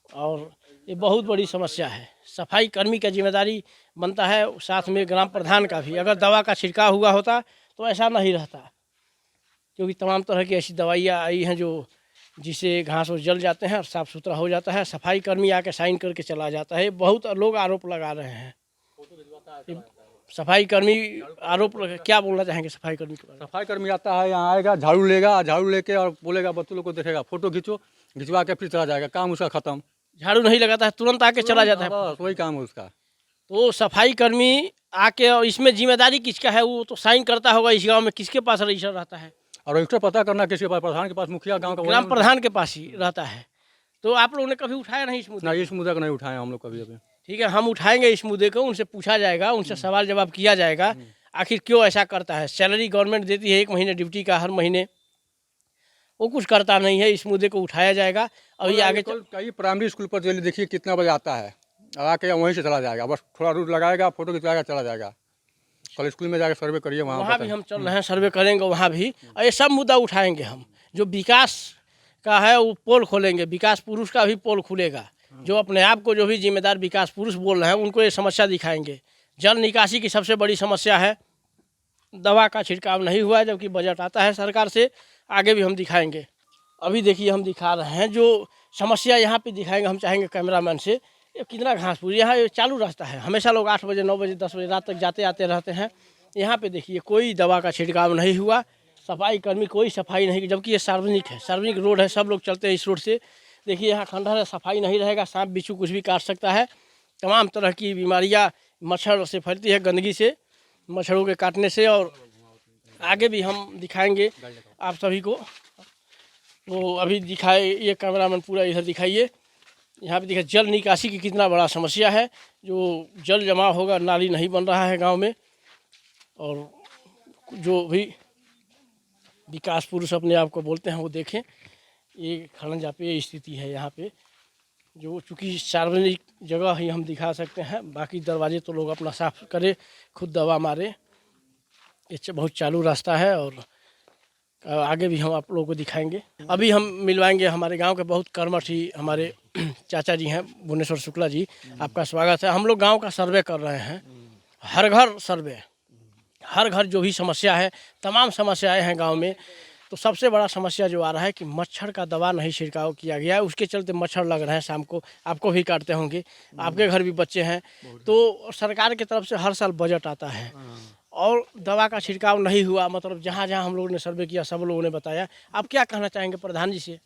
और ये बहुत बड़ी समस्या है। सफाई कर्मी का जिम्मेदारी बनता है, साथ में ग्राम प्रधान का भी। अगर दवा का छिड़काव हुआ होता तो ऐसा नहीं रहता, क्योंकि तमाम तरह की ऐसी दवाइयाँ आई हैं जो जिससे घास और जल जाते हैं और साफ़ सुथरा हो जाता है। सफाई कर्मी आके साइन करके चला जाता है। बहुत लोग आरोप लगा रहे हैं। सफाई कर्मी क्या बोलना चाहेंगे सफाई कर्मी के बारे में? सफाई कर्मी आता है, यहाँ आएगा, झाड़ू लेगा, झाड़ू लेके और बोलेगा बच्चों लोग को देखेगा, फोटो खींचो, खिंचवा के फिर चला जाएगा, काम उसका खत्म। झाड़ू नहीं लगाता है, तुरंत आके चला जाता है, बस वही काम है उसका। तो सफाई कर्मी आके, और इसमें जिम्मेदारी किसका है? वो तो साइन करता होगा। इस गाँव में किसके पास रजिस्टर रहता है? और रजिस्टर पता करना किसके पास? प्रधान के पास, मुखिया गाँव का, ग्राम प्रधान के पास ही रहता है। तो आप लोगों ने कभी उठाया नहीं इस मुद्दे? नहीं, इस मुद्दे को नहीं उठाए हम लोग कभी अभी। ठीक है, हम उठाएंगे इस मुद्दे को, उनसे पूछा जाएगा, उनसे सवाल जवाब किया जाएगा, आखिर क्यों ऐसा करता है। सैलरी गवर्नमेंट देती है 1 महीने ड्यूटी का, हर महीने वो कुछ करता नहीं है। इस मुद्दे को उठाया जाएगा। अभी आगे कई प्राइमरी स्कूल पर चलिए, देखिए कितना बजे आता है, आके वहीं से चला जाएगा, बस थोड़ा रूट लगाएगा, फोटो खिंचवाएगा, चला जाएगा। कल स्कूल में जाकर सर्वे करिए, वहाँ भी हम चल रहे हैं, सर्वे करेंगे वहाँ भी। और ये सब मुद्दा उठाएंगे हम। जो विकास का है वो पोल खोलेंगे, विकास पुरुष का भी पोल खुलेगा। जो अपने आप को जो भी जिम्मेदार विकास पुरुष बोल रहे हैं उनको ये समस्या दिखाएंगे। जल निकासी की सबसे बड़ी समस्या है, दवा का छिड़काव नहीं हुआ है, जबकि बजट आता है सरकार से। आगे भी हम दिखाएंगे। अभी देखिए हम दिखा रहे हैं जो समस्या यहाँ पे दिखाएंगे, हम चाहेंगे कैमरामैन से, ये कितना घास फूस, यहाँ ये चालू रास्ता है, हमेशा लोग 8 बजे 9 बजे 10 बजे रात तक जाते आते रहते हैं। यहाँ पे देखिए कोई दवा का छिड़काव नहीं हुआ, सफाई कर्मी कोई सफाई नहीं, जबकि ये सार्वजनिक है, सार्वजनिक रोड है, सब लोग चलते हैं इस रोड से। देखिए यहाँ खंडहर है, सफाई नहीं रहेगा, सांप बिच्छू कुछ भी काट सकता है, तमाम तरह की बीमारियाँ मच्छर से फैलती है, गंदगी से, मच्छरों के काटने से। और आगे भी हम दिखाएंगे आप सभी को, तो अभी दिखाए ये कैमरामैन पूरा इधर दिखाइए। यहाँ पे देखिए जल निकासी की कितना बड़ा समस्या है, जो जल जमा होगा, नाली नहीं बन रहा है गांव में। और जो भी विकास पुरुष अपने आप को बोलते हैं वो देखें, ये खड़ंजा पे ये स्थिति है यहाँ पे, जो चूँकि सार्वजनिक जगह ही हम दिखा सकते हैं, बाकी दरवाजे तो लोग अपना साफ करें, खुद दवा मारे। ये बहुत चालू रास्ता है और आगे भी हम आप लोगों को दिखाएंगे। अभी हम मिलवाएंगे हमारे गांव के बहुत कर्मठ ही हमारे चाचा जी हैं, भुवनेश्वर शुक्ला जी, आपका स्वागत है। हम लोग गांव का सर्वे कर रहे हैं, हर घर सर्वे, हर घर जो भी समस्या है, तमाम समस्याएं हैं गांव में। तो सबसे बड़ा समस्या जो आ रहा है कि मच्छर का दवा नहीं छिड़काव किया गया है, उसके चलते मच्छर लग रहे हैं, शाम को आपको भी काटते होंगे, आपके घर भी बच्चे हैं। तो सरकार की तरफ से हर साल बजट आता है और दवा का छिड़काव नहीं हुआ, मतलब जहाँ जहाँ हम लोगों ने सर्वे किया सब लोगों ने बताया। आप क्या कहना चाहेंगे प्रधान जी से?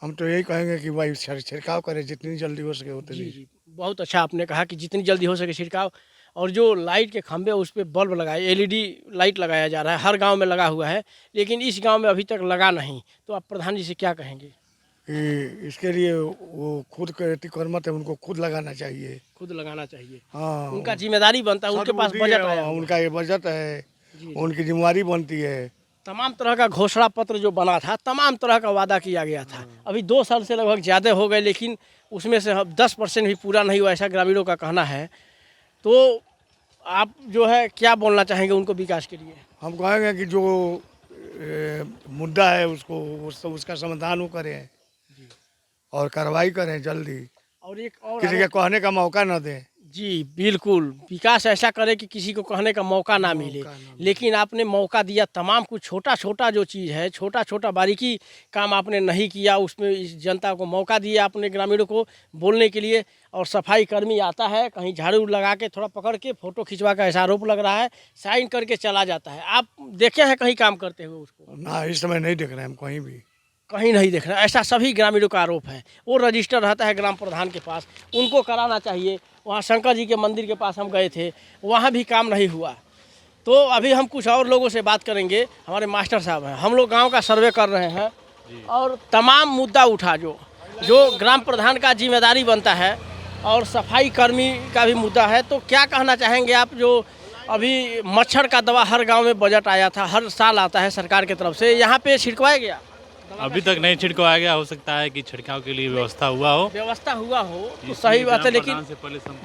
हम तो यही कहेंगे कि भाई छिड़काव करें, जितनी जल्दी हो सके उतनी। जी, बहुत अच्छा आपने कहा कि जितनी जल्दी हो सके छिड़काव। और जो लाइट के खंभे उस पर बल्ब लगाए, एलईडी लाइट लगाया जा रहा है, हर गांव में लगा हुआ है, लेकिन इस गांव में अभी तक लगा नहीं। तो आप प्रधान जी से क्या कहेंगे? कि इसके लिए वो खुद कर्मठ है, उनको खुद लगाना चाहिए, खुद लगाना चाहिए। हाँ, उनका जिम्मेदारी बनता है, उनके पास बजट आया, उनका ये बजट है, उनकी जिम्मेवारी बनती है। तमाम तरह का घोषणा पत्र जो बना था, तमाम तरह का वादा किया गया था, अभी 2 साल से लगभग ज़्यादा हो गए, लेकिन उसमें से 10% भी पूरा नहीं हुआ, ऐसा ग्रामीणों का कहना है। तो आप जो है क्या बोलना चाहेंगे उनको विकास के लिए? हम कहेंगे कि जो मुद्दा है उसका समाधान वो करें और कार्रवाई करें जल्दी, और एक और किसी के कहने का मौका न दें। जी बिल्कुल, विकास ऐसा करे कि किसी को कहने का मौका ना मिले, लेकिन आपने मौका दिया, तमाम कुछ छोटा छोटा जो चीज़ है, छोटा छोटा बारीकी काम आपने नहीं किया, उसमें इस जनता को मौका दिया आपने, ग्रामीणों को बोलने के लिए। और सफाई कर्मी आता है, कहीं झाड़ू लगा के थोड़ा पकड़ के फ़ोटो खिंचवा का ऐसा आरोप लग रहा है, साइन करके चला जाता है। आप देखे हैं कहीं काम करते हुए उसको? ना, इस समय नहीं देख रहे हैं हम कहीं भी, कहीं नहीं देख रहे, ऐसा सभी ग्रामीणों का आरोप है। वो रजिस्टर रहता है ग्राम प्रधान के पास, उनको कराना चाहिए। वहाँ शंकर जी के मंदिर के पास हम गए थे, वहाँ भी काम नहीं हुआ। तो अभी हम कुछ और लोगों से बात करेंगे, हमारे मास्टर साहब हैं, हम लोग गांव का सर्वे कर रहे हैं और तमाम मुद्दा उठा जो ग्राम प्रधान का जिम्मेदारी बनता है, और सफाई कर्मी का भी मुद्दा है। तो क्या कहना चाहेंगे आप, जो अभी मच्छर का दवा हर गाँव में बजट आया था, हर साल आता है सरकार की तरफ से, यहाँ पे छिड़कवाया गया? अभी तक नहीं छिड़कवाया गया, हो सकता है कि छिड़काव के लिए व्यवस्था हुआ हो तो सही बात है। लेकिन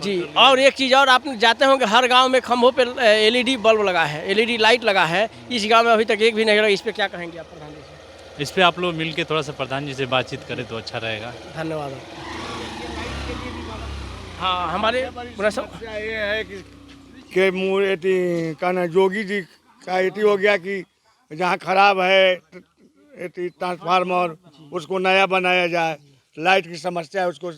जी, और एक चीज़ और, आप जाते होंगे हर गांव में खंभों पे एलईडी बल्ब लगा है, एलईडी लाइट लगा है, इस गांव में अभी तक एक भी नहीं लगा। इस पर क्या कहेंगे आप प्रधान जी से? इस पर आप लोग मिल के थोड़ा सा प्रधान जी से बातचीत करें तो अच्छा रहेगा। धन्यवाद। हाँ, हमारे ये है कि कहना जोगी जी का एटी हो गया कि जहाँ खराब है ट्रांसफार्मर, उसको नया बनाया जाए। लाइट की समस्या है, उसको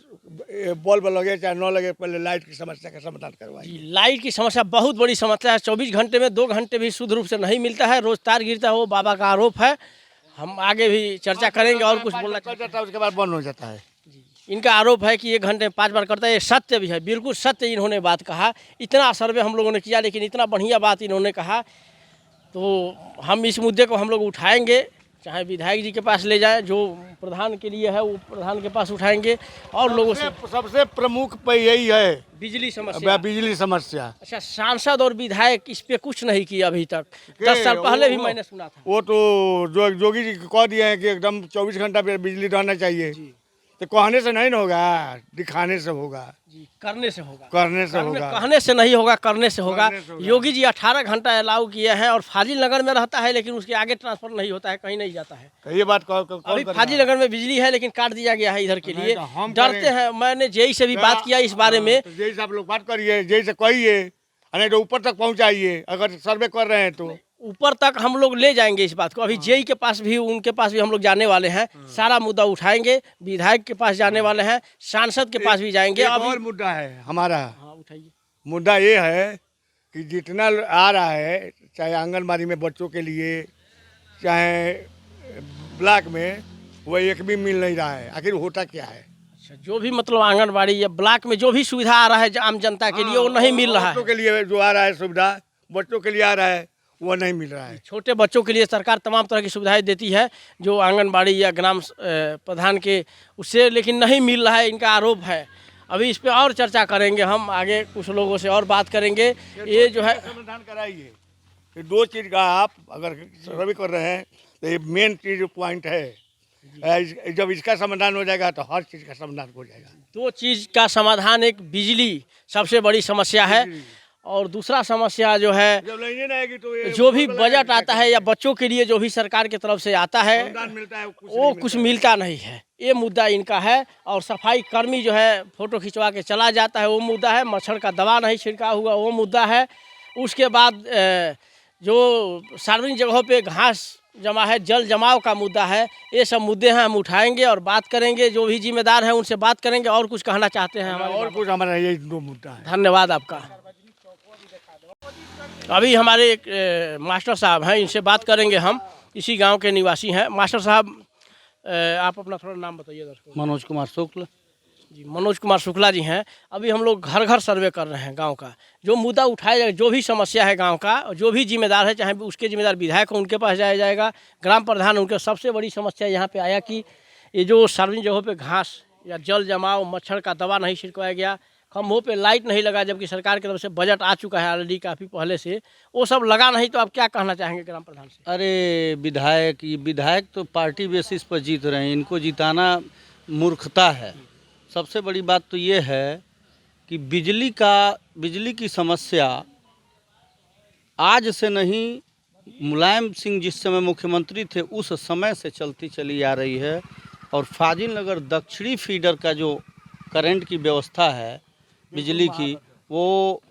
बल्ब लगे चाहे न लगे, पहले लाइट की समस्या का समाधान करवाइए। लाइट की समस्या बहुत बड़ी समस्या है, 24 घंटे में 2 घंटे भी शुद्ध रूप से नहीं मिलता है, रोज तार गिरता है, वो बाबा का आरोप है। हम आगे भी चर्चा करेंगे और कुछ बोलना चाहता है, उसके बाद बंद हो जाता है। इनका आरोप है कि 1 घंटे में 5 बार करता है, ये सत्य भी है, बिल्कुल सत्य इन्होंने बात कहा। इतना सर्वे हम लोगों ने किया, लेकिन इतना बढ़िया बात इन्होंने कहा। तो हम इस मुद्दे को हम लोग उठाएंगे, चाहे विधायक जी के पास ले जाए, जो प्रधान के लिए है वो प्रधान के पास उठाएंगे, और लोगों से सबसे प्रमुख पे यही है बिजली समस्या। बिजली समस्या। अच्छा, सांसद और विधायक इस पे कुछ नहीं किया अभी तक, 10 साल पहले भी मैंने सुना था। वो तो जोगी जी कह दिए हैं कि एकदम 24 घंटा पे बिजली रहना चाहिए। तो कहने से नहीं होगा, दिखाने से होगा, करने से होगा, कहने से नहीं होगा, करने से होगा। योगी जी 18 घंटा अलाउ किए हैं, और फाजिल नगर में रहता है, लेकिन उसके आगे ट्रांसफर नहीं होता है, कहीं नहीं जाता है। ये बात अभी फाजिल नगर में बिजली है, लेकिन काट दिया गया है इधर के लिए, डरते हैं। मैंने जेई से भी बात किया इस बारे में। जेई से आप लोग बात करिए, जेई से कहिए, नहीं तो ऊपर तक पहुंचाइए, अगर सर्वे कर रहे हैं तो। ऊपर तक हम लोग ले जाएंगे इस बात को। अभी जेई के पास भी, उनके पास भी हम लोग जाने वाले हैं, सारा मुद्दा उठाएंगे। विधायक के पास जाने वाले हैं, सांसद के पास भी जाएंगे। एक अभी और मुद्दा है हमारा। हाँ, उठाइए। मुद्दा ये है कि जितना आ रहा है, चाहे आंगनबाड़ी में बच्चों के लिए, चाहे ब्लॉक में, वो एक भी मिल नहीं रहा है। आखिर होता क्या है? अच्छा, जो भी मतलब आंगनबाड़ी या ब्लॉक में जो भी सुविधा आ रहा है आम जनता के लिए, वो नहीं मिल रहा है। बच्चों के लिए जो आ रहा है सुविधा, बच्चों के लिए आ रहा है, वो नहीं मिल रहा है। छोटे बच्चों के लिए सरकार तमाम तरह की सुविधाएं देती है, जो आंगनबाड़ी या ग्राम प्रधान के उससे, लेकिन नहीं मिल रहा है, इनका आरोप है। अभी इस पे और चर्चा करेंगे हम, आगे कुछ लोगों से और बात करेंगे। ये जो है समाधान कराइए। ये दो चीज़ का आप अगर सर्वे कर रहे हैं तो ये मेन चीज पॉइंट है। जब इसका समाधान हो जाएगा तो हर चीज़ का समाधान हो जाएगा। दो चीज़ का समाधान, एक बिजली सबसे बड़ी समस्या है, और दूसरा समस्या जो है, जब लाइनें नहीं आएगी तो ये जो भी बजट आता है या बच्चों के लिए जो भी सरकार की तरफ से आता है, मिलता है, वो कुछ मिलता नहीं है। ये मुद्दा इनका है। और सफाई कर्मी जो है फोटो खिंचवा के चला जाता है, वो मुद्दा है। मच्छर का दवा नहीं छिड़का हुआ, वो मुद्दा है। उसके बाद जो सार्वजनिक जगहों पे घास जमा है, जल जमाव का मुद्दा है। ये सब मुद्दे हैं, हम उठाएंगे और बात करेंगे। जो भी जिम्मेदार हैं उनसे बात करेंगे। और कुछ कहना चाहते हैं हमारे? और कुछ हमारा ये दो मुद्दा है। धन्यवाद आपका। अभी हमारे एक मास्टर साहब हैं, इनसे बात करेंगे हम। इसी गांव के निवासी हैं। मास्टर साहब, आप अपना थोड़ा नाम बताइए दर्शकों। मनोज कुमार शुक्ल जी, मनोज कुमार शुक्ला जी हैं। अभी हम लोग घर घर सर्वे कर रहे हैं गांव का। जो मुद्दा उठाया जाएगा, जो भी समस्या है गांव का, जो भी जिम्मेदार है, चाहे उसके जिम्मेदार विधायक हो, उनके पास जाया जाएगा। ग्राम प्रधान, उनके सबसे बड़ी समस्या यहाँ पे आया कि ये जो सार्वजनिक जगहों पे घास या जल जमाव, मच्छर का दवा नहीं छिड़कवाया गया, खम्भों पे लाइट नहीं लगा, जबकि सरकार की तरफ से बजट आ चुका है ऑलरेडी काफ़ी पहले से, वो सब लगा नहीं। तो आप क्या कहना चाहेंगे ग्राम प्रधान से? अरे विधायक तो पार्टी बेसिस पर जीत रहे हैं, इनको जिताना मूर्खता है। सबसे बड़ी बात तो ये है कि बिजली की समस्या आज से नहीं, मुलायम सिंह जिस समय मुख्यमंत्री थे उस समय से चलती चली आ रही है। और फाजिल नगर दक्षिणी फीडर का जो करंट की व्यवस्था है बिजली की, वो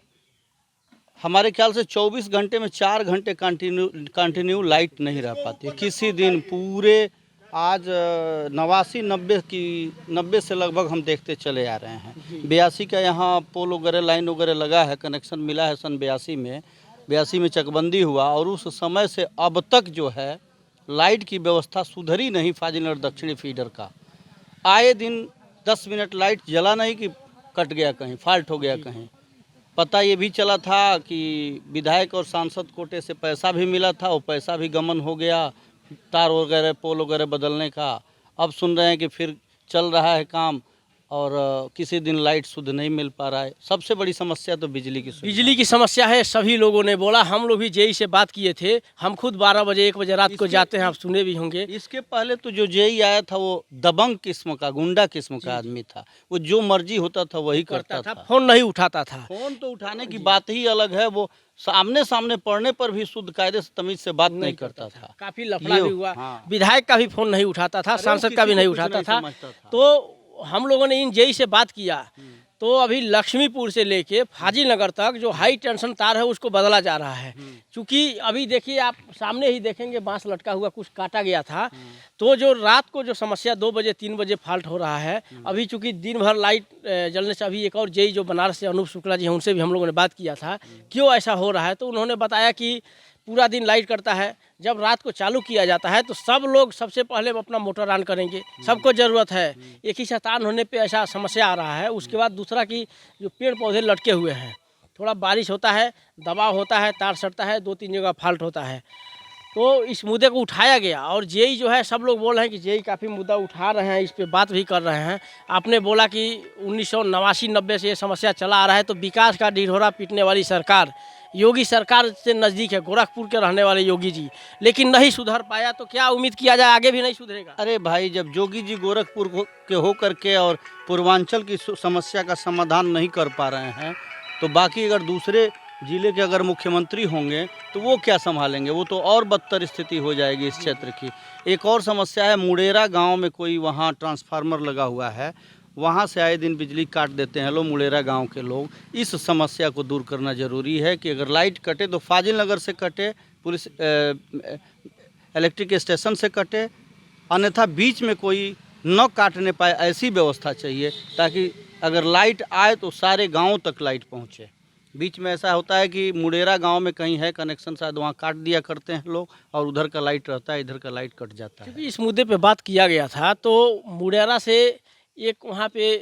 हमारे ख्याल से 24 घंटे में 4 घंटे कंटिन्यू लाइट नहीं रह पाती किसी दिन पूरे। आज 89 से लगभग हम देखते चले आ रहे हैं। 82 का यहाँ पोल वगैरह, लाइन वगैरह लगा है, कनेक्शन मिला है सन 82 में चकबंदी हुआ, और उस समय से अब तक जो है लाइट की व्यवस्था सुधरी नहीं। फाजिल नगर दक्षिणी फीडर का आए दिन 10 मिनट लाइट जला नहीं कि कट गया, कहीं फॉल्ट हो गया कहीं। पता ये भी चला था कि विधायक और सांसद कोटे से पैसा भी मिला था, वो पैसा भी गमन हो गया, तार वगैरह पोल वगैरह बदलने का। अब सुन रहे हैं कि फिर चल रहा है काम, और किसी दिन लाइट शुद्ध नहीं मिल पा रहा है। सबसे बड़ी समस्या तो बिजली की समस्या है। सभी लोगों ने बोला, हम लोग भी जेई से बात किए थे। हम खुद 12 बजे 1 बजे रात को जाते हैं, आप सुने भी होंगे। इसके पहले तो जो जेई आया था वो दबंग किस्म का, गुंडा किस्म का आदमी था। वो जो मर्जी होता था वही करता था, फोन नहीं उठाता था। फोन तो उठाने की बात ही अलग है, वो सामने पढ़ने पर भी शुद्ध कायदे से तमीज से बात नहीं करता था। काफी लफड़ा भी हुआ। विधायक का भी फोन नहीं उठाता था, सांसद का भी नहीं उठाता था। तो हम लोगों ने इन जेई से बात किया, तो अभी लक्ष्मीपुर से लेके फाजिल नगर तक जो हाई टेंशन तार है उसको बदला जा रहा है। क्योंकि अभी देखिए, आप सामने ही देखेंगे बांस लटका हुआ, कुछ काटा गया था। तो जो रात को जो समस्या 2 बजे 3 बजे फॉल्ट हो रहा है, अभी चूंकि दिन भर लाइट जलने से, अभी एक और जेई जो बनारस से अनूप शुक्ला जी हैं, उनसे भी हम लोगों ने बात किया था क्यों ऐसा हो रहा है। तो उन्होंने बताया कि पूरा दिन लाइट करता है, जब रात को चालू किया जाता है तो सब लोग सबसे पहले अपना मोटर ऑन करेंगे, सबको ज़रूरत है। एक ही साथ ऑन होने पे ऐसा समस्या आ रहा है। उसके बाद दूसरा कि जो पेड़ पौधे लटके हुए हैं, थोड़ा बारिश होता है, दबाव होता है, तार सटता है, 2-3 जगह फॉल्ट होता है। तो इस मुद्दे को उठाया गया, और जेई जो है, सब लोग बोल रहे हैं कि जेई काफ़ी मुद्दा उठा रहे हैं, इस पे बात भी कर रहे हैं। आपने बोला कि 1989-90 से ये समस्या चला आ रहा है। तो विकास का ढिढोरा पीटने वाली सरकार योगी सरकार से नज़दीक है, गोरखपुर के रहने वाले योगी जी, लेकिन नहीं सुधर पाया। तो क्या उम्मीद किया जाए आगे भी नहीं सुधरेगा? अरे भाई, जब योगी जी गोरखपुर के होकर के और पूर्वांचल की समस्या का समाधान नहीं कर पा रहे हैं, तो बाकी अगर दूसरे जिले के अगर मुख्यमंत्री होंगे तो वो क्या संभालेंगे? वो तो और बदतर स्थिति हो जाएगी इस क्षेत्र की। एक और समस्या है, मुड़ेरा गांव में कोई वहाँ ट्रांसफार्मर लगा हुआ है, वहाँ से आए दिन बिजली काट देते हैं लोग, मुड़ेरा गांव के लोग। इस समस्या को दूर करना ज़रूरी है कि अगर लाइट कटे तो फाजिल नगर से कटे, पुलिस इलेक्ट्रिक स्टेशन से कटे, अन्यथा बीच में कोई न काटने पाए ऐसी व्यवस्था चाहिए, ताकि अगर लाइट आए तो सारे गांवों तक लाइट पहुंचे। बीच में ऐसा होता है कि मुडेरा गांव में कहीं है कनेक्शन, शायद वहाँ काट दिया करते हैं लोग, और उधर का लाइट रहता है, इधर का लाइट कट जाता है। क्योंकि इस मुद्दे पे बात किया गया था, तो मुडेरा से एक वहाँ पे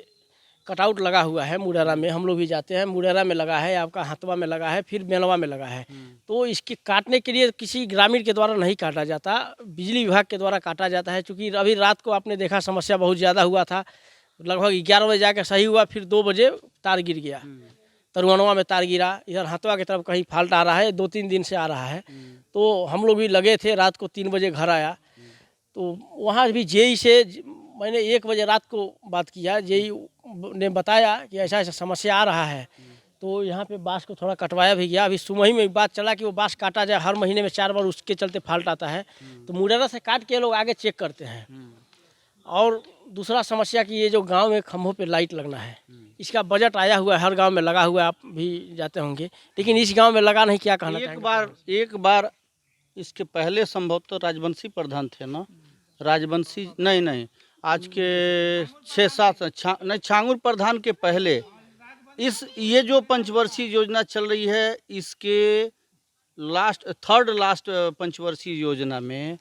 कटआउट लगा हुआ है। मुडेरा में हम लोग भी जाते हैं, मुडेरा में लगा है, आपका हथवा में लगा है, फिर मेलवा में लगा है। तो इसके काटने के लिए किसी ग्रामीण के द्वारा नहीं काटा जाता, बिजली विभाग के द्वारा काटा जाता है। चूँकि अभी रात को आपने देखा समस्या बहुत ज़्यादा हुआ था, लगभग 11 बजे जाकर सही हुआ, फिर 2 बजे तार गिर गया, तरुआनवा में तार गिरा, इधर हथवा की तरफ कहीं फॉल्ट आ रहा है, 2-3 दिन से आ रहा है। तो हम लोग भी लगे थे, रात को 3 बजे घर आया, तो वहाँ भी जेई से मैंने 1 बजे रात को बात किया, जेई ने बताया कि ऐसा ऐसा समस्या आ रहा है। तो यहाँ पे बांस को थोड़ा कटवाया भी गया। अभी सुमही में बात चला कि वो बांस काटा जाए, हर महीने में 4 बार उसके चलते फॉल्ट आता है, तो मुडेरा से काट के लोग आगे चेक करते हैं। और दूसरा समस्या कि ये जो गांव में खंभों पे लाइट लगना है, इसका बजट आया हुआ है, हर गांव में लगा हुआ है, आप भी जाते होंगे, लेकिन इस गांव में लगा नहीं। क्या कहना चाहेंगे? एक बार इसके पहले संभवतः राजवंशी प्रधान थे ना, राजवंशी नहीं, आज के 6-7 नहीं, छांगुर प्रधान के पहले ये जो पंचवर्षीय योजना चल रही है, इसके थर्ड लास्ट पंचवर्षीय योजना में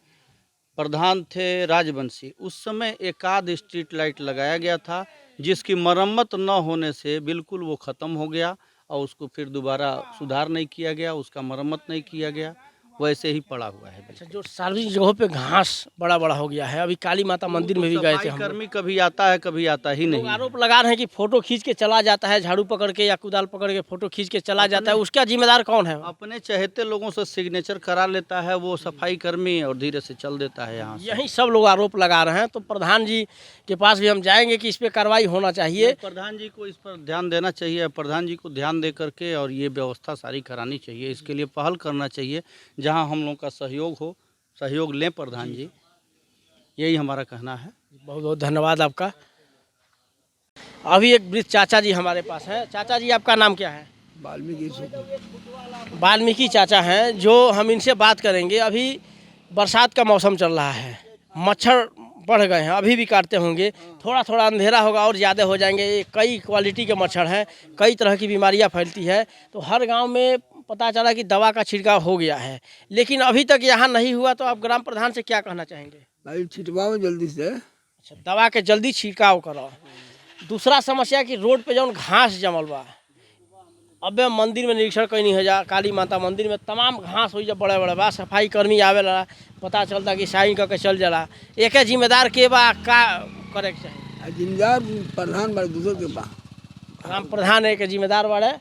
प्रधान थे राजवंशी। उस समय एकाध स्ट्रीट लाइट लगाया गया था, जिसकी मरम्मत न होने से बिल्कुल वो ख़त्म हो गया, और उसको फिर दोबारा सुधार नहीं किया गया, उसका मरम्मत नहीं किया गया, वैसे ही पड़ा हुआ है। अच्छा, जो सार्वजनिक जगहों पे घास बड़ा बड़ा हो गया है, अभी काली माता मंदिर में भी गए थे हम। कर्मी कभी आता है, कभी आता ही नहीं। आरोप लगा रहे हैं कि फोटो खींच के चला जाता है, झाड़ू पकड़ के या कुदाल पकड़ के फोटो खींच के चला जाता है, उसका जिम्मेदार कौन है? अपने चहेते लोगों से सिग्नेचर करा लेता है वो सफाई कर्मी, और धीरे से चल देता है यहाँ से। यही सब लोग आरोप लगा रहे हैं। तो प्रधान जी के पास भी हम जाएंगे कि इस पे कार्रवाई होना चाहिए। प्रधान जी को इस पर ध्यान देना चाहिए, प्रधान जी को ध्यान दे करके और ये व्यवस्था सारी करानी चाहिए। इसके लिए पहल करना चाहिए, जहाँ हम लोग का सहयोग हो, सहयोग लें प्रधान जी, यही हमारा कहना है। बहुत बहुत धन्यवाद आपका। अभी एक वृद्ध चाचा जी हमारे पास हैं। चाचा जी, आपका नाम क्या है? वाल्मीकि चाचा हैं, जो हम इनसे बात करेंगे। अभी बरसात का मौसम चल रहा है, मच्छर बढ़ गए हैं, अभी भी काटते होंगे, थोड़ा थोड़ा अंधेरा होगा और ज़्यादा हो जाएंगे। कई क्वालिटी के मच्छर हैं, कई तरह की बीमारियां फैलती है। तो हर गांव में पता चला कि दवा का छिड़काव हो गया है, लेकिन अभी तक यहाँ नहीं हुआ। तो आप ग्राम प्रधान से क्या कहना चाहेंगे? भाई छिटवाओ जल्दी से। अच्छा, दवा के जल्दी छिड़काव करो। दूसरा समस्या कि रोड पे जौन घास जमल बा, अबे मंदिर में निरीक्षण कहीं नहीं हो जा, काली माता मंदिर में तमाम घास हो जा, बड़े बड़े बा, सफाई कर्मी आवेला, पता चलता कि साइन करके चल जाला। एक जिम्मेदार के बा, का करे के चाहिए? जिम्मेदार प्रधान बड़े दूसरे के बा, ग्राम प्रधान एक जिम्मेदार बड़े,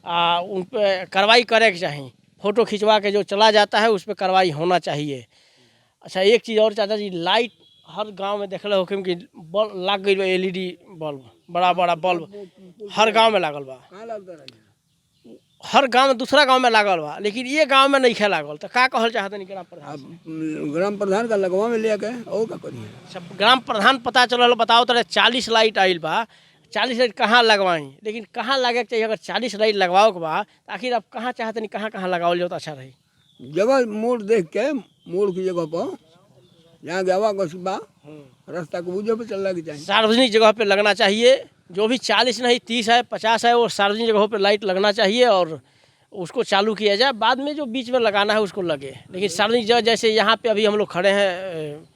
उन पर कार्रवाई करे के चाहिए। फ़ोटो खिंचवा के जो चला जाता है उस पर कार्रवाई होना चाहिए। अच्छा, एक चीज़ और चाचा जी, लाइट हर गांव में देख हो कि बल्ब लग गई बा, LED बल्ब, बड़ा बड़ा बल्ब हर गांव में लागल बा। हर गांव में, दूसरा गांव में लागल बा, लेकिन ये गांव में नहीं लागल। तो का कहल चाहते नहीं ग्राम प्रधान? ग्राम प्रधान का लगवा में ले गए और का करिए। अच्छा, ग्राम प्रधान पता चल, बताओ तो 40 लाइट आइल बा, 40 लाइट कहाँ लगवाई, लेकिन कहाँ लगे के चाहिए? अगर 40 लाइट लगवाओ के बा, आखिर आप कहाँ चाहते नहीं, कहाँ कहाँ लगाओ जाओ तो अच्छा रही? जगह मोड़ देख के, मोड़ की जगह पर जहाँ गवा बा रास्ता को बुझे पे चलना चाहिए। सार्वजनिक जगह पे लगना चाहिए। जो भी 40 नहीं 30 है, 50 है, वो सार्वजनिक जगहों पे लाइट लगना चाहिए और उसको चालू किया जाए। बाद में जो बीच में लगाना है उसको लगे, लेकिन सार्वजनिक जगह, जैसे यहाँ पे अभी हम लोग खड़े हैं,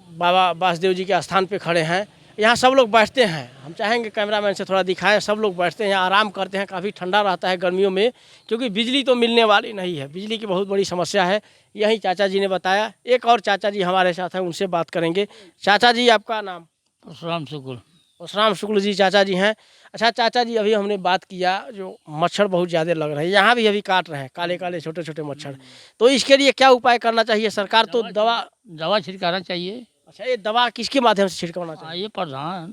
बाबा वासुदेव जी के स्थान पे खड़े हैं, यहाँ सब लोग बैठते हैं। हम चाहेंगे कैमरामैन से थोड़ा दिखाएं, सब लोग बैठते हैं, आराम करते हैं। काफ़ी ठंडा रहता है गर्मियों में, क्योंकि बिजली तो मिलने वाली नहीं है, बिजली की बहुत बड़ी समस्या है। यही चाचा जी ने बताया। एक और चाचा जी हमारे साथ हैं, उनसे बात करेंगे। चाचा जी, आपका नाम? परशुराम शुक्ल। परशुराम शुक्ल जी चाचा जी हैं। अच्छा चाचा जी, अभी हमने बात किया, जो मच्छर बहुत ज़्यादा लग रहे हैं, यहाँ भी अभी काट रहे हैं काले काले छोटे छोटे मच्छर, तो इसके लिए क्या उपाय करना चाहिए? सरकार तो दवा छिड़काना चाहिए। अच्छा, ये दवा किसके माध्यम से छिड़काना चाहिए? ये प्रधान।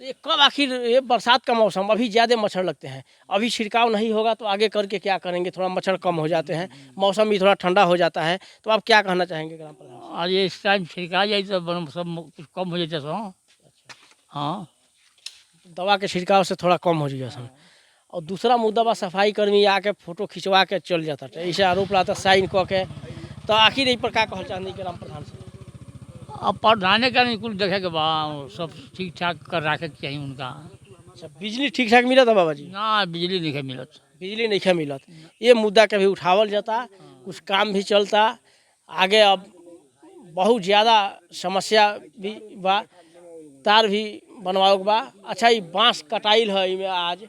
तो ये कब, आखिर ये बरसात का मौसम, अभी ज़्यादा मच्छर लगते हैं, अभी छिड़काव नहीं होगा तो आगे करके क्या करेंगे? थोड़ा मच्छर कम हो जाते हैं, मौसम भी थोड़ा ठंडा हो जाता है, तो आप क्या कहना चाहेंगे ग्राम प्रधान? आज ये इस टाइम छिड़का जाए तो सब कुछ कम हो जाता सो। हाँ, दवा के छिड़काव से थोड़ा कम हो जाएगा सब। और दूसरा मुद्दा बा सफाई कर्मी आके फोटो खिंचवा के चल जाता है, ऐसे आरोप लाता साइन कऽ के। तो आखिर यही पर का कहल चाहनी ग्राम प्रधान से? अब प्रधाने का नहीं कुल देखे के बा सब ठीक ठाक कर रखे के चाहिए उनका। अच्छा, बिजली ठीक ठाक मिलत है बाबा जी? ना बिजली नहीं मिलत, बिजली नहीं मिलत, ये मुद्दा कभी उठावल जाता, कुछ काम भी चलता आगे। अब बहुत ज़्यादा समस्या भी बा, तार भी बनवाओ बा। अच्छा, ये बांस कटाइल है इमें आज,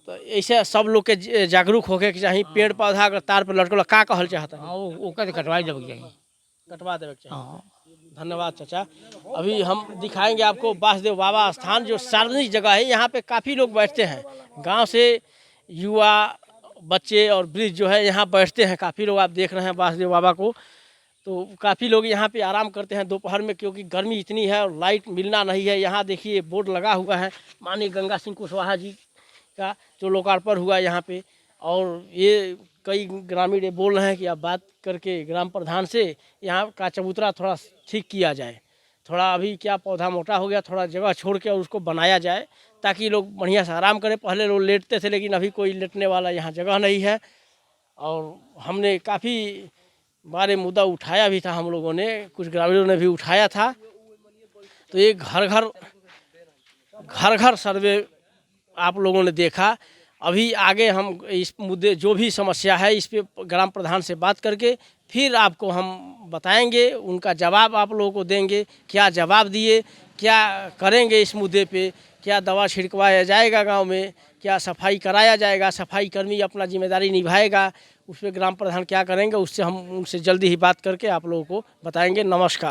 तो ऐसे सब लोग के जागरूक होके चाहिए। पेड़ पौधा अगर तार पर लटकल का कहल चाहता है? हाँ वो कटवाई देवे के चाहिए, कटवा देवे के चाहिए। धन्यवाद चाचा। अभी हम दिखाएंगे आपको वासुदेव बाबा स्थान, जो सार्वजनिक जगह है। यहाँ पे काफ़ी लोग बैठते हैं, गांव से युवा बच्चे और वृद्ध जो है यहाँ बैठते हैं। काफ़ी लोग आप देख रहे हैं वासुदेव बाबा को, तो काफ़ी लोग यहाँ पे आराम करते हैं दोपहर में, क्योंकि गर्मी इतनी है और लाइट मिलना नहीं है। यहाँ देखिए बोर्ड लगा हुआ है माननीय गंगा सिंह कुशवाहा जी का, जो लोकार्पण हुआ यहाँ पे। और ये कई ग्रामीण ये बोल रहे हैं कि अब बात करके ग्राम प्रधान से यहाँ का चबूतरा थोड़ा ठीक किया जाए। थोड़ा अभी क्या पौधा मोटा हो गया, थोड़ा जगह छोड़ के और उसको बनाया जाए ताकि लोग बढ़िया से आराम करें। पहले लोग लेटते थे, लेकिन अभी कोई लेटने वाला यहाँ जगह नहीं है। और हमने काफ़ी बारे मुद्दा उठाया भी था, हम लोगों ने, कुछ ग्रामीणों ने भी उठाया था। तो ये घर घर सर्वे आप लोगों ने देखा। अभी आगे हम इस मुद्दे जो भी समस्या है इस पे ग्राम प्रधान से बात करके फिर आपको हम बताएंगे, उनका जवाब आप लोगों को देंगे। क्या जवाब दिए, क्या करेंगे इस मुद्दे पे, क्या दवा छिड़कवाया जाएगा गांव में, क्या सफाई कराया जाएगा, सफाई कर्मी अपना जिम्मेदारी निभाएगा, उस पर ग्राम प्रधान क्या करेंगे, उससे हम उनसे जल्दी ही बात करके आप लोगों को बताएंगे। नमस्कार।